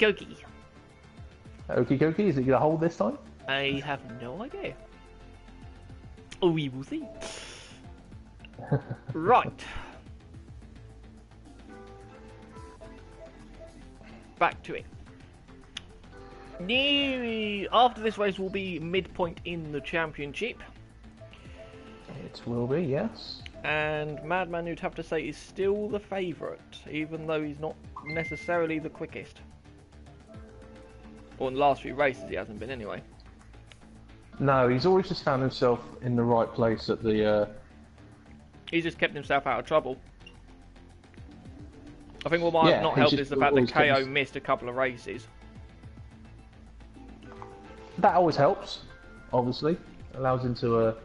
dokie. Okie dokie, is it going to hold this time? I have no idea. We will see. Right. Back to it. After this race will be midpoint in the championship. It will be, yes. And Madman, you'd have to say, is still the favourite, even though he's not necessarily the quickest. Or in the last few races he hasn't been anyway. No, he's always just found himself in the right place at the... He's just kept himself out of trouble. I think what might have not helped is the fact that KO missed a couple of races. That always helps, obviously. Allows him to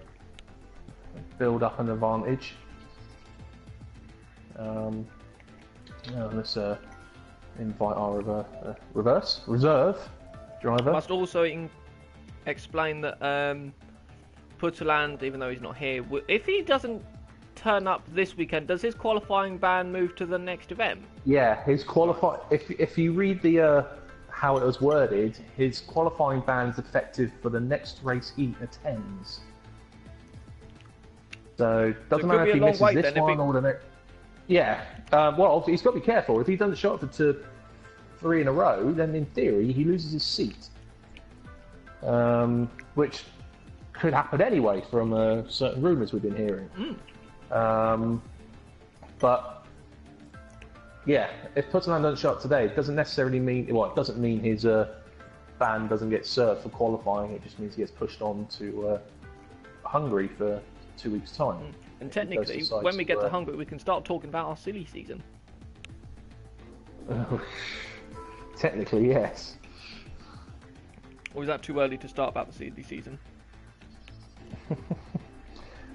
build up an advantage. Let's invite our reserve driver. Must also explain that Putterland, even though he's not here, if he doesn't turn up this weekend, does his qualifying ban move to the next event? Yeah, his qualifying. If you read the how it was worded, his qualifying ban is effective for the next race he attends. So doesn't matter if he misses this one or the next. Yeah. Well, he's got to be careful. If he doesn't show up for 3 in a row, then in theory he loses his seat, which could happen anyway from certain rumours we've been hearing. But yeah, if Putterland doesn't show up today, it doesn't necessarily mean, well, it doesn't mean his ban doesn't get served for qualifying. It just means he gets pushed on to Hungary for 2 weeks' time. And technically, when we get to Hungary, we can start talking about our silly season. Technically, yes. Or is that too early to start about the silly season?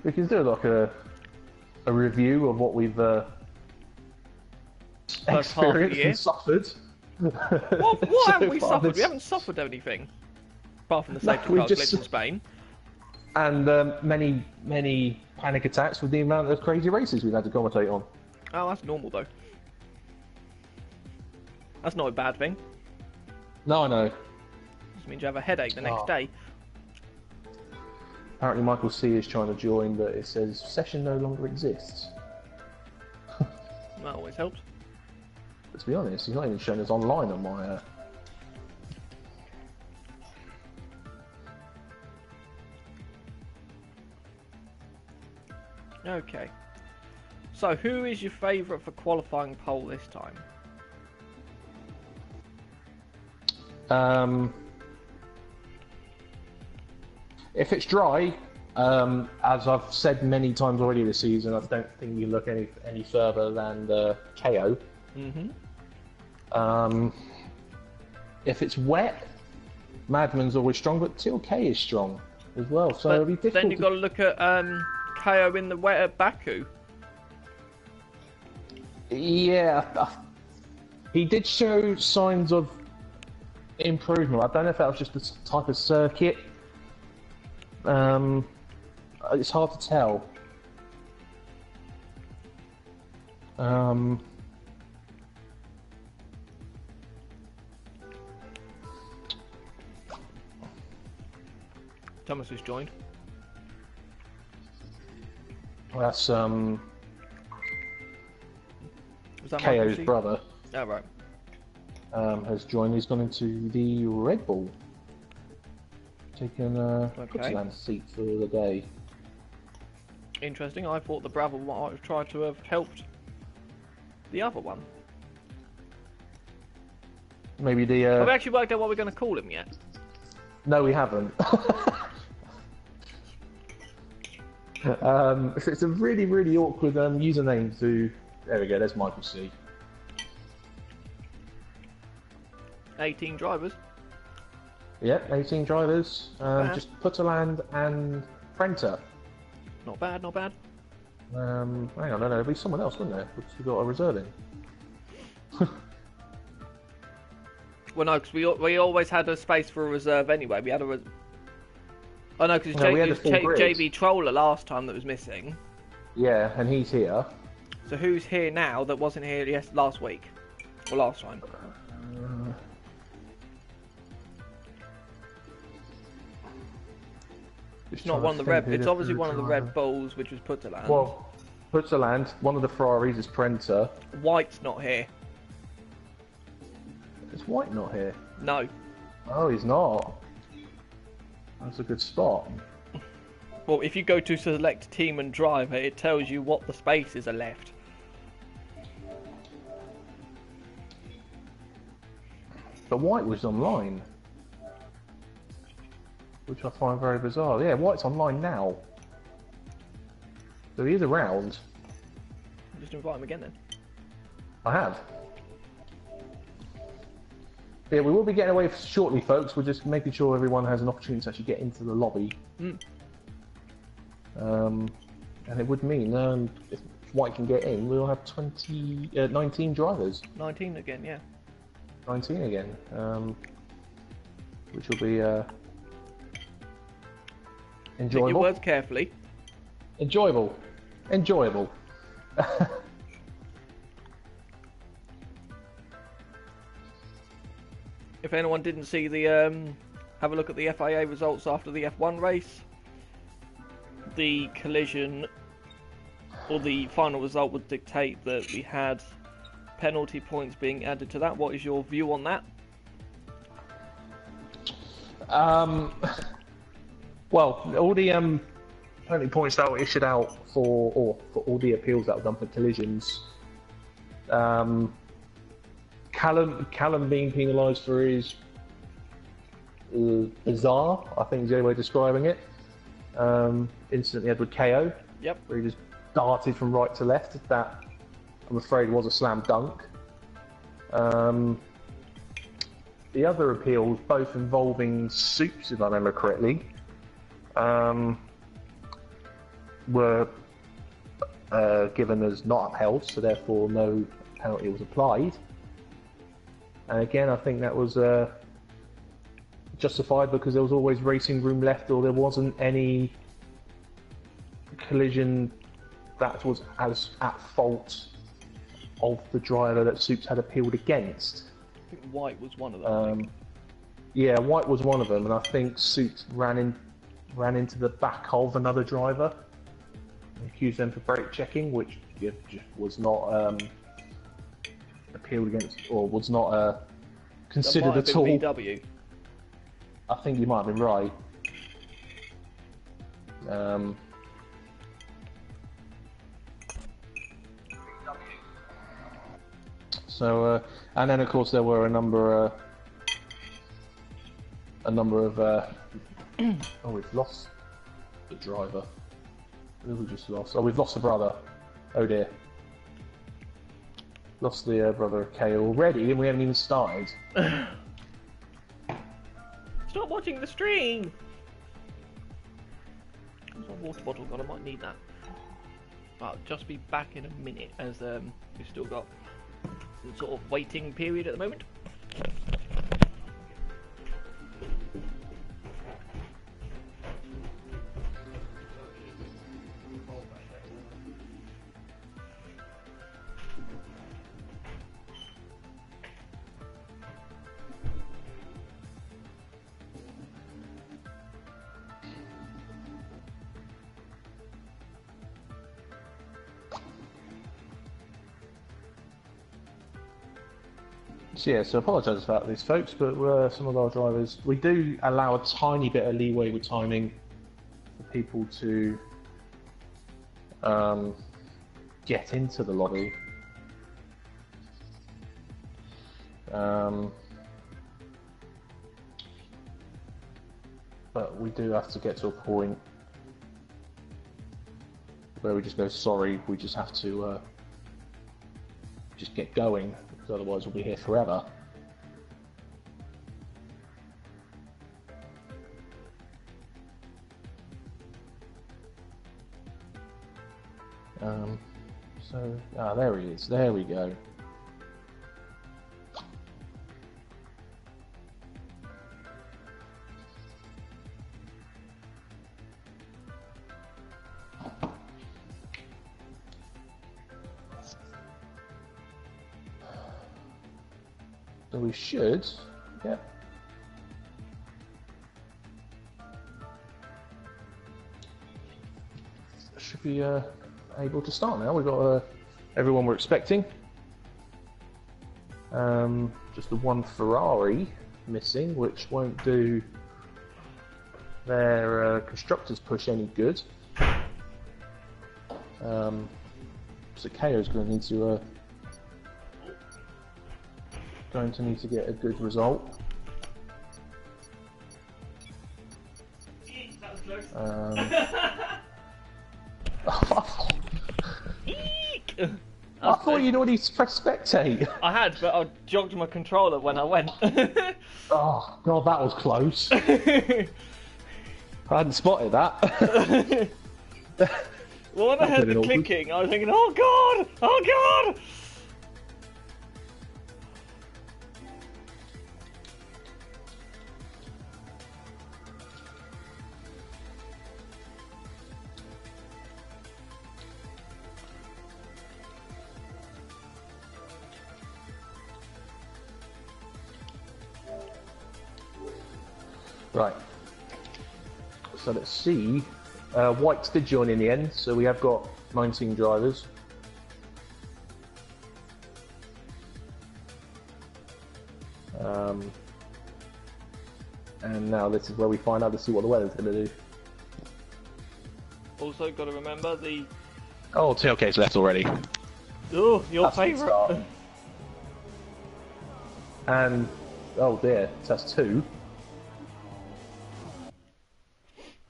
We can do like a review of what we've experienced and suffered. What have we suffered? We haven't suffered anything. Apart from the safety car glitch in Spain. And many panic attacks with the amount of crazy races we've had to commentate on. Oh, that's normal though. That's not a bad thing. No, I know. Just means you have a headache the next day. Apparently Michael C is trying to join, but it says session no longer exists. That always helps. But to be honest, he's not even showing us online on my... Okay. So, who is your favourite for qualifying pole this time? If it's dry, as I've said many times already this season, I don't think you look any further than the KO. If it's wet, Madman's always strong, but TLK is strong as well. So it'll be difficult. Then you've got to look at KO in the wet at Baku. Yeah, he did show signs of improvement. I don't know if that was just the type of circuit. It's hard to tell. Thomas has joined. That's Was that KO's brother. Oh, right. Has joined. He's gone into the Red Bull. Taking Putterland's seat for the day. Interesting. I thought the brother might have tried to have helped the other one. Maybe the... Have we actually worked out what we're going to call him yet? No, we haven't. It's a really, really awkward username to... There we go, there's Michael C. 18 drivers. Yep, 18 drivers. Just Putterland and Prenter. Not bad, not bad. Hang on, no, there'll be someone else, wouldn't there? Because we've got a reserve in. Well, no, because we always had a space for a reserve anyway. We had a... Oh, no, because we had it was a full grid. JB Troller last time that was missing. Yeah, and he's here. So who's here now that wasn't here last week? Or last time? It's not one of the Red. It's obviously one of the Red Bulls, which was Putterland. Well, Putterland. One of the Ferraris is Prenta. White's not here. Is White not here? No. Oh, he's not. That's a good spot. Well, if you go to select team and driver, it tells you what the spaces are left. But White was online, which I find very bizarre. Yeah, White's online now, so he is around. Just invite him again then. I have. Yeah, we will be getting away shortly, folks. We're just making sure everyone has an opportunity to actually get into the lobby. And it would mean if White can get in, we'll have 19 drivers. 19 again, yeah. 19 again, which will be enjoyable. Pick your words carefully. Enjoyable. If anyone didn't see the, have a look at the FIA results after the F1 race. The collision, or the final result, would dictate that we had penalty points being added to that. What is your view on that? Well, all the penalty points that were issued out for all the appeals that were done for collisions. Callum being penalised for his bizarre, I think is the only way of describing it. Incident he had with KO. Yep. Where he just darted from right to left. That, I'm afraid, was a slam dunk. The other appeals, both involving Soups, if I remember correctly, were given as not upheld, so therefore no penalty was applied. And again, I think that was justified because there was always racing room left, or there wasn't any collision that was as at fault of the driver that Soups had appealed against. I think White was one of them. Yeah, White was one of them, and I think Soups ran into the back of another driver, accused them for brake checking, which was not appealed against, or was not considered at all. VW. I think you might have been right. So, and then of course there were a number of. Oh, we've lost the driver. Who we just lost? Oh, we've lost the brother. Oh dear. Lost the brother of Kay already, and we haven't even started. Stop watching the stream! There's one water bottle gone, I might need that. I'll just be back in a minute, as we've still got some sort of waiting period at the moment. So yeah, so apologise about this, folks, but some of our drivers, we do allow a tiny bit of leeway with timing for people to get into the lobby. But we do have to get to a point where we just go, sorry, we just have to just get going, because otherwise we'll be here forever. There he is. There we go. So we should, yeah. should be able to start now. We've got everyone we're expecting. Just the one Ferrari missing, which won't do their constructors push any good. So KO's going to need to get a good result. That was close. I thought you'd already pressed spectate. I had, but I jogged my controller when I went. Oh god, that was close. I hadn't spotted that. Well, when I heard the clicking, I was thinking, oh god! Oh god! Right. So let's see. Whites did join in the end, so we have got 19 drivers. And now this is where we find out to see what the weather's going to do. Also, got to remember the... Oh, TLK's left already. Oh, your favourite. And, oh dear, so that's 2.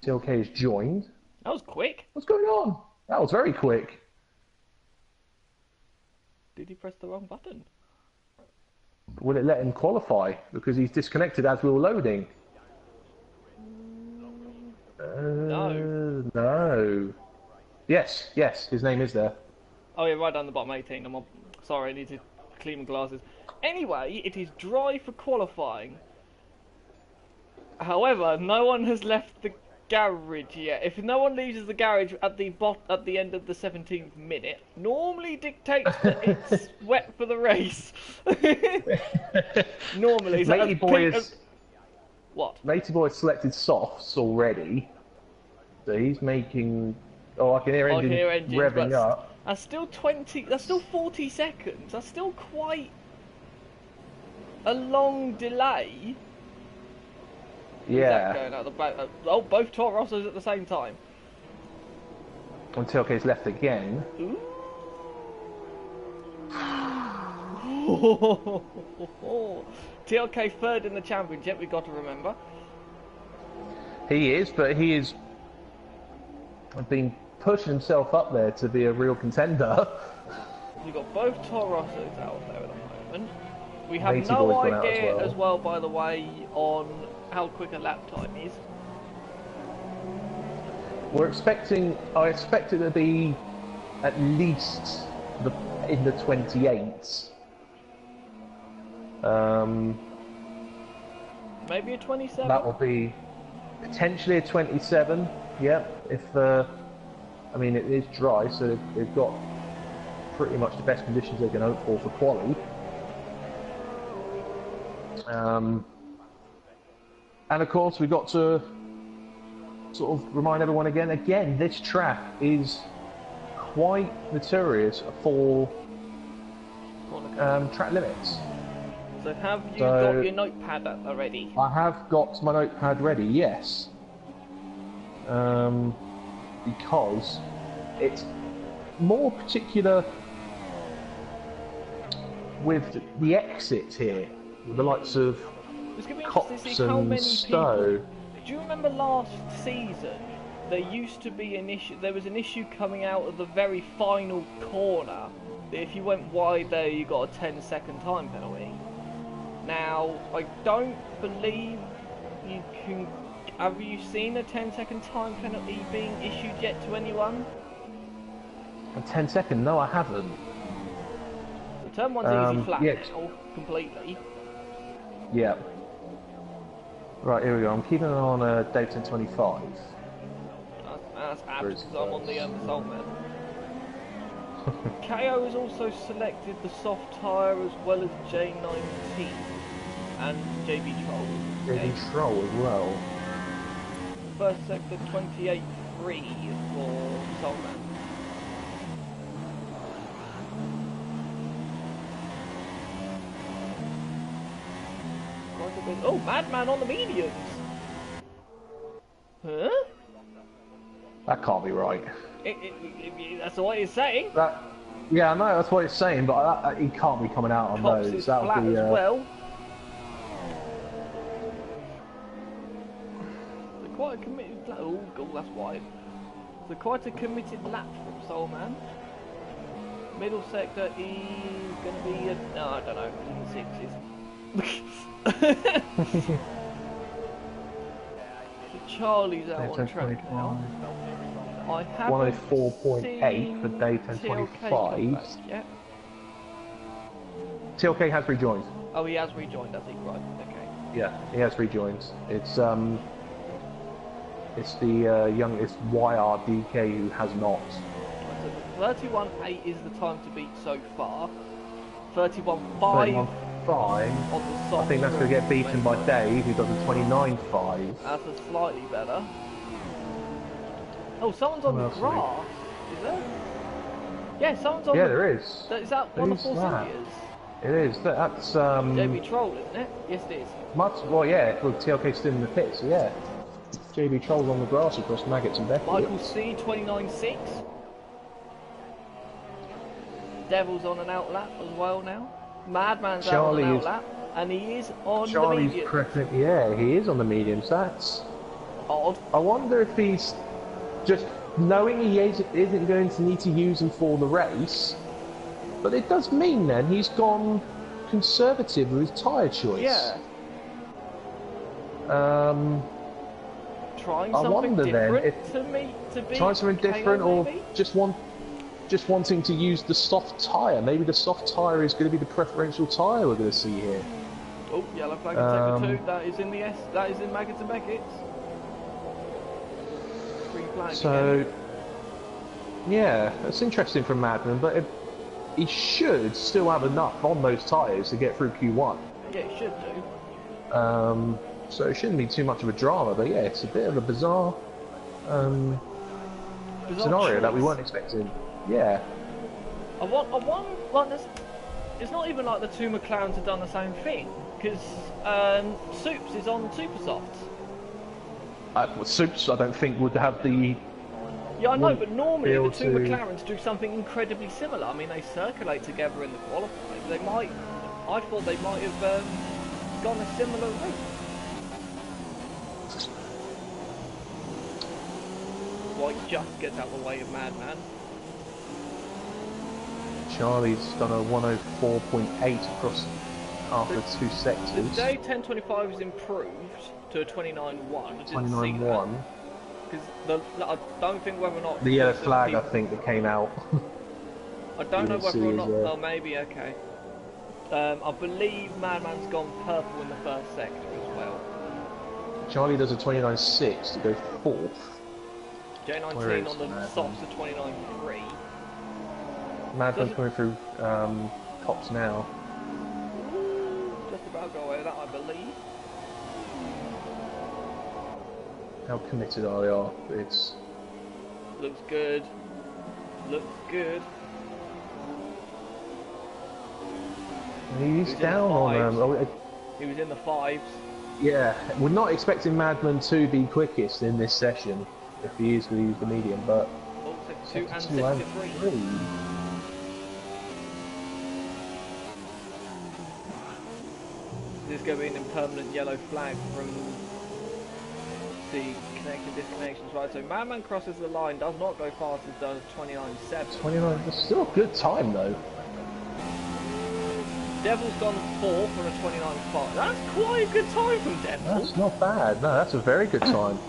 TLK's joined. That was quick. What's going on? That was very quick. Did he press the wrong button? Will it let him qualify? Because he's disconnected as we were loading. No. No. Yes, his name is there. Oh yeah, right down the bottom, 18. I'm on... Sorry, I need to clean my glasses. Anyway, it is dry for qualifying. However, no one has left the garage yet. If no one leaves the garage at the end of the 17th minute, normally dictates that it's wet for the race. Normally, so Matey Boy is... What? Matey Boy has selected softs already, so he's making... Oh, I can hear engines revving up. That's still 20... That's still 40 seconds. That's still quite a long delay. Yeah. Going out the back? Oh, both Toro Rossos at the same time. Until TLK's left again. Ooh. TLK third in the championship, we've got to remember. He is, but he is been pushing himself up there to be a real contender. You've got both Toro Rossos out there at the moment. We have Matey no Boy's gone out idea as well, by the way, on how quick a lap time is. I expect it to be at least in the 28s. Maybe a 27? That will be potentially a 27, yeah, if, I mean it is dry, so they've got pretty much the best conditions they can hope for quali. And of course we've got to sort of remind everyone again, this track is quite notorious for track limits. So have you got your notepad ready? I have got my notepad ready, yes. Because it's more particular with the exits here, with the likes of Cops and Stowe. Do you remember last season? There used to be an issue. There was an issue coming out of the very final corner. That if you went wide there, you got a 10-second time penalty. Now, I don't believe you can... Have you seen a 10-second time penalty being issued yet to anyone? A 10-second? No, I haven't. The turn one's easy flat yeah. now, completely. Yeah. Right, here we go. I'm keeping it on Dayton 25. That's abs, because I'm on the assault man. KO has also selected the soft tyre as well as J19 and JB Troll. JB Troll as well. First sector 28 29.3 for Solman. Oh, Madman on the mediums! Huh? That can't be right. That's what it's saying. Yeah, I know that's what it's saying, but he can't be coming out on Cops those. is flat as well. They're quite a committed. Oh, God, that's wide. So quite a committed lap from Soulman. Middle sector is going to be no, I don't know, in the sixes. Charlie's out on track now. I haven't 104.8 for day 1025. Yeah. TLK has rejoined. Oh, he has rejoined, has he? Right, okay. Yeah, he has rejoined. It's the it's YRDK who has not. 31.8 is the time to beat so far. 31.5 31.5. on the soft. I think that's going to get beaten by Dave, who does a 29.5. That's a slightly better. Oh, someone's on the grass. Is there? Yeah, someone's on the... Yeah, there is. Is that one of the Seniors? It is. That's JB Troll, isn't it? Yes, it is. Well, yeah, well, TLK's still in the pit, so yeah. JB Troll's on the grass across Maggots and Becky. Michael C, 29.6. Devil's on an outlap as well now. Madman's out on an outlap, and he is on the medium. Yeah, he is on the mediums. That's odd. I wonder if he's just knowing he isn't going to need to use them for the race, but it does mean then he's gone conservative with his tyre choice. Yeah. Trying I something wonder different then to be trying something different, KO, or just wanting to use the soft tyre. Maybe the soft tyre is going to be the preferential tyre we're going to see here. Oh, yellow flag in sector 2. That is in the S. That is in Maggots and Beckett's. Green flag. So, again. yeah, that's interesting from Madman, but he should still have enough on those tyres to get through Q1. Yeah, he should do. So it shouldn't be too much of a drama, but yeah, it's a bit of a bizarre scenario that we weren't expecting. Yeah. I want like it's not even like the two McLarens have done the same thing, because Soups is on Super Softs. Soups, I don't think would have the. Yeah, I know, but normally the two McLarens do something incredibly similar. I mean, they circulate together in the qualifying. They might. I thought they might have gone a similar route. White just gets out of the way of Madman. Charlie's done a 104.8 across after two sectors. The day 1025 is improved to a 29.1. 29.1. Because I don't think whether or not the yellow flag, I think, that came out. I don't know whether or not. Oh, maybe okay. I believe Madman's gone purple in the first sector as well. Charlie does a 29.6 to go fourth. J19 on the softs at 29.3. Madman's coming through tops now. Just about go away that, I believe. How committed are they? It's looks good. Looks good. He's down on he was in the fives. Yeah, we're not expecting Madman to be quickest in this session if he is going to use the medium, but oh, sector 2 and sector 3. There's going to be an impermanent yellow flag from the connection disconnections, right? So Madman crosses the line, does not go fast as does 29.7. 29, that's still a good time though. Devil's gone fourth on a 29.5. That's quite a good time from Devil. That's not bad. No, that's a very good time.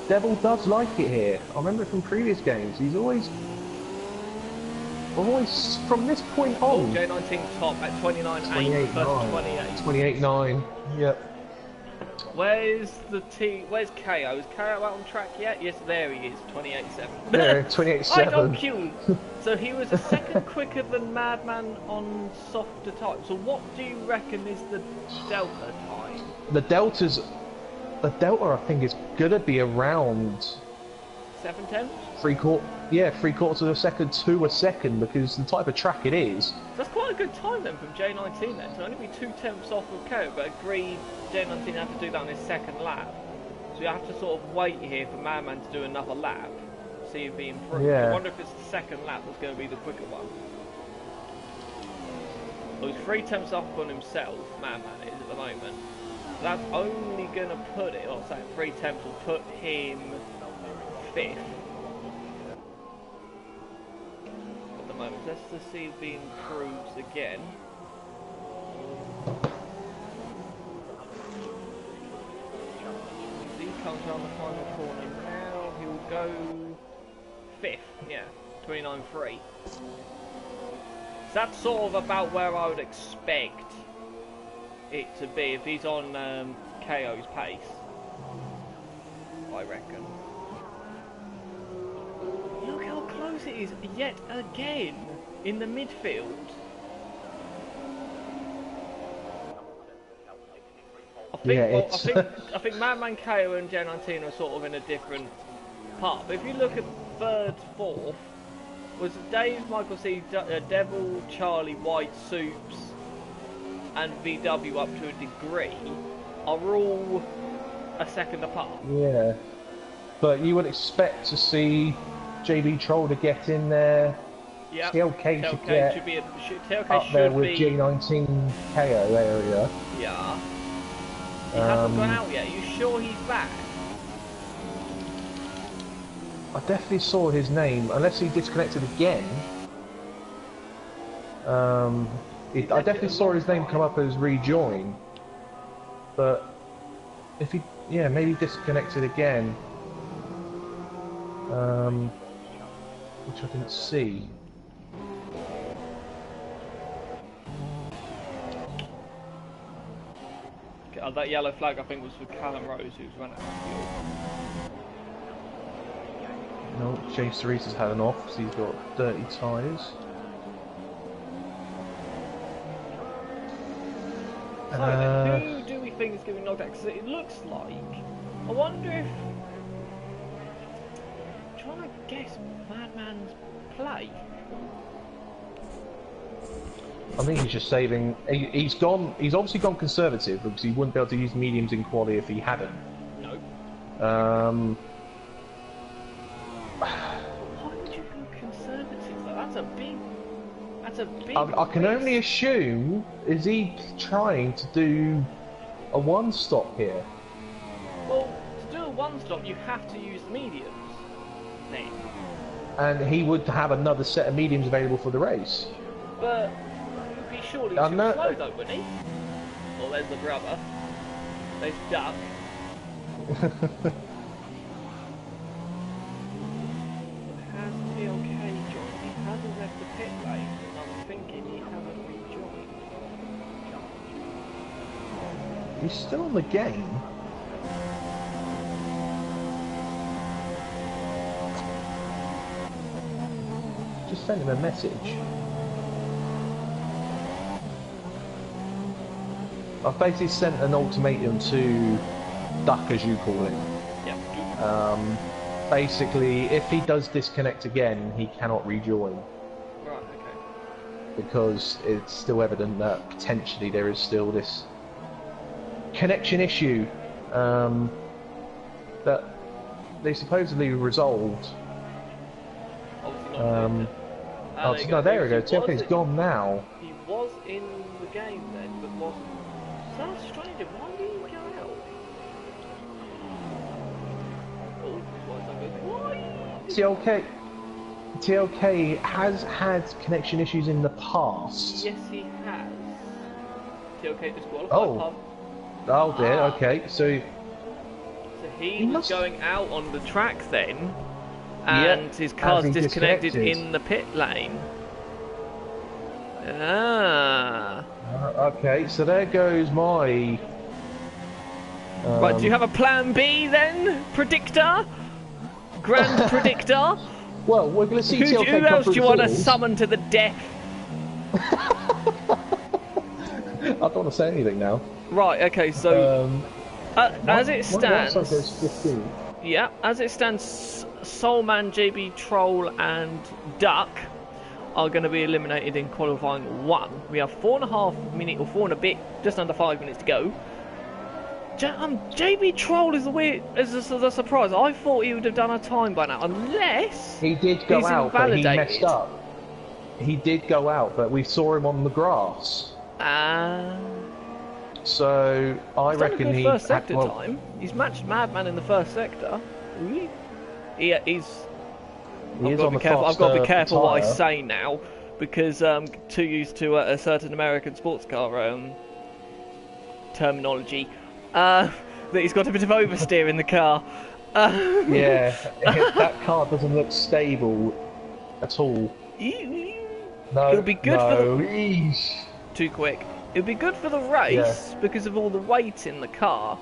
Devil does like it here. I remember from previous games. He's always from this point on. Oh, J19 top at 29.8 versus 28. 28.9. Yep. Where's the T? Where's KO? Is KO out on track yet? Yes, there he is. 28.7. Yeah, 28.7. I don't queue. So he was a second quicker than Madman on softer time. So what do you reckon is the delta time? The delta I think is gonna be around 7/10? Three quarters of a second to a second, because the type of track it is. That's quite a good time then from J19 then, to only be 2/10 off of KO, but agreed J19 had to do that on his second lap. So you have to sort of wait here for Madman to do another lap, see if he improves. Yeah. I wonder if it's the second lap that's going to be the quicker one. Well, he's 3/10 off on himself, Madman is at the moment. So that's only going to put it, or say 3/10 will put him 5th. At the moment, let's just see if he improves again. He comes around the final corner now, he will go 5th, yeah, 29.3. So that's sort of about where I would expect it to be if he's on KO's pace, I reckon. Look how close it is yet again in the midfield. I think Madman, KO and J19 are sort of in a different part. But if you look at 3rd, 4th, was Dave, Michael C, Devil, Charlie, White, Soups, and VW up to a degree are all a second apart. Yeah, but you would expect to see JB Troll to get in there. Yeah, TLK should get up there with J19 KO area. Yeah. He hasn't gone out yet. Are you sure he's back? I definitely saw his name, unless he disconnected again. I definitely saw his name come up as rejoin, but if he, maybe disconnected again, which I didn't see. That yellow flag I think was for Callum Rose, who's run out of fuel. No, James Cerise has had an off, so he's got dirty tyres. So, who do we think is going to be knocked out? Because it looks like... I wonder if... I'm trying to guess Madman's play. I think he's just saving... He's obviously gone conservative, because he wouldn't be able to use mediums in quali if he hadn't. No. Why would you go conservative though? That's a big... I can only assume, is he trying to do a one-stop here? Well, to do a one-stop you have to use the mediums. Then. And he would have another set of mediums available for the race. But he'd be surely too slow though, wouldn't he? Oh, there's the brother. There's Duck. Has TLK joined? He hasn't left the pit lane. I'm thinking he hasn't rejoined. He's still on the game. Just send him a message. I've basically sent an ultimatum to Duck, as you call him. Yeah. Basically, if he does disconnect again, he cannot rejoin. Right, okay. Because it's still evident that potentially there is still this connection issue that they supposedly resolved. Obviously no, there we go. TLK's gone now. He was in the game then, but wasn't. So that's strange. Why did he go out? TLK has had connection issues in the past. Yes, he has. TLK disqualified. Oh dear. Okay, so he was going out on the track then, and his car's disconnected in the pit lane. Okay, so there goes my... Right, do you have a plan B then, predictor? Grand predictor? Well, we're going to see TLK Who else do you want to summon to the death? I don't want to say anything now. Right, okay, so... as it stands... Yeah, as it stands, Soulman, JB Troll, and Duck are going to be eliminated in qualifying 1. We have 4.5 minutes, or 4 and a bit, just under 5 minutes to go. JB Troll is the surprise. I thought he would have done a time by now, unless he did go he's out, but he invalidated. messed up. He did go out, but we saw him on the grass. So I reckon he first sector time. He's matched Madman in the first sector. Really? He's. I've got to be careful what I say now, because too used to a certain American sports car terminology. That he's got a bit of oversteer in the car. Yeah, that car doesn't look stable at all. No, it'll be good for the... Too quick. It'll be good for the race because of all the weight in the car.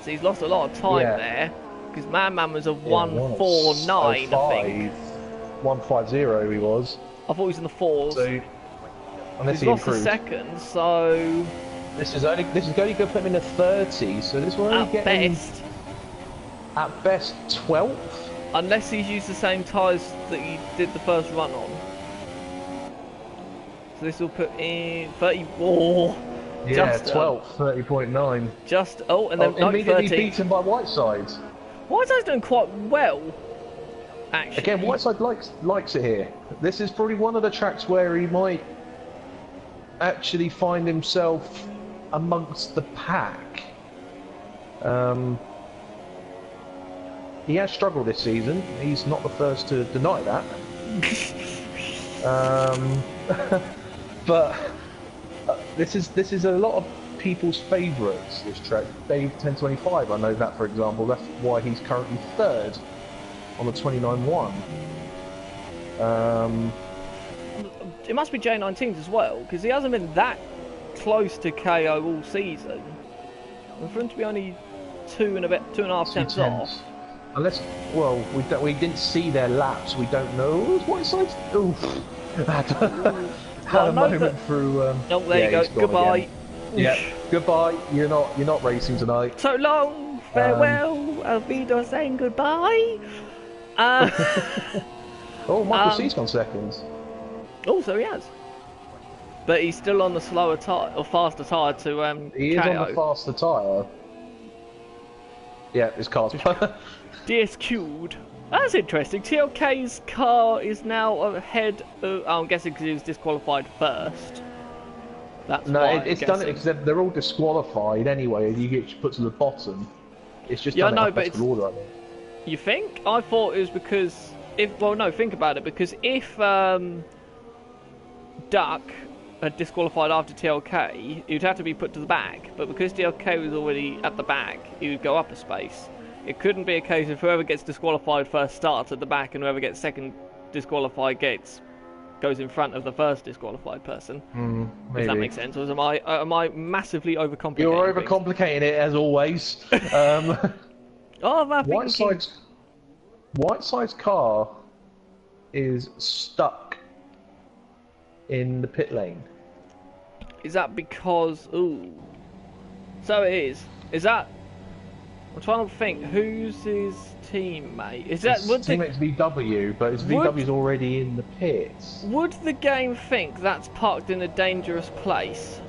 So he's lost a lot of time there. Because Man was a 149, I think. 150 he was. I thought he was in the 4s. So, unless he's lost a second, so... This is only going to put him in the 30s, so this will only get him... At best, 12th? Unless he's used the same tyres that he did the first run on. So this will put in 34. Yeah, 12th, 30.9. Just, and then immediately beaten by Whiteside. Whiteside's doing quite well, actually. Again, Whiteside likes it here. This is probably one of the tracks where he might actually find himself amongst the pack. He has struggled this season. He's not the first to deny that. But this is a lot of people's favourites, this track. Dave 1025, I know that, for example. That's why he's currently 3rd on the 29-1. It must be J19s as well, because he hasn't been that close to KO all season. And for him to be only 2.5 tenths off. Unless, well, we didn't see their laps. We don't know. Whiteside's had a moment through. Oh, there you go. Goodbye. Yeah, goodbye. You're not racing tonight. So long. Farewell. Alvido saying goodbye. Oh, Michael C's gone second. Oh, so he has. But he's still on the slower tyre, or faster tyre to He is KO. on the faster tyre. Yeah, his car's DSQ'd. That's interesting. TLK's car is now ahead of... I'm guessing because he was disqualified first. That's it's done it because they're all disqualified anyway. You get put to the bottom. It's just done it alphabetical order, I think. You think? I thought it was because... think about it. Because if Duck had disqualified after TLK, he would have to be put to the back. But because TLK was already at the back, he would go up a space. It couldn't be a case of whoever gets disqualified first starts at the back and whoever gets second disqualified goes in front of the first disqualified person. Does that make sense? Or am I massively overcomplicating You're overcomplicating it as always. Whiteside's car is stuck in the pit lane. Is that because... Ooh. So it is. Is that... I'm trying to think, who's his teammate? Is that... His teammate's VW, but his VW's already in the pits. Would the game think that's parked in a dangerous place?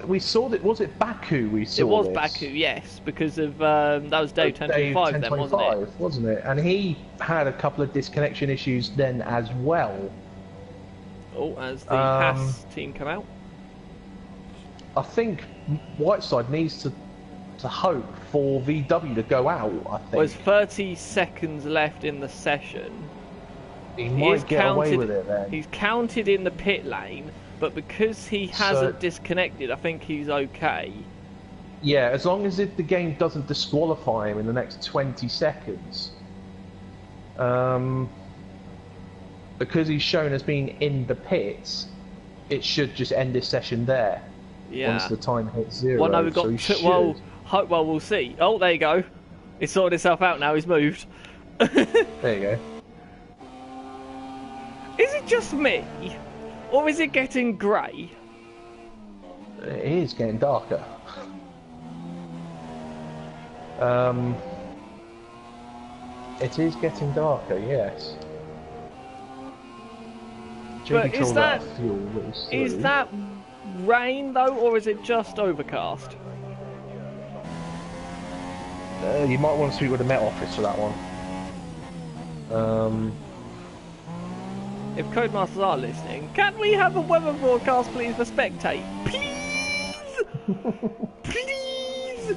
We saw that. Was it Baku? We saw it was this? Baku, yes, because of that was Dave 1025 then, wasn't it? And he had a couple of disconnection issues then as well. Oh, as the Haas team come out. I think Whiteside needs to hope for VW to go out. I think. There's 30 seconds left in the session. He might get away with it then. He's counted in the pit lane. But because he hasn't disconnected, I think he's okay. Yeah, as long as the game doesn't disqualify him in the next 20 seconds. Because he's shown as being in the pits, it should just end this session there. Yeah. Once the time hits 0. Well, no, we've got we'll see. Oh, there you go. It's sorted itself out now. He's moved. There you go. Is it just me? Or is it getting grey? It is getting darker. It is getting darker, yes. But is that rain though, or is it just overcast? You might want to speak with the Met Office for that one. If Codemasters are listening, can we have a weather broadcast, please, for Spectate? Please! Please!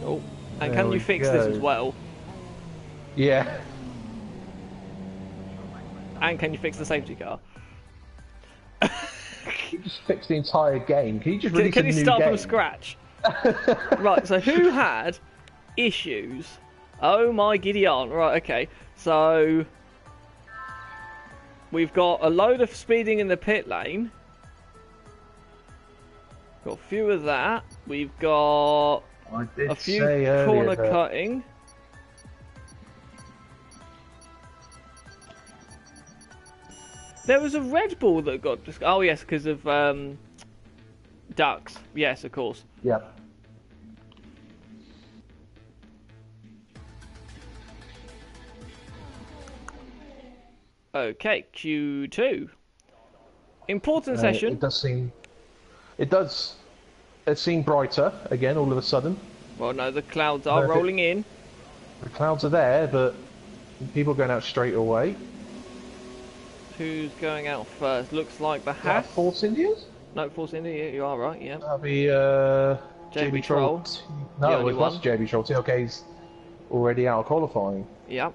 Oh, and can you fix this as well? Yeah. And can you fix the safety car? You just fix the entire game. Can you just release a new game? Can you start from scratch? Right, so who had issues? Oh my Gideon. Right, okay. So we've got a load of speeding in the pit lane. Got a few of that. We've got a few corner cutting. There was a Red Bull that got... Oh, yes, because of ducks. Yes, of course. Yeah. Okay, Q2. Important session. It does seem... It seemed brighter, again, all of a sudden. Well, no, the clouds are rolling in. The clouds are there, but people are going out straight away. Who's going out first? Looks like the Haas. Force Indians? No, Force India, you are right, yeah. That'll be JB Troll. No, it was JB Troll. TLK's already out of qualifying. Yep.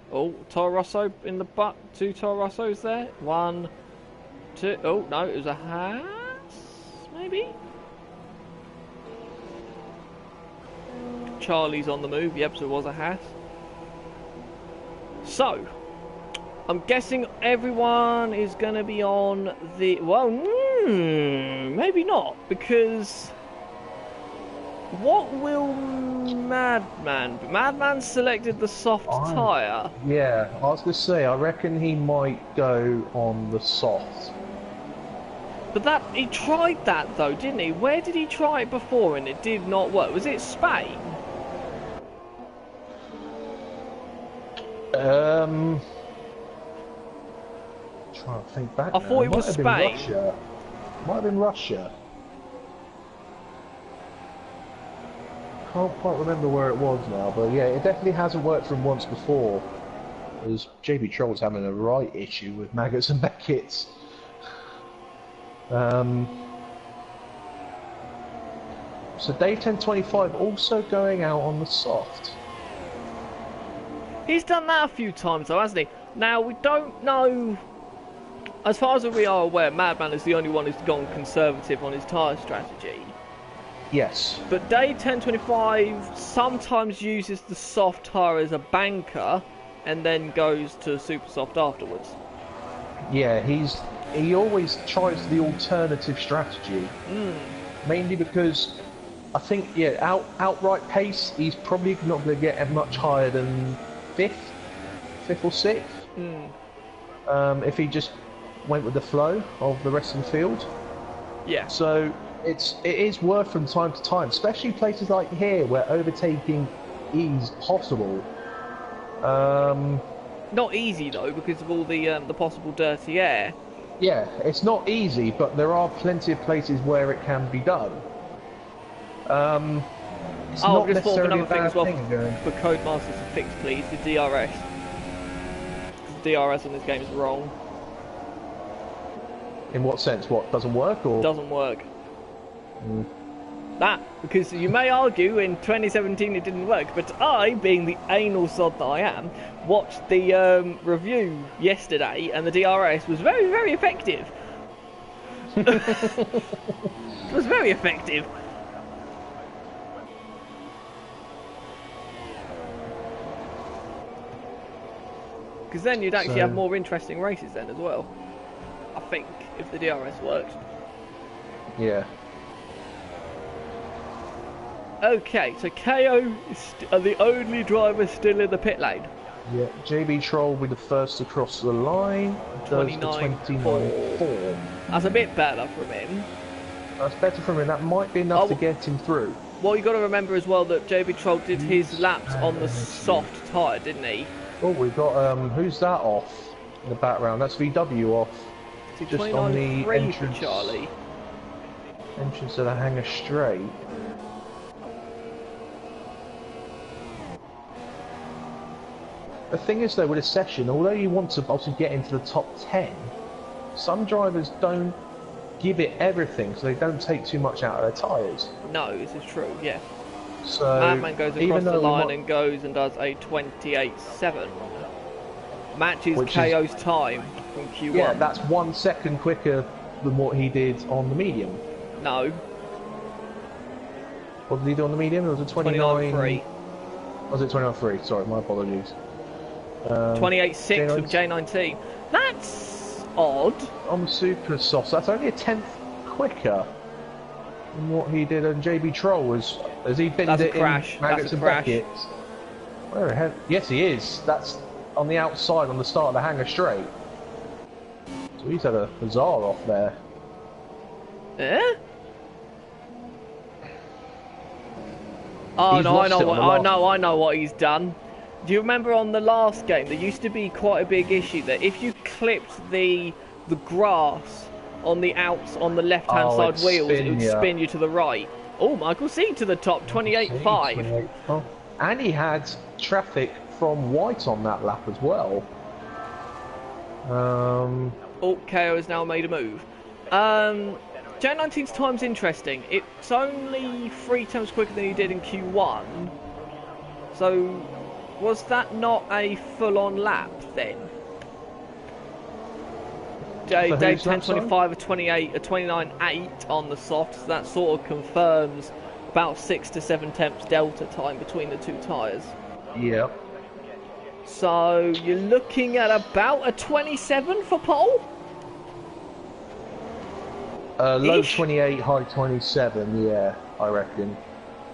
Oh, Toro Rosso in the butt. 2 Toro Rossos there. 1, 2. Oh, no, it was a Haas, maybe? Charlie's on the move. Yep, so it was a Haas. So, I'm guessing everyone is going to be on the... Well, maybe not, because... What will Madman... Madman selected the soft tyre. Yeah, I was going to say, I reckon he might go on the soft. But he tried that though, didn't he? Where did he try it before and it did not work? Was it Spain? Trying to think back. I thought it was Spain. Might have been Russia. Can't quite remember where it was now, but yeah, it definitely hasn't worked from once before. As JB Troll's having a right issue with Maggots and Beckett's. So Dave 1025 also going out on the soft. He's done that a few times though, hasn't he? Now we don't know, as far as we are aware, Madman is the only one who's gone conservative on his tyre strategy. Yes. But Dave 1025 sometimes uses the soft tyre as a banker and then goes to super soft afterwards. Yeah, he always tries the alternative strategy. Mainly because I think, yeah, outright pace, he's probably not going to get much higher than fifth or sixth. If he just went with the flow of the rest of the field. Yeah. So it is worth from time to time, especially places like here where overtaking is possible. Not easy though, because of all the possible dirty air. Yeah, it's not easy, but there are plenty of places where it can be done. It's not just thought of necessarily another thing as well going. for Codemasters to fix, please, the DRS. The DRS on this game is wrong. In what sense? What, doesn't work, or? Doesn't work. That, because you may argue in 2017 it didn't work, but I, being the anal sod that I am, watched the review yesterday and the DRS was very, very effective. It was very effective. Because then you'd actually have more interesting races then as well. I think, if the DRS works. Yeah. Okay, so KO is the only driver still in the pit lane. Yeah, JB Troll will be the first to cross the line. Does the 29.4. That's a bit better from him. That's better from him. That might be enough to get him through. Well, you got to remember as well that JB Troll did his laps on the soft tyre, didn't he? Oh, we've got who's that off in the background? That's VW off. Just on the entrance, Charlie. Entrance to the hangar straight. The thing is though, with a session, although you want to obviously get into the top 10, some drivers don't give it everything, so they don't take too much out of their tyres. No, this is true, yeah. So Madman goes across the line and goes and does a 28.7. Matches KO's time from Q1. Yeah, that's 1 second quicker than what he did on the medium. No. What did he do on the medium? It was a 29.3. 29.3. Was it 29.3? Sorry, my apologies. 28.6 with J19. That's odd. On super soft, so that's only a 10th quicker than what he did on JB Troll. Was as he binned it in Maggots and Beckett. Where the hell? Yes, he is. That's on the outside on the start of the hangar straight. So he's had a bizarre off there. Eh? Oh no, I know what he's done. Do you remember on the last game there used to be quite a big issue that if you clipped the grass on the left hand side wheels, it would spin you to the right. Oh, Michael C to the top, 28.5. Oh. And he had traffic from white on that lap as well. Oh, KO has now made a move. J19's time's interesting. It's only 3 times quicker than he did in Q1. So, was that not a full-on lap then? Dave 10.25, a 28, a 29.8 on the soft. So that sort of confirms about 6 to 7 tenths delta time between the two tyres. Yep. So you're looking at about a 27 for pole? Low 28, high 27, yeah, I reckon.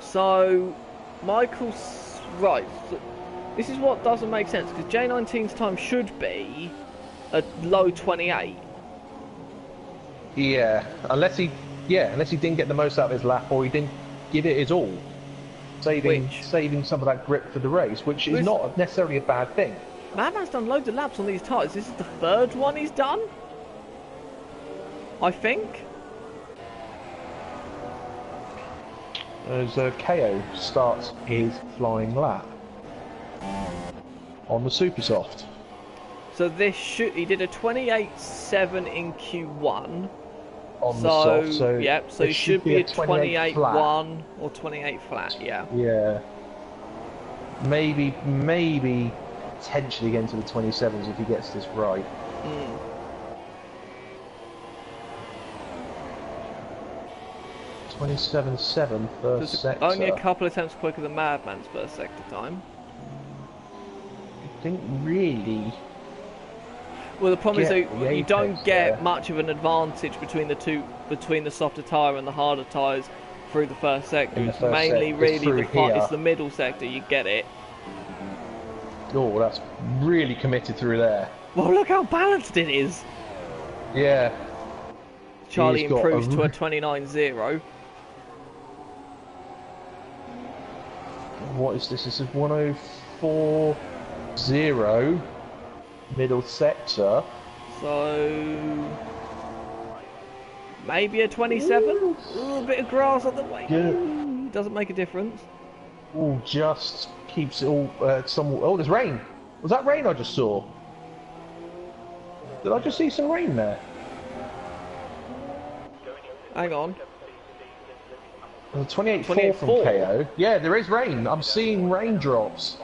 So, Michael's... Right, so this is what doesn't make sense, because J19's time should be a low 28. Yeah, unless he didn't get the most out of his lap, or he didn't give it his all. Saving some of that grip for the race, which is not necessarily a bad thing. Madman's done loads of laps on these tyres. This is the 3rd one he's done, I think. As KO starts his flying lap on the super soft. So he did a 28.7 in Q1. On the soft, so yep, so it should be a 28.1 or 28 flat, yeah. Yeah. Maybe potentially get into the 27s if he gets this right. 27.7 first sector. Only a couple of attempts quicker than Madman's first sector time. I think really. Well, the problem is that you don't get much of an advantage between the softer tyre and the harder tyres through the first sector. It's mainly really it's the middle sector you get it. Oh, that's really committed through there. Well, look how balanced it is. Yeah. Charlie improves to a 29.0. What is this? This is 104.0. Middle sector. So maybe a 27. A little bit of grass on the way. Yeah. Doesn't make a difference. Oh, just keeps it all somewhat. Oh, there's rain. Was that rain I just saw? Did I just see some rain there? Hang on. 28.4 from KO. Yeah, there is rain. I'm seeing raindrops.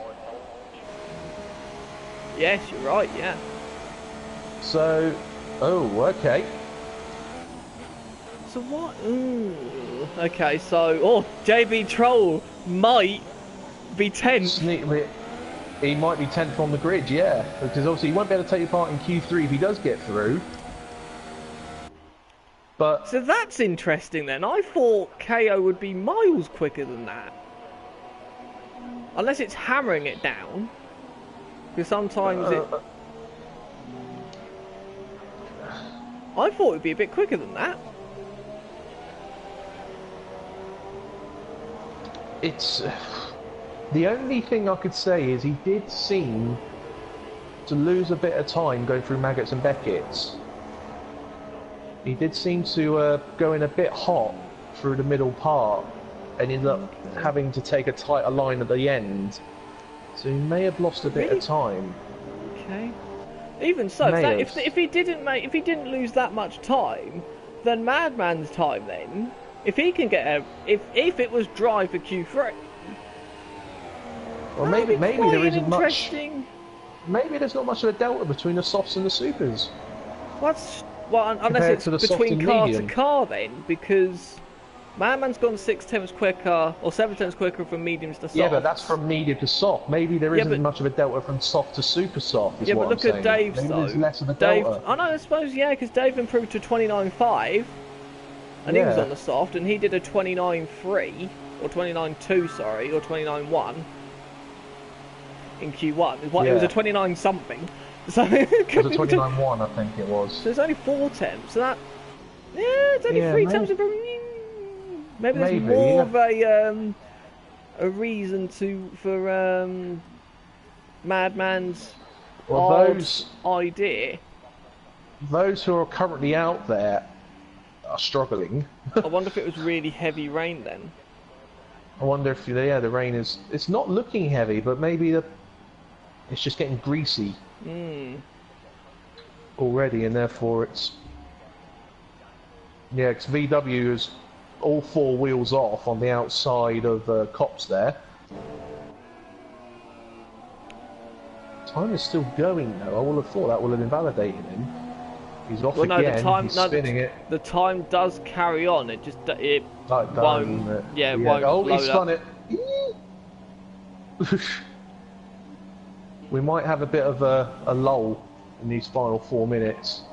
Yes, you're right, yeah. So, oh, okay. So what? Ooh. Okay, so, JB Troll might be 10th. He might be 10th on the grid, yeah. Because obviously he won't be able to take part in Q3 if he does get through. But so that's interesting then. I thought KO would be miles quicker than that. Unless it's hammering it down. Because sometimes I thought it'd be a bit quicker than that. It's the only thing I could say is he did seem to lose a bit of time going through Maggots and Beckett's. He did seem to go in a bit hot through the middle part and ended up having to take a tighter line at the end. So he may have lost a bit of time. Okay. Even so, if he didn't lose that much time, then Madman's time then, if he can get if it was dry for Q3, well, maybe there isn't much. Interesting. Maybe there's not much of a delta between the softs and the supers. Well, unless it's between car to car then, because Madman's gone 6/10 quicker or 7/10 quicker from mediums to soft. Yeah, but that's from medium to soft. Maybe there isn't much of a delta from soft to super soft. Yeah, but look at Dave's maybe though. There's less of a delta. I know, I suppose, yeah, because Dave improved to 29.5, and he was on the soft, and he did a 29.3 or 29.2, sorry, or 29.1 in Q1. It was a 29 something. So it was a 29.1, I think it was. So it's only 4 temps. So that, it's only 3 temps improvement. Maybe there's more of a reason for Madman's idea. Those who are currently out there are struggling. I wonder if it was really heavy rain then. I wonder if the rain is. It's not looking heavy, but maybe it's just getting greasy already, and therefore it's because VW is all 4 wheels off on the outside of Cops there. Time is still going though. I would have thought that would have invalidated him. He's off again. He's spinning it. The time does carry on. It just won't. Yeah, it won't. Oh, he's spun it. We might have a bit of a lull in these final 4 minutes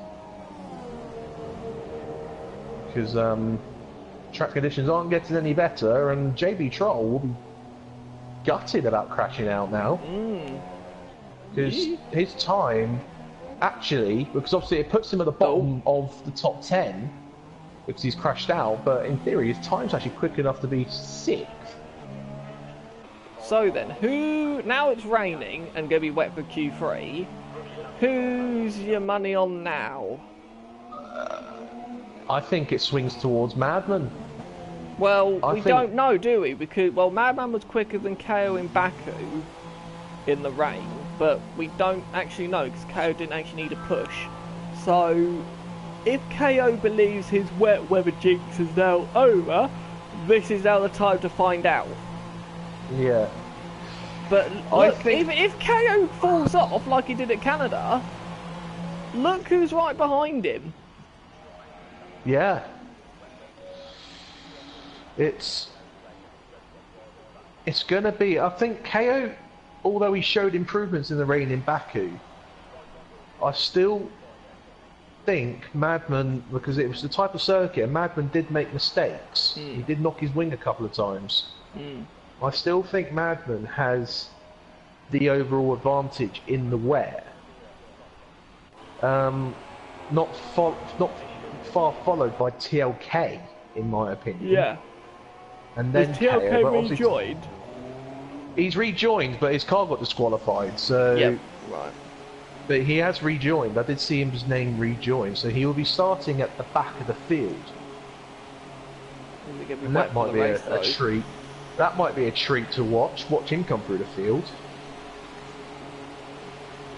because track conditions aren't getting any better, and JB Troll will be gutted about crashing out now because his time actually, because obviously it puts him at the bottom of the top 10 because he's crashed out, but in theory his time's actually quick enough to be 6th. So then, now it's raining and going to be wet for Q3, who's your money on now? I think it swings towards Madman. Well, we don't know, do we? Because, well, Madman was quicker than KO in Baku in the rain, but we don't actually know because KO didn't actually need a push. So, if KO believes his wet weather jinx is now over, this is now the time to find out. Yeah. But look, if KO falls off like he did at Canada, look who's right behind him. Yeah. It's gonna be, I think KO, although he showed improvements in the rain in Baku, I still think Madman, because it was the type of circuit, and Madman did make mistakes. He did knock his wing a couple of times. I still think Madman has the overall advantage in the wet. Not far followed by TLK, in my opinion. Yeah. And then TLK rejoined? He's rejoined, but his car got disqualified, so... Yep, right. But he has rejoined. I did see his name rejoin, so he will be starting at the back of the field. And that might be a treat. That might be a treat to watch. Watch him come through the field.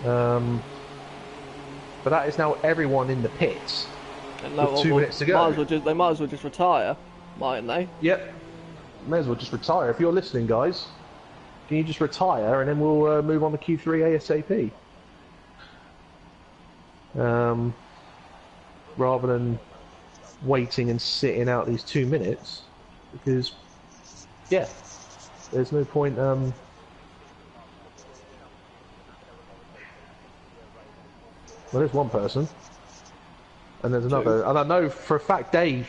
But that is now everyone in the pits. And with 2 minutes to go. They might as well just retire, mightn't they? Yep. May as well just retire. If you're listening, guys, can you just retire and then we'll move on to Q3 ASAP? Rather than waiting and sitting out these 2 minutes, because there's no point. Well, there's one person, and there's another, and I know for a fact Dave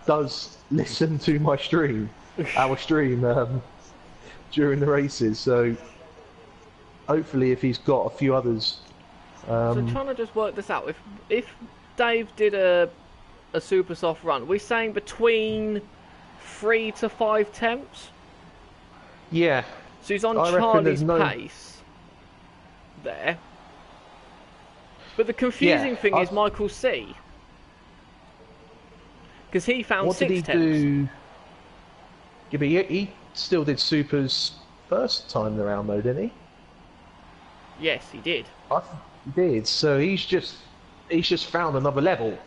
does listen to my stream, our stream, during the races. So hopefully, if he's got a few others. So trying to just work this out. If Dave did a super soft run, we're saying between 3 to 5 temps. Yeah. So he's on I reckon Charlie's there's no- pace there. But the confusing thing is Michael C. Because he found What 6 did he temps. do? Yeah, but he still did supers first time around though, didn't he? Yes, he did. I think he did. So he's just found another level.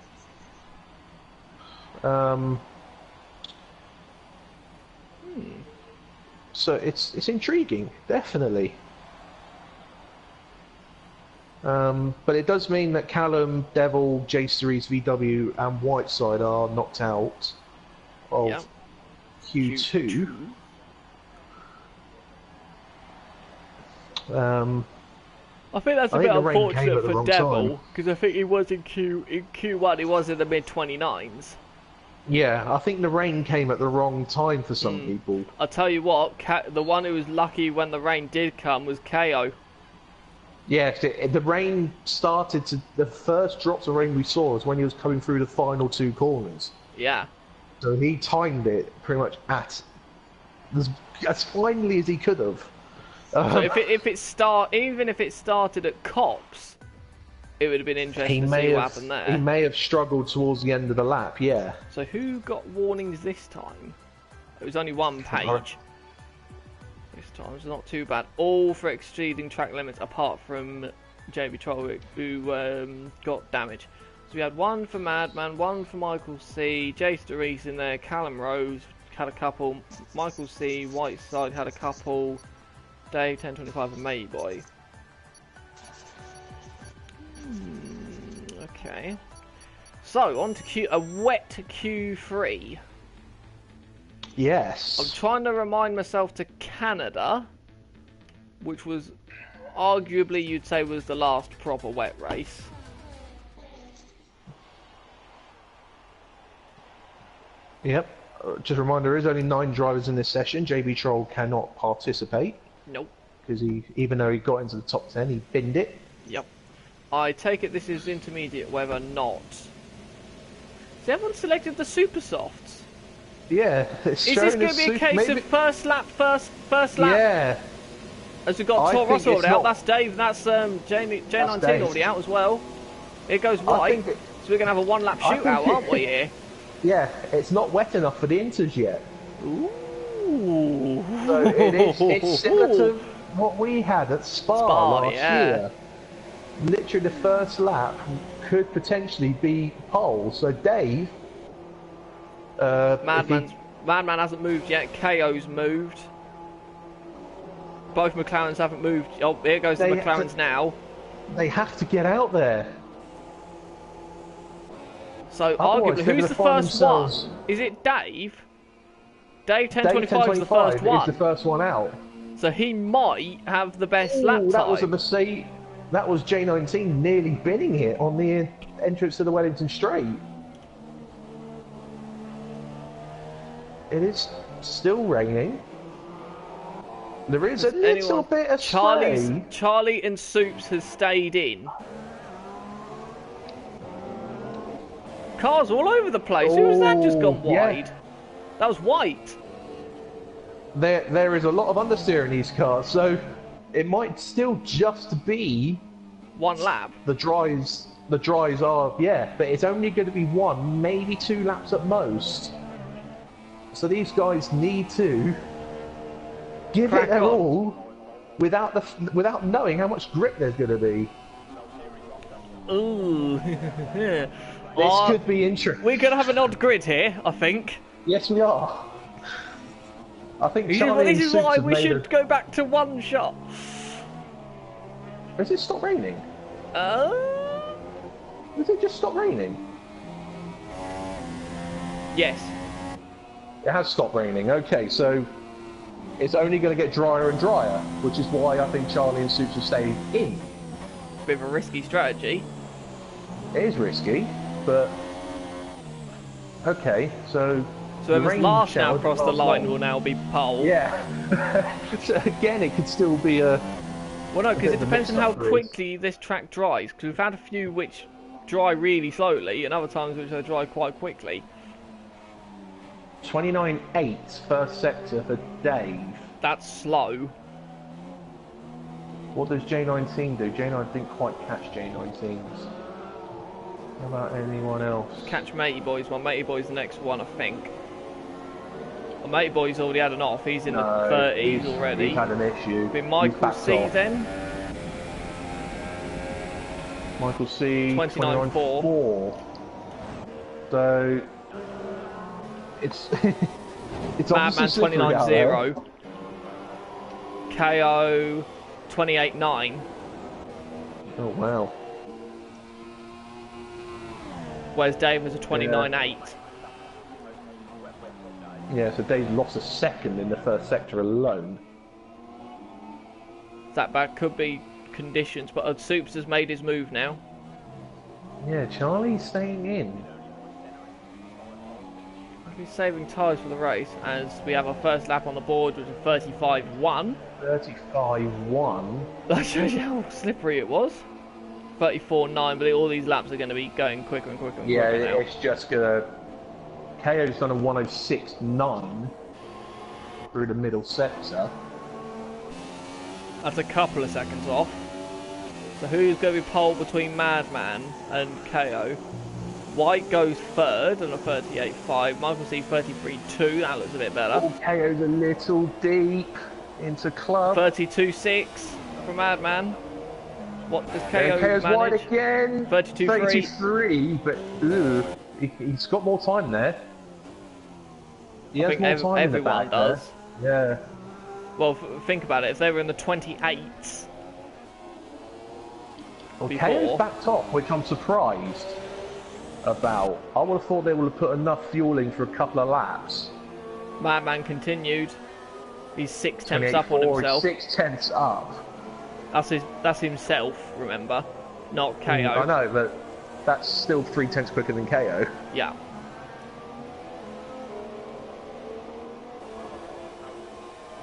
So it's intriguing, definitely. But it does mean that Callum, Devil, J Series, VW, and Whiteside are knocked out of Yep. Q2. I think that's a I bit think the rain came unfortunate at the for wrong Devil, time. because I think he was in Q1, he was in the mid-29s. Yeah, I think the rain came at the wrong time for some people. I'll tell you what, the one who was lucky when the rain did come was KO. Yeah, the rain started to. The first drops of rain we saw was when he was coming through the final 2 corners. Yeah. So he timed it pretty much as finely as he could have. So even if it started at Cops, it would have been interesting to see what happened there. He may have struggled towards the end of the lap, yeah. So who got warnings this time? It was only one page. This time it's not too bad. All for exceeding track limits, apart from JB Troll, who got damage. So we had one for Madman, one for Michael C, Jace DeReese in there, Callum Rose had a couple, Michael C, Whiteside had a couple, Dave 1025 and Mayboy. Okay. So on to a wet Q3. Yes. I'm trying to remind myself to Canada, which was arguably you'd say was the last proper wet race. Yep. Just a reminder, there is only 9 drivers in this session. JB Troll cannot participate. Nope. Because even though he got into the top 10, he binned it. Yep. I take it this is intermediate, whether not. Has everyone selected the super softs? Yeah. Is this going to be a case of first lap? Yeah. As we've got Tor Ross already out, that's Dave, that's J19 Dave. already out as well. Here goes White, so we're going to have a 1 lap shootout, aren't we here? Yeah, it's not wet enough for the inters yet. Ooh. So it's similar to what we had at Spa last year. Literally the first lap could potentially be pole. So Dave... Madman hasn't moved yet, KO's moved. Both McLarens haven't moved. Oh, here goes the McLarens now. They have to get out there. So arguably, who's the first one? Is it Dave? Dave 1025 is the first one. Is the first one out. So he might have the best lap time. That was a mistake. That was J19 nearly binning it on the entrance to the Wellington Straight. It is still raining. There is a little bit of spray. Charlie and Soups has stayed in. Cars all over the place. Who was that just gone wide? Yeah. That was White. There is a lot of understeer in these cars, so it might still just be 1 lap. The dries are, yeah, but it's only going to be 1, maybe 2 laps at most. So these guys need to give it their all without knowing how much grip there's going to be. Ooh. This could be interesting. We're going to have an odd grid here, I think. Yes, we are. I think Charlie this is why we should go back to 1 shot. Has it stopped raining? Has it just stopped raining? Yes. It has stopped raining. Okay, so it's only going to get drier and drier, which is why I think Charlie and Soups are staying in. Bit of a risky strategy. It is risky, but okay. So whoever's last now across the line will now be pole. Yeah. So again, it could still be a Well, no, because it of a depends on mix-up how race. quickly this track dries. Because we've had a few which dry really slowly, and other times which they dry quite quickly. 29.8 first sector for Dave. That's slow. What does J19 do? J9 didn't quite catch J19s. How about anyone else? Catch Matey Boy's one. Matey Boy's the next one, I think. Well, Matey Boy's already had an off. He's in the 30s already. He's had an issue. Been Michael C off. then. Michael C. 29.4. So it's it's Madman obviously 29.0. KO 28.9. Oh wow. Whereas Dave has a 29.8. Yeah, so Dave lost a second in the first sector alone. That could be conditions, but Soups has made his move now. Yeah, Charlie's staying in. He's saving tyres for the race as we have our first lap on the board, which is 35.1. 35.1. That shows you how slippery it was. 34.9, but all these laps are going to be going quicker and quicker and quicker now. It's just gonna. KO's done a 106.9 through the middle sector. That's a couple of seconds off. So who's going to be pole between Madman and KO? White goes third on a 38.5. Michael C 33.2. That looks a bit better. Oh, KO's a little deep into club. 32.6 for Madman. What does KO KO's manage? wide again. 32.3. 33, but he's got more time there. He has more time in the everyone back does. there. Yeah. Well, think about it. If they were in the 28s Well, before, KO's backed off, which I'm surprised about. I would have thought they would have put enough fuel in for a couple of laps. Madman continued. He's 6/10 up on himself. 6/10 up. That's himself, remember, not KO. I know, but that's still 3/10 quicker than KO. Yeah.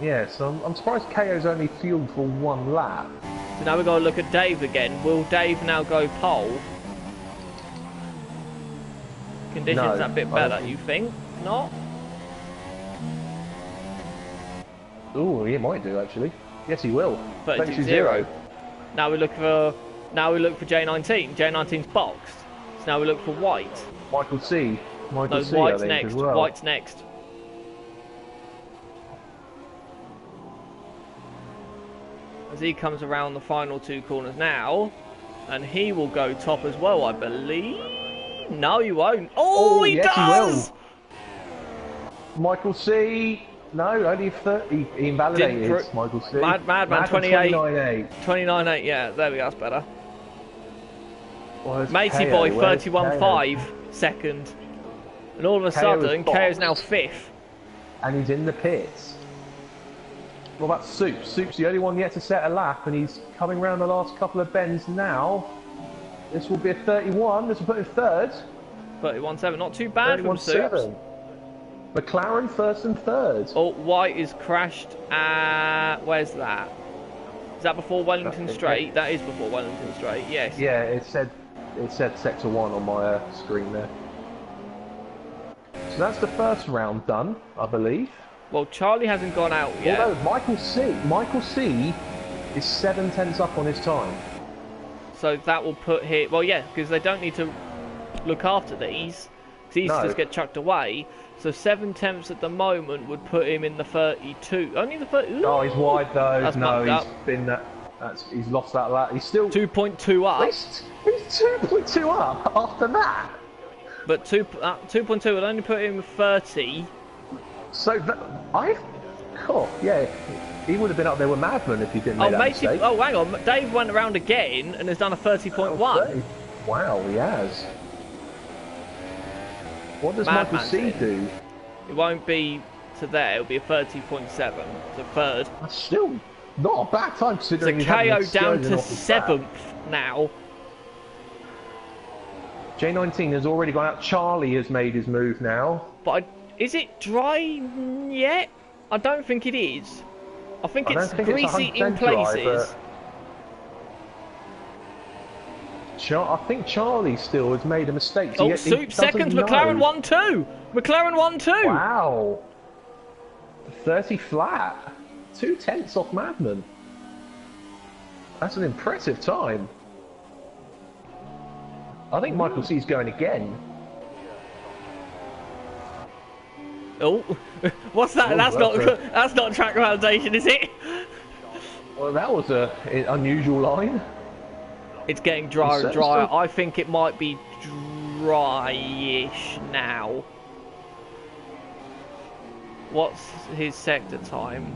Yeah, so I'm surprised KO's only fueled for one lap. So now we've got to look at Dave again. Will Dave now go pole? Conditions No, that bit better, you think? Not? Oh, he might do actually. Yes, he will. 32.0. Now we look for J19. J19's boxed. So now we look for White. Michael C. Michael No, C. I White's think, next. as well. White's next. As he comes around the final two corners now, and he will go top as well, I believe. No, he won't. Oh, he yes, does! He will. Michael C. No, only 30. He invalidated Michael C. Madman 28. 29.8. 29.8, yeah, there we go, that's better. Where's Matey KO? Boy Where's 31.5 second. And all of a sudden, KO's now fifth. And he's in the pits. What about Soups? Soups the only one yet to set a lap, and he's coming around the last couple of bends now. This will be a 31. This will put him third. 31.7, not too bad from Soups. 31.7. McLaren first and third. Oh, White is crashed at... Where's that? Is that before Wellington Straight? That is before Wellington Straight, yes. Yeah, it said sector 1 on my screen there. So that's the first round done, I believe. Well, Charlie hasn't gone out yet. Although Michael C is 7/10 up on his time. So that will put him... Well, yeah, because they don't need to look after these. These just get chucked away. So 7/10 at the moment would put him in the 32. Only the 30. Oh, he's wide though. That's no, bumped he's up. been he's lost that lap. He's still 2.2 up. He's 2.2 up after that. But 2.2 would only put him 30. So yeah, he would have been up there with Madman if he didn't make that mistake. Oh, hang on. Dave went around again and has done a 30.1. Wow, he has. What does Michael C do? It won't be to there. It'll be a 30.7. So third. That's still not a bad time So considering. KO down to 7th now. J19 has already gone out. Charlie has made his move now. But is it dry yet? I don't think it is. I think it's greasy in places. I think Charlie still has made a mistake. Oh, Soup seconds. McLaren 1-2. McLaren 1-2. Wow. 30 flat. 2/10 off Madman. That's an impressive time. I think Michael C's going again. Oh, what's that? Oh, that's not track validation, is it? Well, that was an unusual line. It's getting drier and drier. I think it might be dryish now. What's his sector time?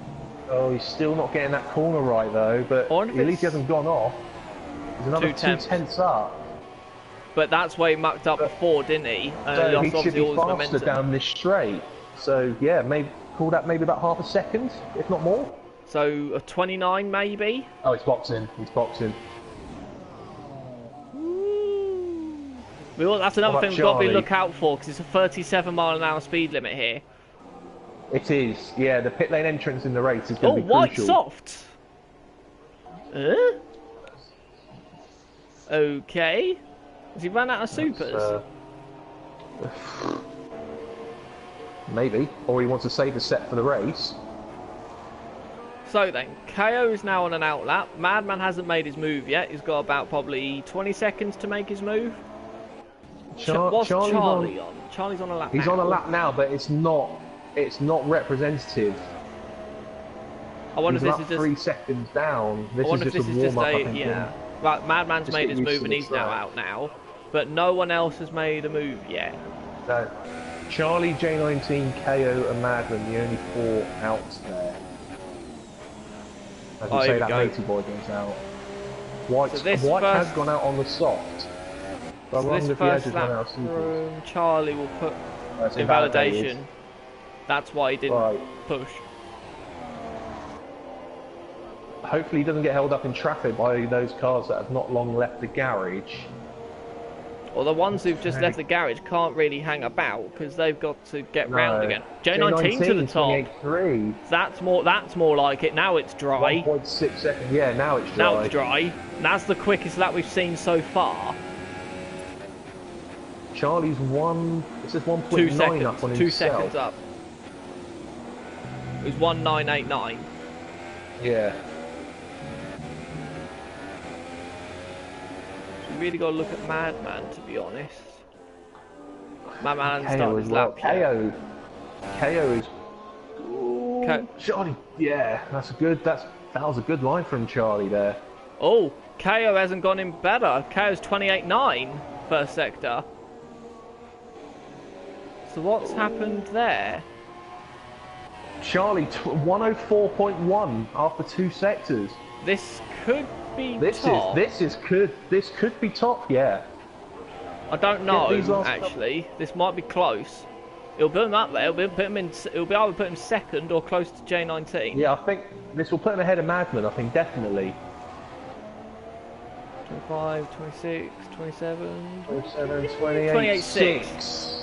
Oh, he's still not getting that corner right though, but at least he hasn't gone off. He's another 2/10 up. But that's where he mucked up before, didn't he? So he should be faster down this straight. So yeah, maybe call that maybe about half a second, if not more. So a 29 maybe? Oh, he's boxing. He's boxing. Well, that's another thing we've got to look out for, because it's a 37-mile-an-hour speed limit here. It is. Yeah, the pit lane entrance in the race is going to be crucial. White soft. Okay. Has he run out of supers? Maybe. Or he wants to save the set for the race. So then, KO is now on an outlap. Madman hasn't made his move yet. He's got about probably 20 seconds to make his move. What's Charlie on? Charlie's on a lap now. He's on a lap now, but it's not representative. I wonder if this is just 3 seconds down. This is just a warm-up, I think. Yeah. Right, Madman's made his move and he's now out now. But no one else has made a move yet. No. Charlie, J19, KO and Madman, the only 4 outs there. As you say, that matey boy goes out. White has gone out on the soft. So this first lap from Charlie will put invalidation. That's why he didn't push. Hopefully he doesn't get held up in traffic by those cars that have not long left the garage. Well, the ones who've just left the garage can't really hang about because they've got to get round again. J19 to the top. That's more like it. Now it's dry. 1.6 seconds. Yeah, now it's dry. Now it's dry. And that's the quickest lap we've seen so far. Charlie's it says 1.9 up on himself. 2 seconds up. It was 1989. Yeah. So we really got to look at Madman, to be honest. Madman hasn't started his lap yet. KO is. Charlie, yeah, that was a good line from Charlie there. Oh, KO hasn't gone in better. KO's 28.9 first sector. So what's happened there? Charlie 104.1 after 2 sectors. This could be top. This could be top, yeah. I don't know actually. This might be close. It'll put him up there. It'll be able to put him second or close to J19. Yeah, I think this will put him ahead of Madman. I think definitely. 25, 26, 27, 28.6.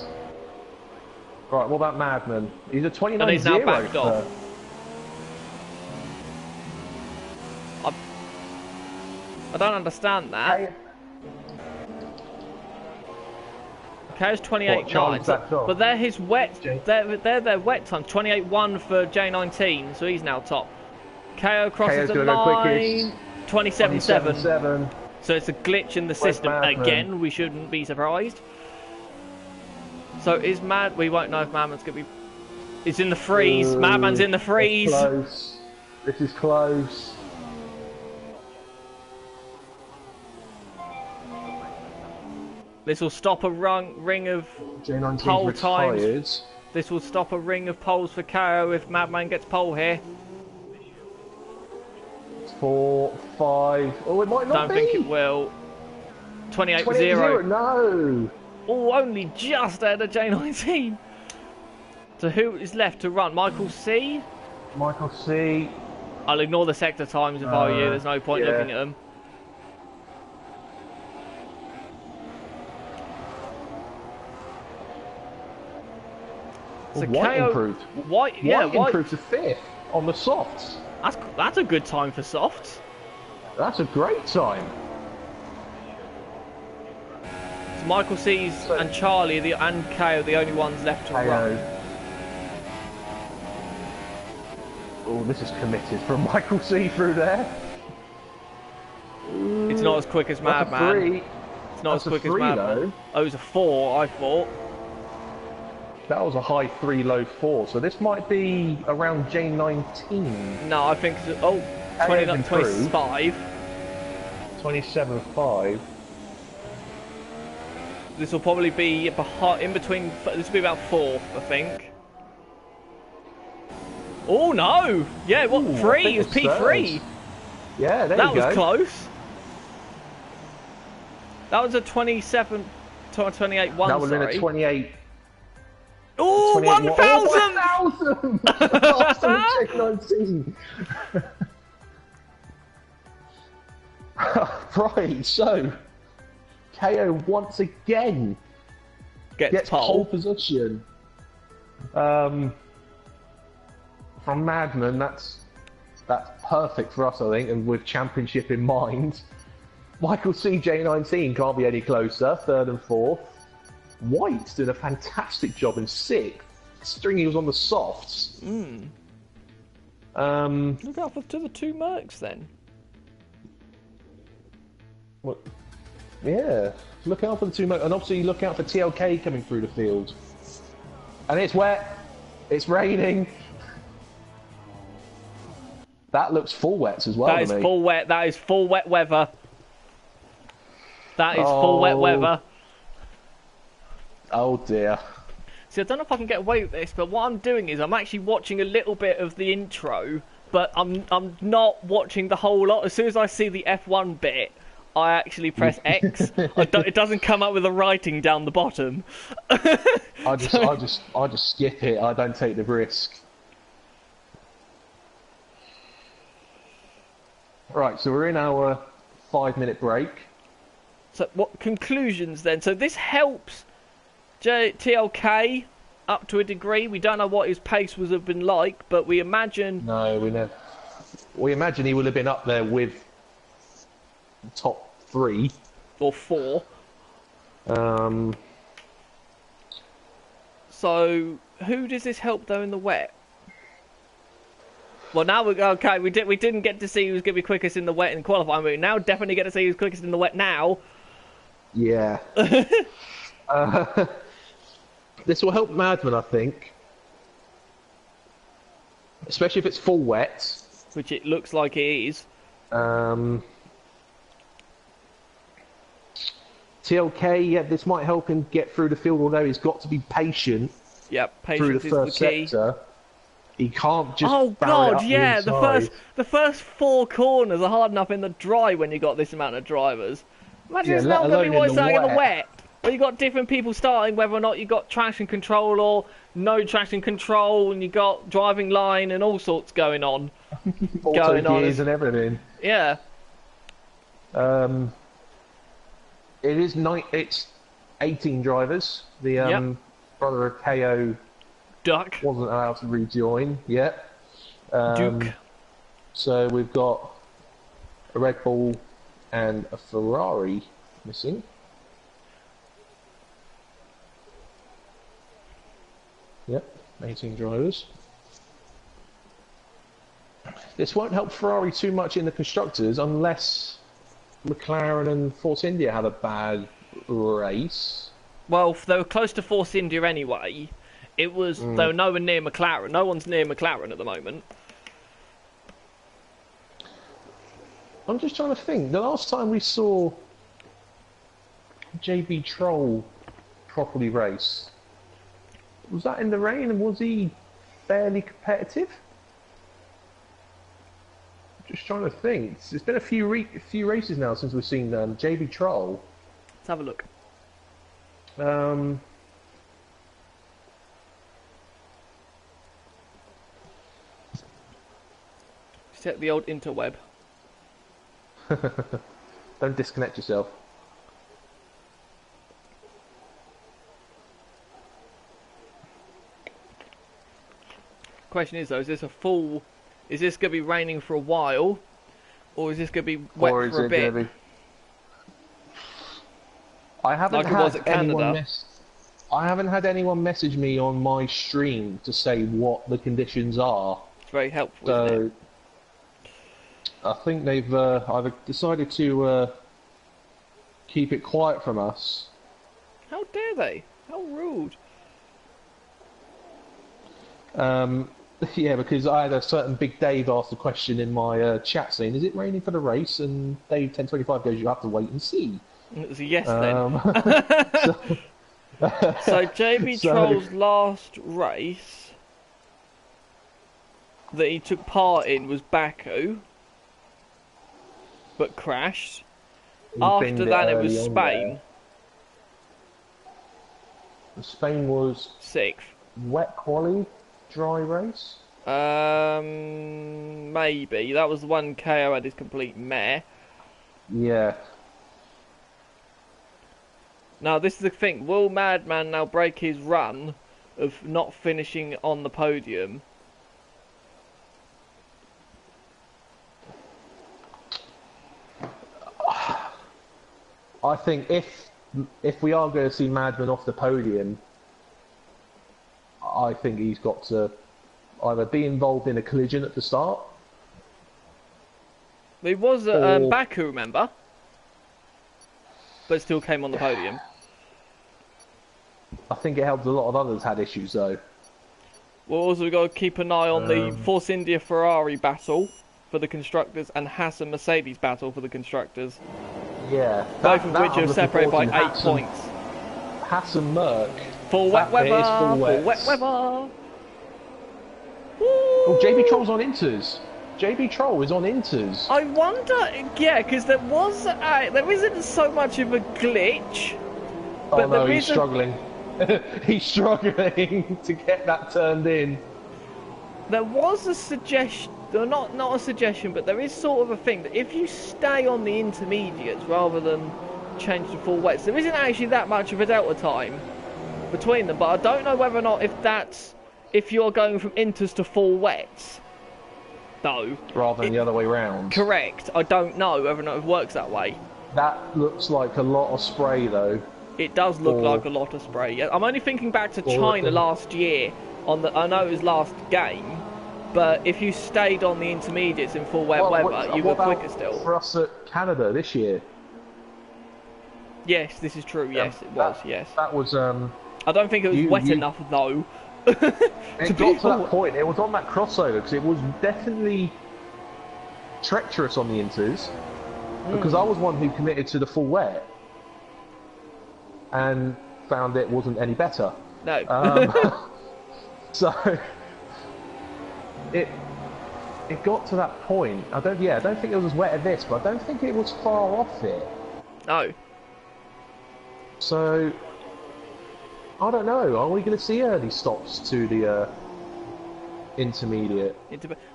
Right, what about Madman? He's a 29.0. And he's now backed off. I don't understand that. KO's 28.9, but they're his wet. They're their wet times. 28.1 for J19, so he's now top. KO crosses the line. 27.7. So it's a glitch in the system again. We shouldn't be surprised. So is we won't know if Madman's gonna be. It's in the freeze. Madman's in the freeze. Close. This is close. This will stop a ring of pole times. This will stop a ring of poles for KO if Madman gets pole here. 4, 5. Oh, it might not be. Don't think it will. 28.0. No. Oh, only just ahead of J19. So who is left to run? Michael C? Michael C. I'll ignore the sector times if I were you. There's no point looking at them. So White improved. White improved to 5th on the softs. That's a good time for softs. That's a great time. So Michael C's and Charlie and Kay are the only ones left to run. Oh, this is committed from Michael C through there. It's not as quick as Madman. It's not as quick as Madman. Oh, it was a 4, I thought. That was a high 3, low 4. So this might be around J19. No, I think it's 25. 27.5. This will probably be in between. This will be about 4th, I think. Oh no! Yeah, what? 3? It was P3. Yeah, there you go. That was close. That was a 27, 28, 1. That would have been a 28. Oh, 1,000! 1,000! Faster than J19. Right, so KO once again gets pole position. From Madman, that's perfect for us, I think, and with championship in mind. Michael C J19 can't be any closer, 3rd and 4th. White's doing a fantastic job in 6th. Stringy was on the softs. Look out to the 2 Mercs then. What? Yeah, look out for the 2 Mercs, and obviously look out for TLK coming through the field. And it's wet. It's raining. That looks full wet as well. That is full wet. That is full wet weather. That is full wet weather. Oh dear. See, I don't know if I can get away with this, but what I'm doing is I'm actually watching a little bit of the intro, but I'm not watching the whole lot. As soon as I see the F1 bit, I actually press X. It doesn't come up with the writing down the bottom. I just skip it. I don't take the risk. Right, so we're in our 5-minute break. So what conclusions then? So this helps TLK up to a degree. We don't know what his pace would have been like, but we imagine... No, we never... We imagine he would have been up there with the top 3. Or 4. So, who does this help though in the wet? Well, now we're okay. We didn't get to see who's going to be quickest in the wet in qualifying. We now definitely get to see who's quickest in the wet now. Yeah. This will help Madman, I think, especially if it's full wet, which it looks like it is. TLK, yeah, this might help him get through the field, although he's got to be patient. Yep, patience through the first sector. He can't just. Oh God, yeah, the first 4 corners are hard enough in the dry when you got this amount of drivers. Imagine it's not going to be what it's starting in the wet. Where you got different people starting, whether or not you got traction control or no traction control, and you got driving line and all sorts going on. Auto gears and everything. Yeah. It's 18 drivers. The brother of KO Duck wasn't allowed to rejoin yet. Duke. So we've got a Red Bull and a Ferrari missing. Yep, 18 drivers. This won't help Ferrari too much in the constructors unless McLaren and Force India have a bad race. Well, they were close to Force India anyway. It was they were nowhere near McLaren. No one's near McLaren at the moment. I'm just trying to think. The last time we saw JB Troll properly race, was that in the rain, and was he fairly competitive? Just trying to think. It's been a few races now since we've seen JB Troll. Let's have a look. Set the old interweb. Don't disconnect yourself. Question is though, is this going to be raining for a while, or is this going to be wet for a bit? I haven't Like it was had at Canada. I haven't had anyone message me on my stream to say what the conditions are. It's very helpful, isn't it? So I think they've either decided to keep it quiet from us. How dare they? How rude. Yeah, because I had a certain Big Dave ask a question in my chat saying, "Is it raining for the race?" And Dave 1025 goes, "You have to wait and see." It was a yes So, then. So JB so- Troll's last race that he took part in was Baku, but crashed. he After binned that it was early on Spain, there. Spain was 6th. wet quali, dry race. Maybe. That was the one KO had his complete mare. Yeah. Now this is the thing, will Madman now break his run of not finishing on the podium? I think if we are going to see Madman off the podium, I think he's got to either be involved in a collision at the start. He was at Or- Baku, remember? But still came on the podium. I think it helped a lot of others had issues though. Well, also we've got to keep an eye on the Force India Ferrari battle for the constructors and Haas and Mercedes battle for the constructors. Yeah. Both of which I'm are looking separated by forward to. 8 points. Haas and Merck. Full wet That bit weather! is full Full wet wets. weather! Oh, JB Troll's on Inters. JB Troll is on Inters. I wonder, yeah, because there isn't so much of a glitch. Oh but no, there he's is a- struggling. He's struggling to get that turned in. There was a suggestion, not a suggestion, but there is sort of a thing that if you stay on the intermediates rather than change to full wets, there isn't actually that much of a delta time between them. But I don't know whether or not if you're going from inters to full wets, though. Rather than the other way round. Correct. I don't know whether or not it works that way. That looks like a lot of spray though. It does look Or- like a lot of spray. Yeah, I'm only thinking back to Or- China last year. I know it was last game, but if you stayed on the intermediates in full wet weather, you were what about quicker still. for us at Canada this year? Yes, this is true. Yes, it was. Yes, That was I don't think it was wet enough though. it To got be to that point. It was on that crossover because it was definitely treacherous on the inters. Because I was one who committed to the full wet and found it wasn't any better. No. So it got to that point. I don't think it was as wet as this, but I don't think it was far off it. No. So I don't know. Are we going to see early stops to the intermediate?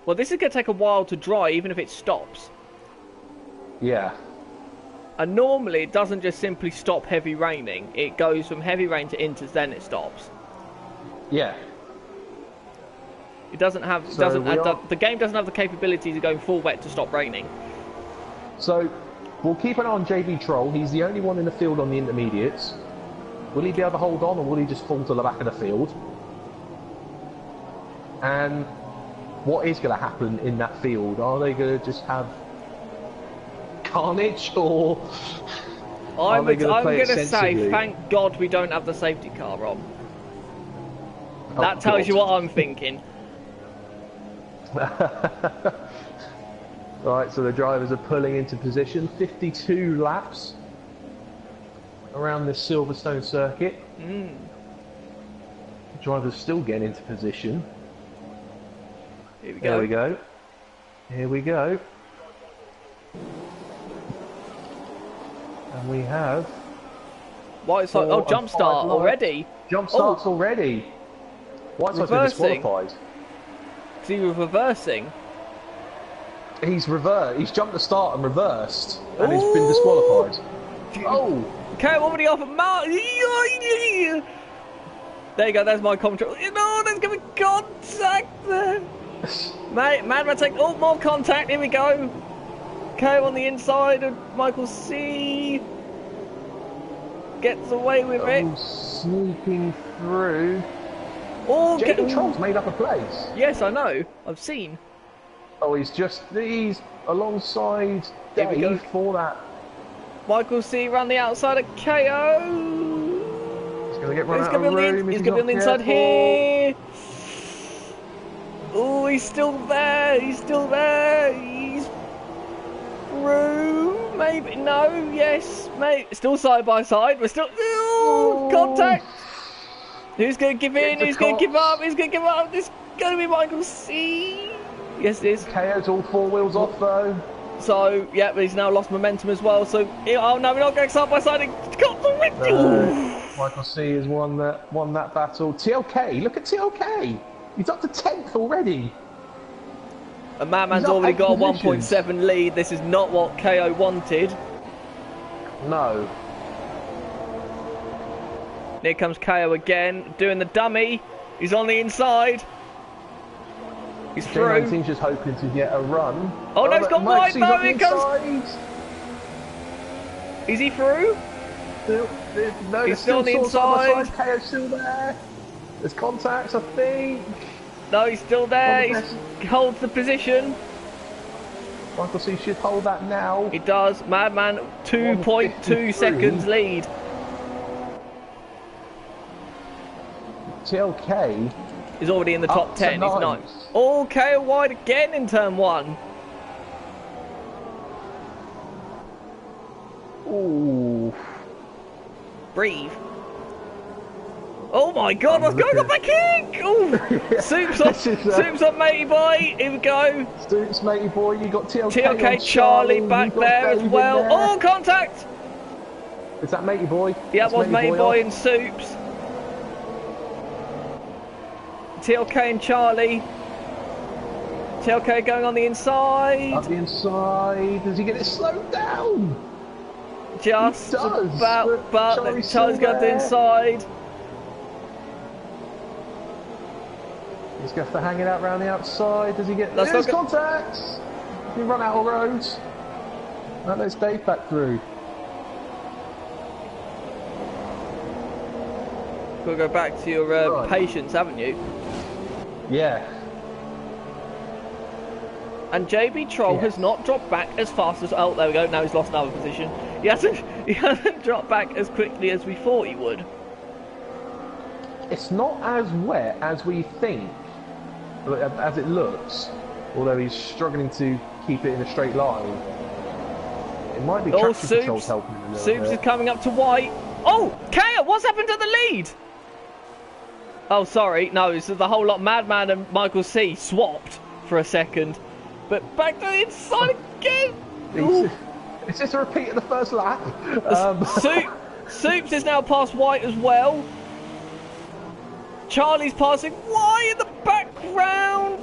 Well, this is going to take a while to dry, even if it stops. Yeah. And normally it doesn't just simply stop heavy raining. It goes from heavy rain to inters, then it stops. Yeah. It doesn't have. So the game doesn't have the capability to go full wet to stop raining. So we'll keep an eye on JB Troll. He's the only one in the field on the intermediates. Will he be able to hold on, or will he just fall to the back of the field? And what is going to happen in that field? Are they going to just have carnage, or I'm they gonna play it going to say, sensibly? thank God we don't have the safety car on. Oh, That tells God. you what I'm thinking. Right, so the drivers are pulling into position. 52 laps around this Silverstone circuit. The drivers still getting into position. Here we go. There we go. Here we go. And we have Whiteside, Four and jump five start laps. already. jump starts already. Whiteside's been Reversing. disqualified. So he was reversing. He's jumped the start and reversed, and he's been disqualified. Oh! Okay, already off at Mark. There you go, there's my commentary. There's going to be contact there. Madman take more contact. Here we go. Okay, on the inside of Michael C. Gets away with it. Sneaking through. Oh, JB Troll's made up a place. Yes, I know. I've seen. Oh, he's alongside Dave for that. Michael C around the outside of KO. He's going to get run out of room. He's going to be on the inside here. Oh, he's still there. He's still there. He's through. Maybe. No. Yes. Maybe. Still side by side. We're still. Ooh, contact. Who's going to give in? Who's going to give up? Who's going to give up? This is going to be Michael C. Yes, it is. KO's all 4 wheels off, though. So, yeah, but he's now lost momentum as well. So, oh no, we're not going side by side. He's got the win. Michael C has won that battle. TLK, look at TLK. He's up to 10th already. And Madman's already got a 1.7 lead. This is not what KO wanted. No. Here comes KO again, doing the dummy. He's on the inside. He's through. He's just hoping to get a run. Oh no, he's got wide. No, he goes. Is he through? No, he's still on the inside. KO's still there. There's contacts, I think. No, he's still there. He holds the position. Michael C should hold that now. He does. Madman, 2.2 seconds lead. TLK is already in the top 10. He's nice. Oh, KO wide again in turn 1. Ooh. Breathe. Oh my God! What's going on back in? Oh, Soup's on Matey Boy. Here we go. Soup's Matey Boy. You got TLK. TLK Charlie back there as well. There. Oh, contact! Is that Matey Boy? Yeah, it was Matey Boy and Soups. TLK and Charlie. TLK going on the inside. Up the inside. Does he get it slowed down? Just about, but Charlie's got the inside. He's going to have to hang it out round the outside. Does he get... There's contacts! He run out of roads. That lets Dave back through. We'll go back to your patience, haven't you? Yeah. And JB Troll has not dropped back as fast as... Oh, there we go. Now he's lost another position. He hasn't dropped back as quickly as we thought he would. It's not as wet as we think, as it looks. Although he's struggling to keep it in a straight line. It might be traction controls helping him a little bit. Soups is coming up to white. Oh, Kaya, what's happened to the lead? Oh, sorry. No, it's the whole lot. Madman and Michael C swapped for a second. But back to the inside again. It's just a repeat of the first lap. Soups is now past white as well. Charlie's passing white in the background.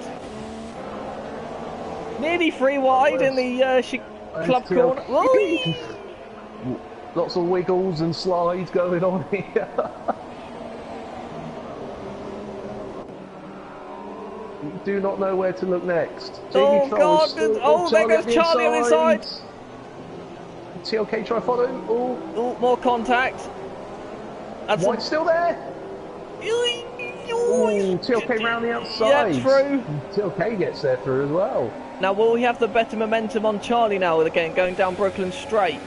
Nearly 3 wide in the club corner. Lots of wiggles and slides going on here. You do not know where to look next. Oh God! Oh, there goes Charlie on the inside. TLK try follow. Oh, more contact. White's still there. Ooh, TLK round the outside. Yeah, through. TLK gets there through as well. Now, will we have the better momentum on Charlie now, again, going down Brooklyn straight?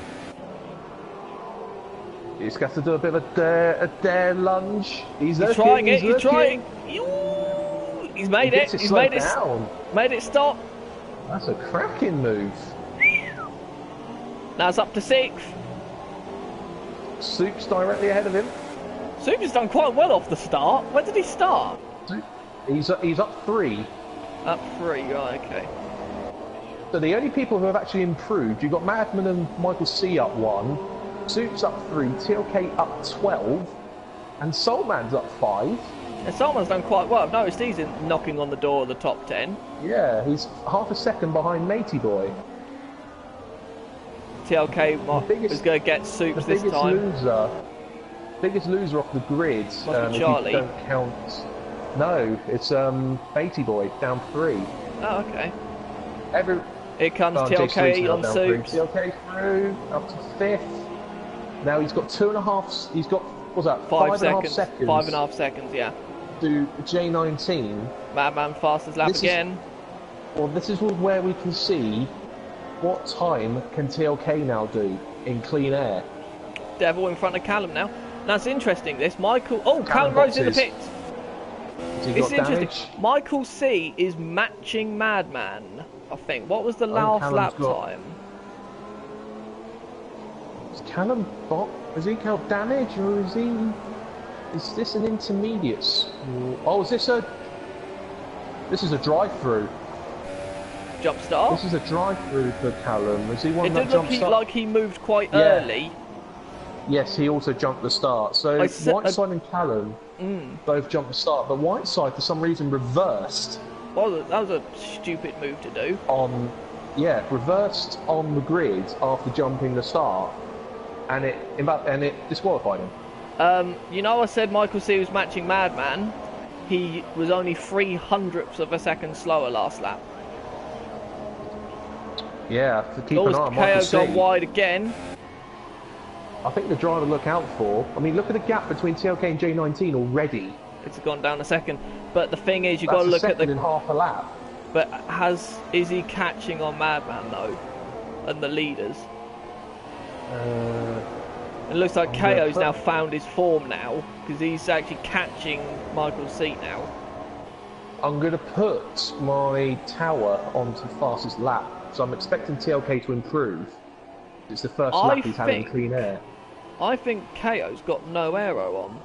He's got to do a bit of a dare lunge. He's trying it, he's trying. He's made it, he's made it down. Made it stop. That's a cracking move. Now it's up to 6th. Soup's directly ahead of him. Soups has done quite well off the start. Where did he start? He's up 3. Up 3, right, okay. So the only people who have actually improved, you've got Madman and Michael C up 1, Soup's up 3, TLK up 12, and Soulman's up 5. And Soulman's done quite well. I've noticed he's knocking on the door of the top 10. Yeah, he's half a second behind Matey Boy. TLK is going to get Soups this time. Biggest loser off the grid. Must be Charlie. If you don't count. No, it's Matey Boy down 3. Oh, okay. Here comes TLK on Soups. TLK through up to 5th. Now he's got 2.5. He's got what's that? 5 5.5 seconds. 5.5 seconds, yeah. To J19. Madman fastest lap again. Well, this is where we can see what time can TLK now do in clean air. Devil in front of Callum now. That's interesting. This Michael. Oh, Callum Rose in the pits. It's interesting. Michael C is matching Madman, I think. What was the last lap time? Is Callum bot? Has he got damage, or is he? Is this an intermediate? Oh, is this a? This is a drive-through. Jump start. This is a drive-through for Callum. Is he one that jump start? It did look like he moved quite early. Yes, he also jumped the start. So Whiteside and Callum both jumped the start, but Whiteside for some reason reversed. Well, that was a stupid move to do. Reversed on the grid after jumping the start, and it disqualified him. You know, I said Michael C was matching Madman. He was only 0.03 of a second slower last lap. Yeah, to keep an eye on Michael C. KO gone wide again. I think the driver to look out for. I mean, look at the gap between TLK and J19 already. It's gone down a second. But the thing is, you've got to look at the. In half a lap. But is he catching on Madman though, and the leaders? It looks like KO's now found his form now because he's actually catching Michael's seat now. I'm going to put my tower onto fastest lap, so I'm expecting TLK to improve. It's the first lap he's had in clean air. I think KO's got no aero on.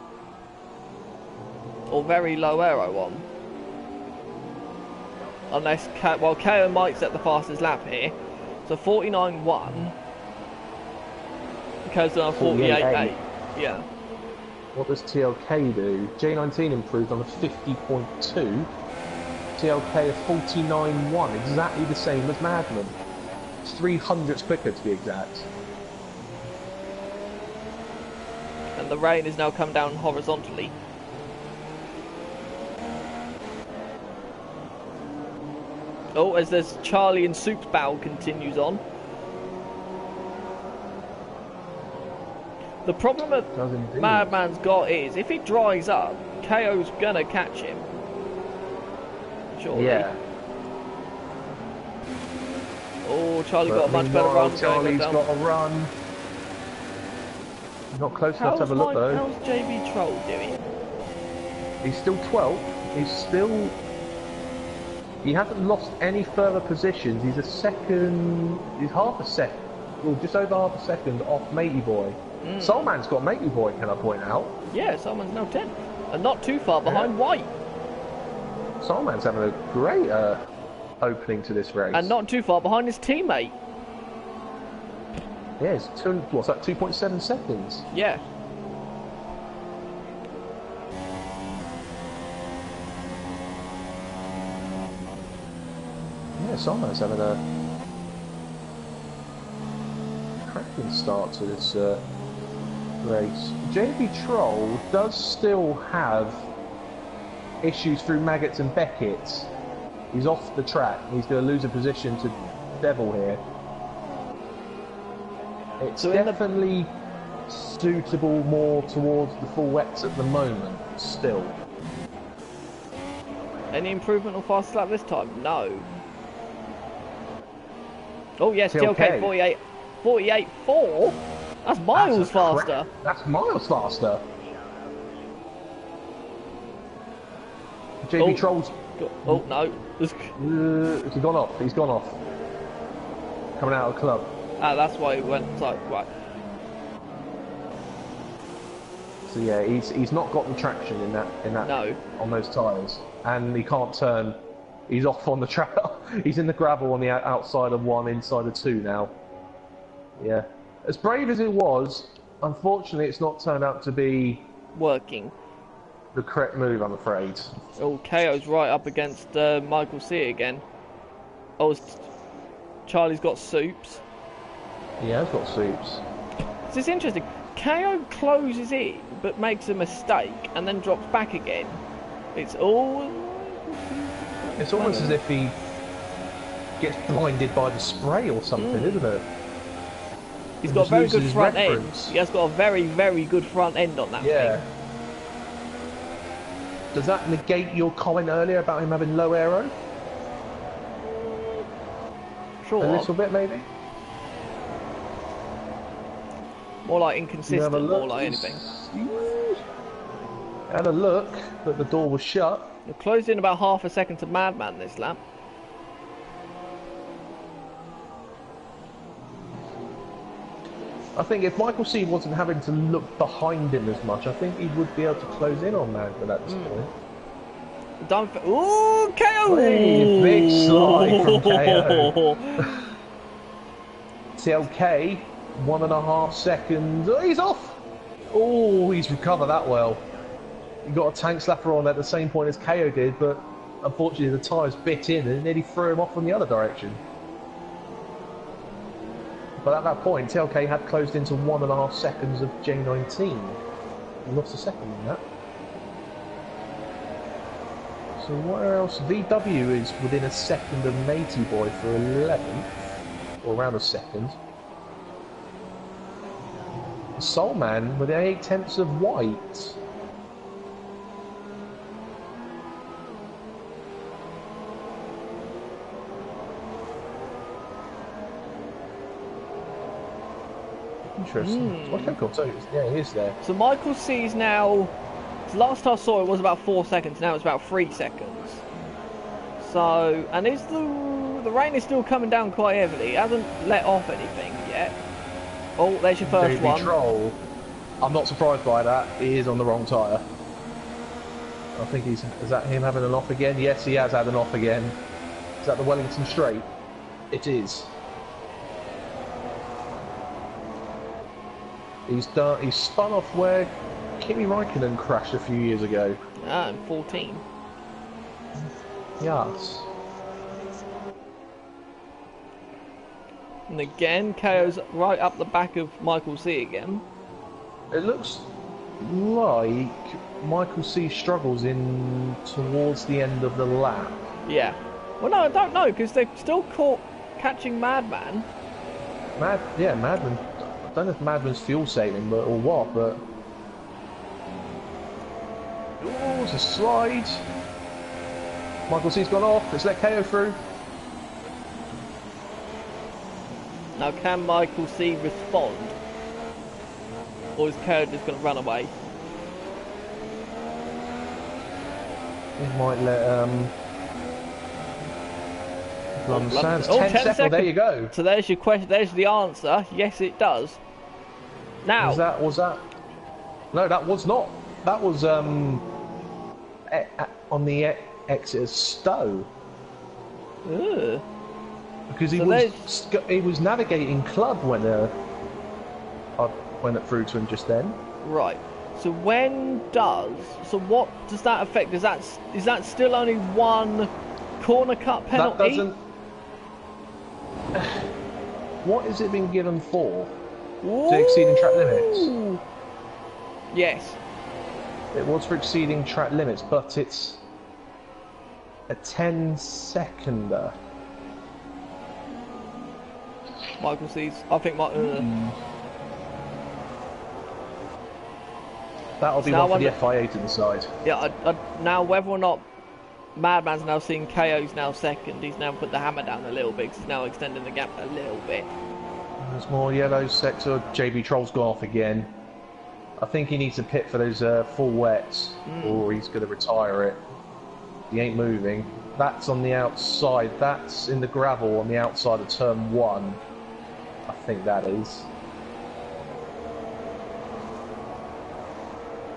Or very low aero on. Unless, KO might set the fastest lap here. So 49.1. KO's done a 48.8. Yeah. What does TLK do? J19 improved on a 50.2. TLK a 49.1. Exactly the same as Madman. It's 300ths quicker to be exact. And the rain has now come down horizontally. Oh, as there's Charlie and Soup's battle continues on. The problem that Madman's got is, if he dries up, KO's gonna catch him. Surely. Yeah. Oh, Charlie got a much better run. Charlie's got a run. Not close enough to have a look though. How's JB Troll doing? He's still 12th. He's still... He hasn't lost any further positions. He's a second... He's half a second. Well, just over half a second off Matey Boy. Soulman's got Matey Boy, can I point out? Yeah, Soulman's now 10th. And not too far behind White. Soulman's having a great opening to this race. And not too far behind his teammate. Yeah, it's what's that, 2.7 seconds? Yeah. Yeah, Soulman's having a cracking start to this race. JB Troll does still have issues through Maggots and Beckett. He's off the track. He's going to lose a position to Devil here. It's so definitely suitable more towards the full wets at the moment, still. Any improvement on fast lap this time? No. Oh yes, TLK 48.4? That's miles faster. That's miles faster. JB Troll's... Oh no. He's gone off. He's gone off. Coming out of the club. Ah, that's why he went like right. So yeah, he's not got the traction in that no. On those tyres, and he can't turn. He's off on the track. He's in the gravel on the outside of 1, inside of 2 now. Yeah, as brave as it was, unfortunately, it's not turned out to be working. The correct move, I'm afraid. Oh, KO's right up against Michael C again. Oh, Charlie's got Soups. Yeah, he's got Soups. So it's interesting. KO closes in, but makes a mistake, and then drops back again. It's all... It's almost as if he gets blinded by the spray or something, isn't it? He's and got a just very loses good his front reference. end. He has got a very, very good front end on that Yeah. thing. Does that negate your comment earlier about him having low aero? Sure. A little bit, maybe? More like You have a inconsistent, look. more like anything. Had a look, but the door was shut. You're closed in about half a second to Madman this lap. I think if Michael C wasn't having to look behind him as much, I think he would be able to close in on Madman at this point. Ooh, KO! Hey, big slide from KO. TLK, 1.5 seconds. Oh, he's off! Oh, he's recovered that well. He got a tank slapper on at the same point as KO did, but unfortunately the tyres bit in and it nearly threw him off from the other direction. But at that point, TLK had closed into 1.5 seconds of J19. He lost a second in that. So where else? VW is within a second of Matey Boy for 11th, or around a second. Soulman with 8/10 of White. Interesting. Okay, cool. So yeah, he is there. So Michael C's now. So last I saw it was about 4 seconds. Now it's about 3 seconds. So, and is the rain is still coming down quite heavily. It hasn't let off anything yet. Oh, there's your first JB one. Troll. I'm not surprised by that. He is on the wrong tyre. I think he's. Is that him having an off again? Yes, he has had an off again. Is that the Wellington Straight? It is. He's done. He's spun off where Kimi Räikkönen crashed a few years ago. Ah, in 14. Yes. And again, KO's right up the back of Michael C again. It looks like Michael C struggles in towards the end of the lap. Yeah. Well, no, I don't know, because they're still caught catching Madman. Madman. I don't know if Madman's fuel saving, but or what, but. Oh, it's a slide. Michael C's gone off. Let's let KO through. Now, can Michael C respond? Or is KO just going to run away? He might let Sands 10 seconds. seconds. There you go. So there's your question. There's the answer. Yes, it does. Now. Was that? No, that was not. That was on the exit of Stowe. Ugh. Because So he was navigating club when I went it through to him just then. Right. So what does that affect? Is that still only one corner cut penalty? That doesn't. What has it been given for? To exceeding track limits. Yes. It was for exceeding track limits, but it's a 10-seconder. Michael sees. I think That'll be now one for the FIA to decide. Yeah. Now whether or not Madman's now seeing KO's now second, he's now put the hammer down a little bit because he's now extending the gap a little bit. There's more yellow sector. JB Troll's gone off again. I think he needs to pit for those full wets, or he's going to retire it. He ain't moving. That's on the outside. That's in the gravel on the outside of turn 1. I think that is.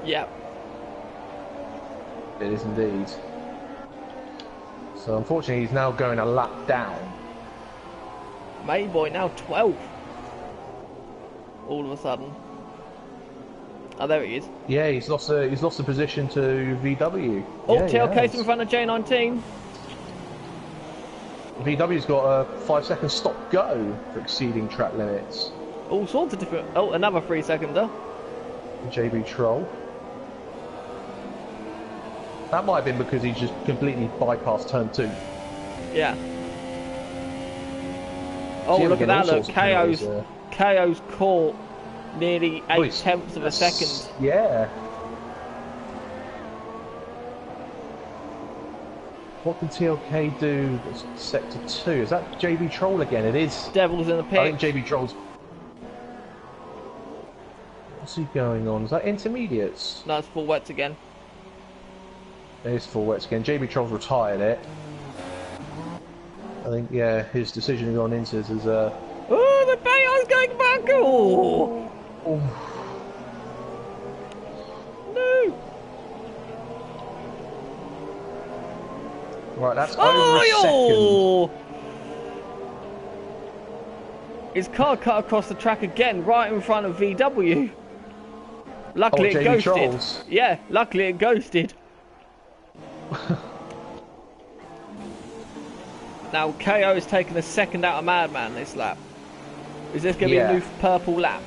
Yep. It is indeed. So unfortunately he's now going a lap down. Mayboy now 12th. All of a sudden. Oh, there he is. Yeah, he's lost a position to VW. Oh, yeah, tailgate in front of J19. VW's got a 5-second stop go for exceeding track limits. All sorts of different. Oh, another 3-seconder. JB Troll. That might have been because he just completely bypassed turn 2. Yeah. Oh, look at that! Look, KO's caught nearly 8/10 of a second. Yeah. What can TLK do? Sector 2. Is that JB Troll again? It is. Devil's in the pit. I think JB Troll's. What's he going on? Is that intermediates? No, it's full wets again. It is full wets again. JB Troll's retired it. I think, yeah, his decision on inters is. Oh, the Bayon's going back! Oh! No! Right, that's over a second. His car cut across the track again, right in front of VW. Luckily it ghosted. Trolls. Yeah, luckily it ghosted. Now KO has taken a second out of Madman this lap. Is this going to be a new purple lap?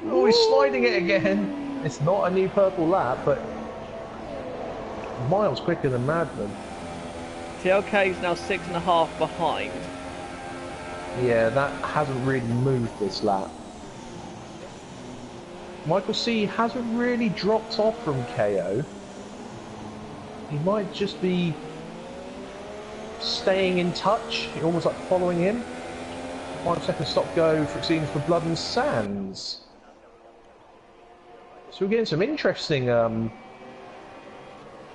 Oh, he's sliding it again. It's not a new purple lap, but miles quicker than Madman. TLK is now 6.5 behind. Yeah, that hasn't really moved this lap. Michael C hasn't really dropped off from KO. He might just be staying in touch, almost like following him. 5 second stop go for Exceedance for Blood and Sands. So we're getting some interesting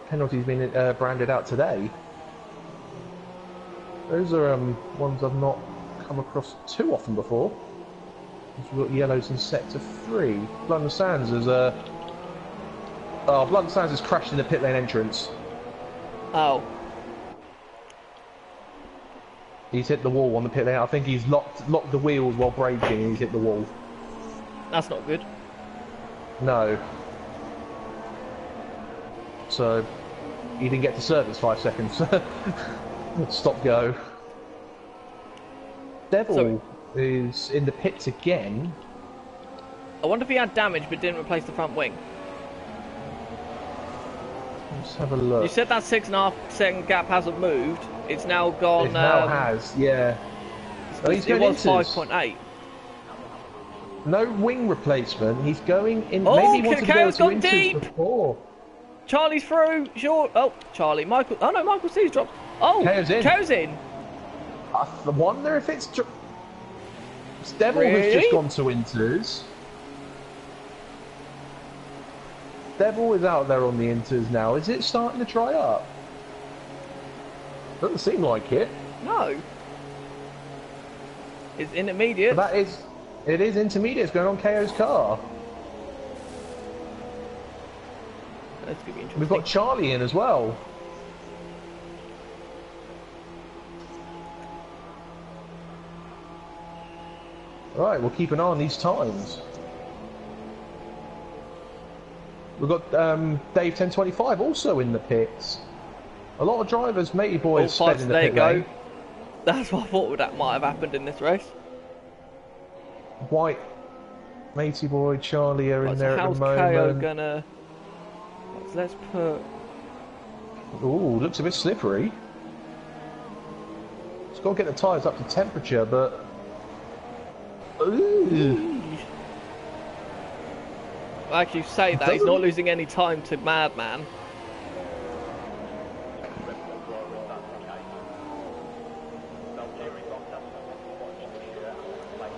penalties being branded out today. Those are ones I've not come across too often before. We've got yellows in sector 3. Blood and Sands is Blood and Sands has crashed in the pit lane entrance. Oh. He's hit the wall on the pit lane. I think he's locked the wheels while braking and he's hit the wall. That's not good. No. So he didn't get to service 5 seconds. Stop go. Devil is in the pits again. I wonder if he had damage but didn't replace the front wing. Let's have a look. You said that 6.5 second gap hasn't moved. It's now gone. It now has, yeah. It was 5.8. No wing replacement. He's going in. Oh, maybe he wanted to go KO's to gone inters deep. Before. Charlie's through. Short. Oh, Charlie. Michael. Oh no, Michael C's dropped. Oh, KO's in. KO's in. I wonder if it's. Devil has just gone to inters. Devil is out there on the inters now. Is it starting to dry up? Doesn't seem like it. No. It's intermediate. But it is intermediate. It's going on KO's car. That's gonna be interesting. We've got Charlie in as well. Right, we'll keep an eye on these times. We've got Dave 1025 also in the pits. A lot of drivers, matey boys, sped in the pit lane. That's what I thought that might have happened in this race. White, matey boy, Charlie are in there at the moment. How's KO gonna? Let's put. Ooh, looks a bit slippery. It's got to get the tyres up to temperature, but. Ooh. Well, actually, say that he's not losing any time to Madman.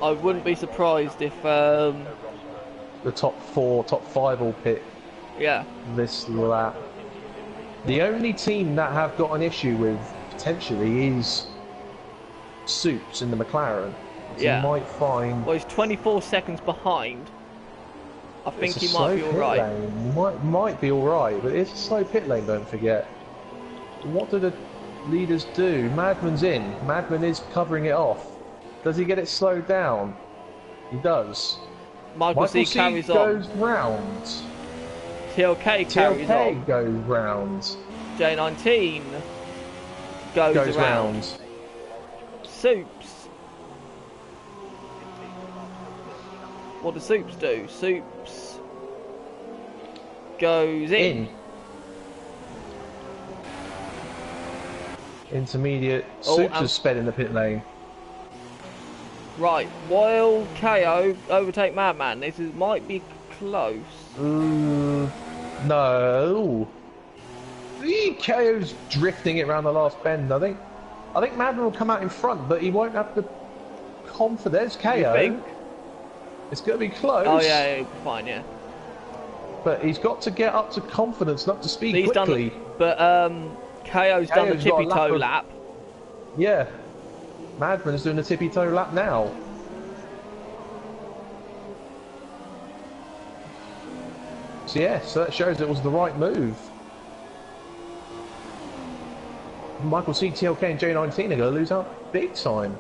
I wouldn't be surprised if the top 4, top 5 all pit. Yeah. This lap. The only team that have got an issue with potentially is Soups in the McLaren. So yeah. You might find. Well, he's 24 seconds behind. I think he might be alright. Might be alright, but it's a slow pit lane, don't forget. What do the leaders do? Madman's in. Madman is covering it off. Does he get it slowed down? He does. Michael C carries on. Goes round. TLK carries on. Goes round. J19 goes around. Soups. What do Soups do? Soups goes in. Intermediate. Oh, Super's sped in the pit lane. Right, while KO overtake Madman, might be close. No. KO's drifting it around the last bend, I think. I think Madman will come out in front, but he won't have the confidence. KO. You think? It's going to be close. Oh yeah, fine, yeah. But he's got to get up to confidence, not to speed quickly. But KO's done the tippy toe lap. Yeah. Madman's doing the tippy toe lap now. So yeah, so that shows it was the right move. Michael C, TLK and J19 are going to lose out big time.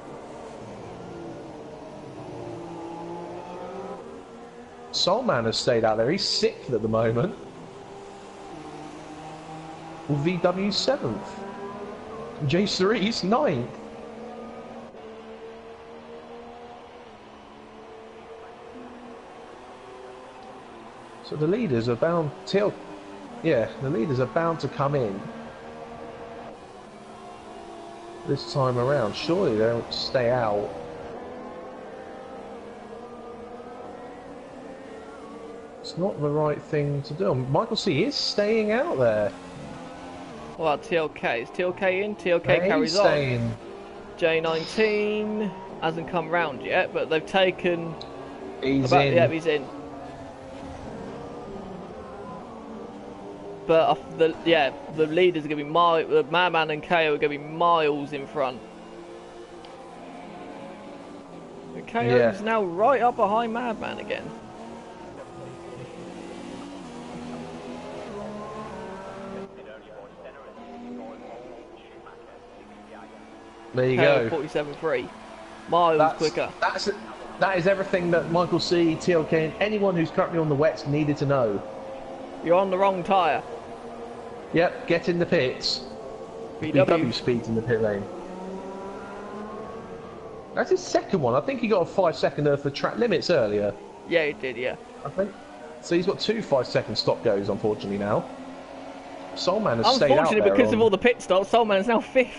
Soulman has stayed out there. He's 6th at the moment. VW 7th. J3's 9th. So the leaders are bound the leaders are bound to come in this time around. Surely they don't stay out. It's not the right thing to do. Michael C is staying out there. Well, TLK. Is TLK in? TLK carries staying. on. J19 hasn't come round yet, but they've taken... He's in. Yeah, he's in. But the leaders are going to be Madman and KO are going to be miles in front. KO is now right up behind Madman again. There you go. 47.3. Miles quicker. That is everything that Michael C, TLK, and anyone who's currently on the wets needed to know. You're on the wrong tyre. Yep, get in the pits. VW speeds in the pit lane. That's his second one. I think he got a 5-second for track limits earlier. Yeah, he did, yeah. I think. So he's got 2 5-second stop goes, unfortunately, now. Soulman has stayed out there. Unfortunately, because of all the pit stops, Soulman is now 5th.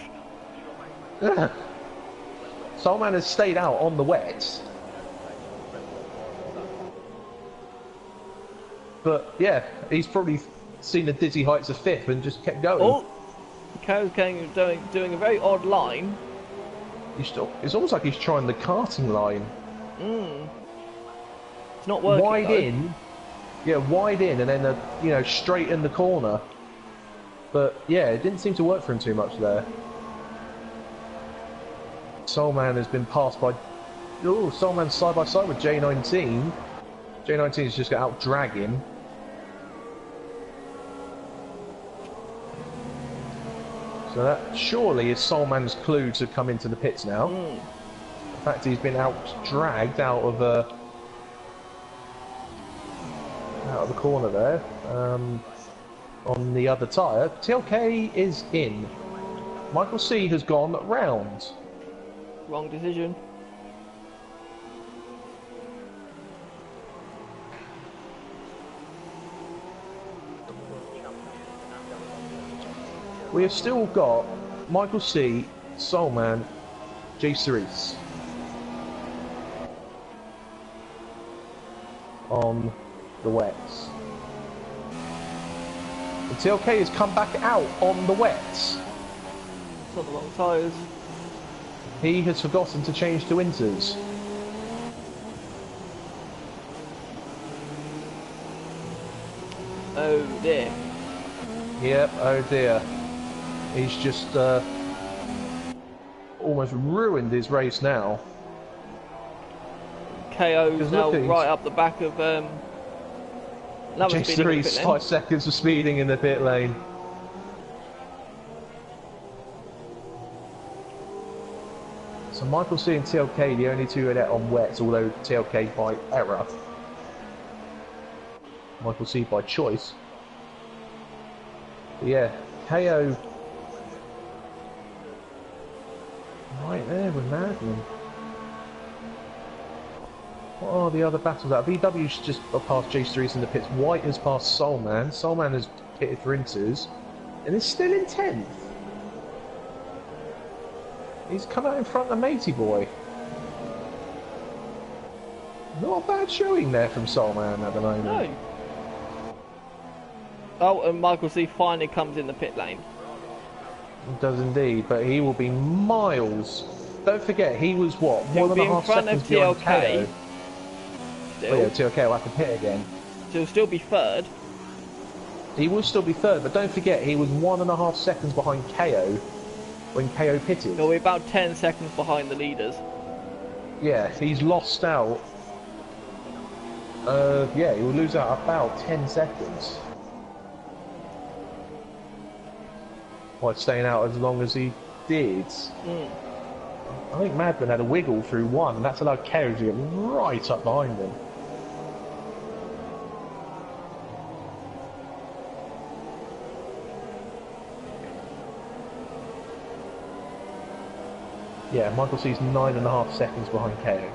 Yeah. Soulman has stayed out on the wets. But yeah, he's probably seen the dizzy heights of 5th and just kept going. Oh, KO's doing a very odd line. It's almost like he's trying the karting line. It's not working. Wide in, wide in, and then straight in the corner. But yeah, it didn't seem to work for him too much there. Soulman has been passed by... Oh, Soulman's side by side with J19. J19's just got out drag him. So that surely is Soulman's clue to come into the pits now. In fact, he's been dragged out of the corner there. On the other tyre, TLK is in. Michael C has gone round. Wrong decision. We have still got Michael C, Soulman, J3's on the wets. And TLK has come back out on the wets. It's on the wrong tyres. He has forgotten to change to inters. Oh dear. Yep, oh dear. He's just almost ruined his race now. KO's now right up the back of J3's 5 seconds for speeding in the pit lane. So Michael C and TLK, the only 2 are on wets, although TLK by error. Michael C by choice. But yeah, KO right there with Madman. What are the other battles out? VW's just past J3's in the pits. White has passed Soulman. Soulman has pitted for inters and is still in 10th. He's come out in front of Matey Boy. Not a bad showing there from Soulman at the moment. No. Oh, and Michael C finally comes in the pit lane. He does indeed, but he will be miles. Don't forget, he was what? He'll 1.5 seconds behind KO. Still. Oh yeah, TLK will have to pit again. So he'll still be third. He will still be third, but don't forget, he was 1.5 seconds behind KO when KO pitted. He'll be about 10 seconds behind the leaders. Yeah, he's lost out. Yeah, he will lose out about 10 seconds. By staying out as long as he did. I think Madman had a wiggle through one, and that's allowed KO to get right up behind him. Yeah, Michael C's 9.5 seconds behind KO.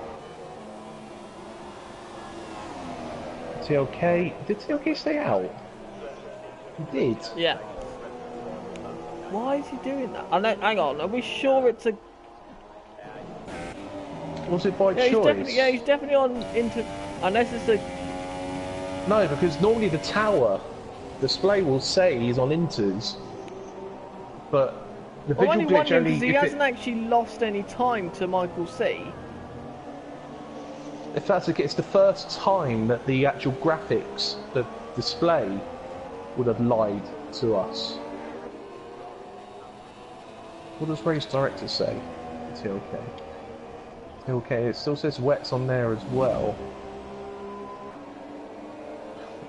TLK, did TLK stay out? He did. Yeah. Why is he doing that? Hang on, are we sure it's a... Was it by Yeah, choice? he's definitely on into... Unless it's a... No, because normally the tower display will say he's on inters, but the I'm visual only glitch wondering only... because he hasn't actually lost any time to Michael C. If that's the case, it's the first time that the actual graphics, the display, would have lied to us. What does Race Director say? TLK. TLK, it still says wets on there as well.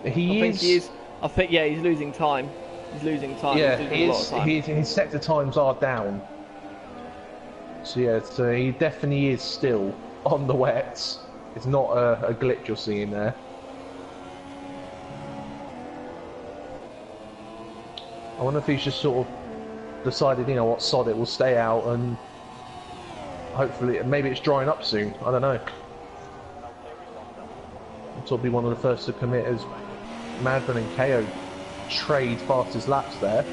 I think yeah, he's losing time. He's losing time. Yeah, he's losing a lot of time. his sector times are down. So yeah, so he definitely is still on the wets. It's not a glitch you're seeing there. I wonder if he's just sort of decided, you know what, sod it, we'll stay out, and hopefully, maybe it's drying up soon, I don't know. This will be one of the first to commit as Madman and KO trade fastest laps there.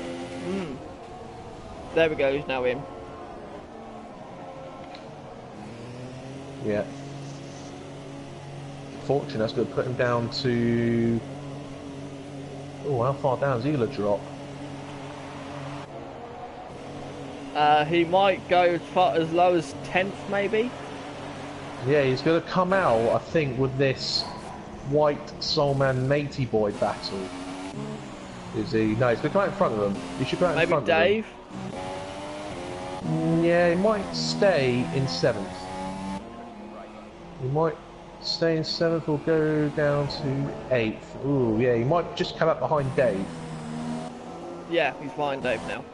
There we go, he's now in. Yeah. Fortunate, that's going to put him down to... Oh, how far down is he going to drop? He might go as low as 10th, maybe. Yeah, he's going to come out, I think, with this White Soulman Matey Boy battle. Is he? No, he's going to come out in front of them. He should come out in front Dave? of them. Yeah, he might stay in 7th. He might stay in 7th or go down to 8th. Ooh, yeah, he might just come up behind Dave. Yeah, he's behind Dave now.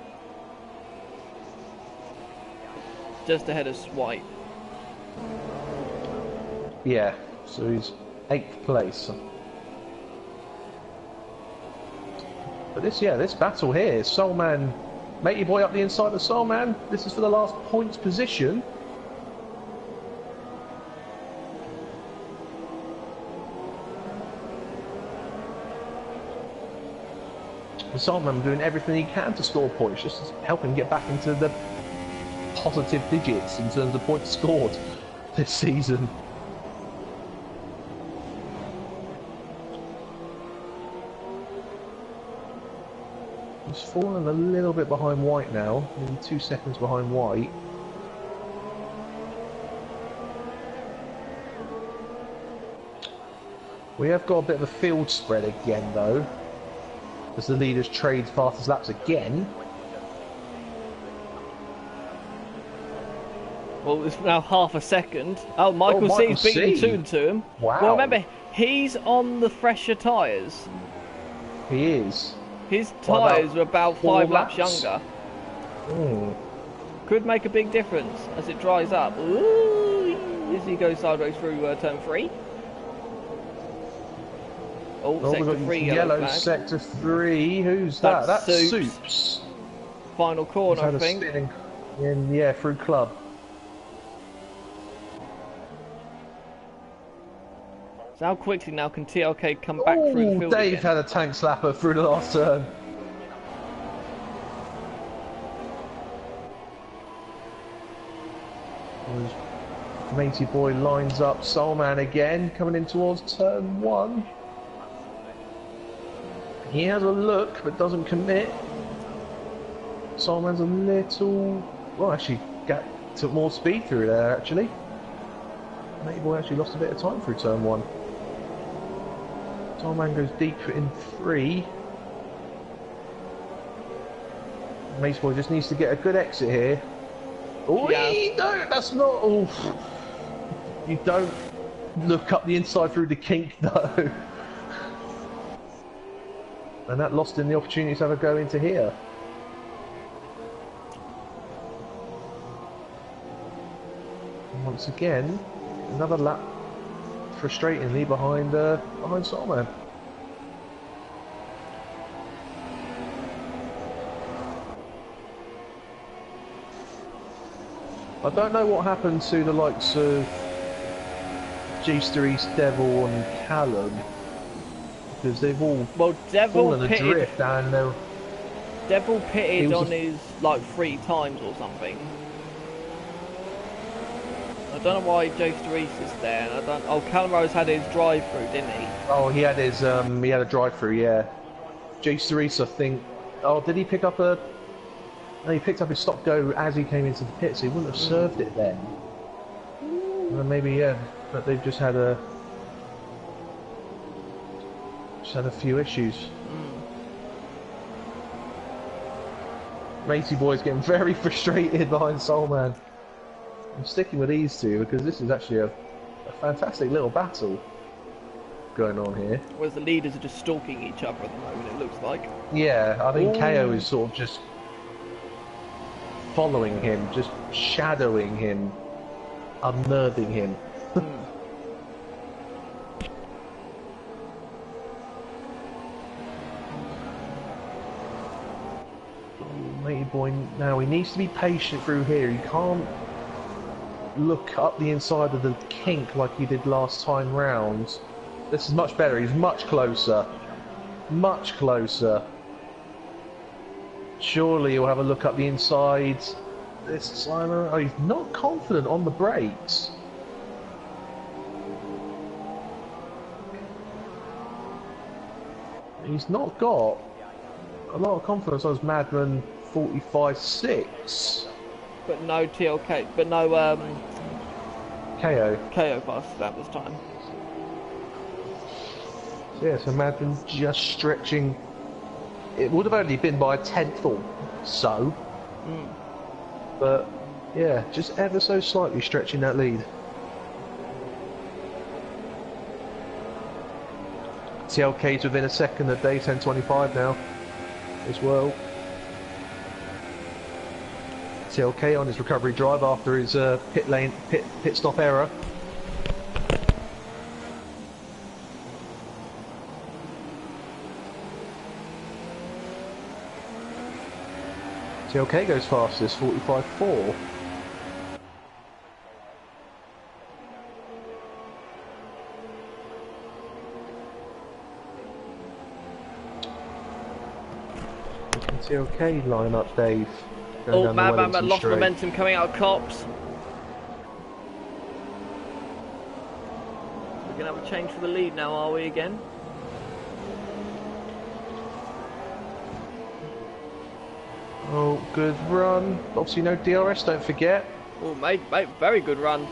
Just ahead of Swipe. Yeah, so he's 8th place. But this battle here, Soulman, Matey Boy up the inside of Soulman. This is for the last points position. Soulman doing everything he can to score points, just to help him get back into the positive digits in terms of points scored this season. He's fallen a little bit behind White now, maybe 2 seconds behind White. We have got a bit of a field spread again though, as the leaders trade fastest laps again. Well, it's now half a second. Oh, Michael C's beating two to him. Wow. Well, remember, he's on the fresher tyres. He is. His tyres were about 5 laps younger. Mm. Could make a big difference as it dries up. Ooh, as he goes sideways through turn 3. Oh, sector 3 yellow flag. Sector 3. Who's that? That's Soups. Final corner, I think. Yeah, through club. So how quickly now can TLK come back through the field Dave again? had a tank slapper through the last turn. Matey Boy lines up Soulman again, coming in towards turn 1. He has a look, but doesn't commit. Soulman's a little... Well, actually, took more speed through there, actually. Matey Boy actually lost a bit of time through turn 1. Soulman goes deep in 3. Matey Boy just needs to get a good exit here. Oh, yeah. No, that's not... Oh. You don't look up the inside through the kink, though. And that lost him the opportunity to have a go into here. And once again, another lap frustratingly behind Soulman. I don't know what happened to the likes of G-Street, Devil and Callum, because they've all fallen adrift and they're... Devil pitted on his like 3 times or something. I don't know why G-Street is there. And I don't. Oh, Callum Rose had his drive-through, didn't he? Oh, he had his he had a drive-through, yeah. G-Street, I think. Oh, did he pick up a? No, he picked up his stop-go as he came into the pit, so he wouldn't have served it then. Well, maybe, yeah, but they've just had a few issues. Matey Boy's getting very frustrated behind Soulman. I'm sticking with these two because this is actually a fantastic little battle going on here. Whereas the leaders are just stalking each other at the moment, it looks like. Yeah, I think KO is sort of just following him, just shadowing him, unnerving him. Matey Boy, now he needs to be patient through here. He can't look up the inside of the kink like he did last time round. This is much better. He's much closer. Much closer. Surely he'll have a look up the inside. This time, oh, he's not confident on the brakes. He's not got a lot of confidence on his Madman 45.6. But no TLK, but no KO. KO past that this time. Yeah, so Madman just stretching. It would have only been by a 1/10 or so. But yeah, just ever so slightly stretching that lead. TLK's within a second of day 10:25 now as well. TLK on his recovery drive after his pit stop error. TLK goes fastest, 45.4. TLK line up, Dave. Oh, man, lost momentum coming out of Cops. We're going to have a change for the lead now, are we, again? Oh, good run. Obviously no DRS, don't forget. Oh, mate, very good run.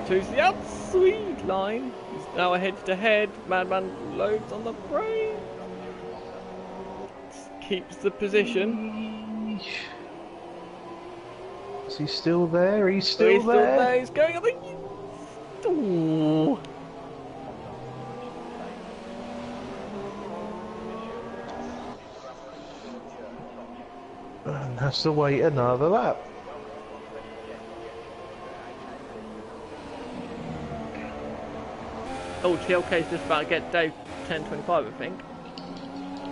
To the outside line. He's now a head-to-head. Madman loads on the brake. Keeps the position. Is he still there? He's still there. He's going up. Ooh. And has to wait another lap. Oh, TLK's just about to get Dave 10:25, I think.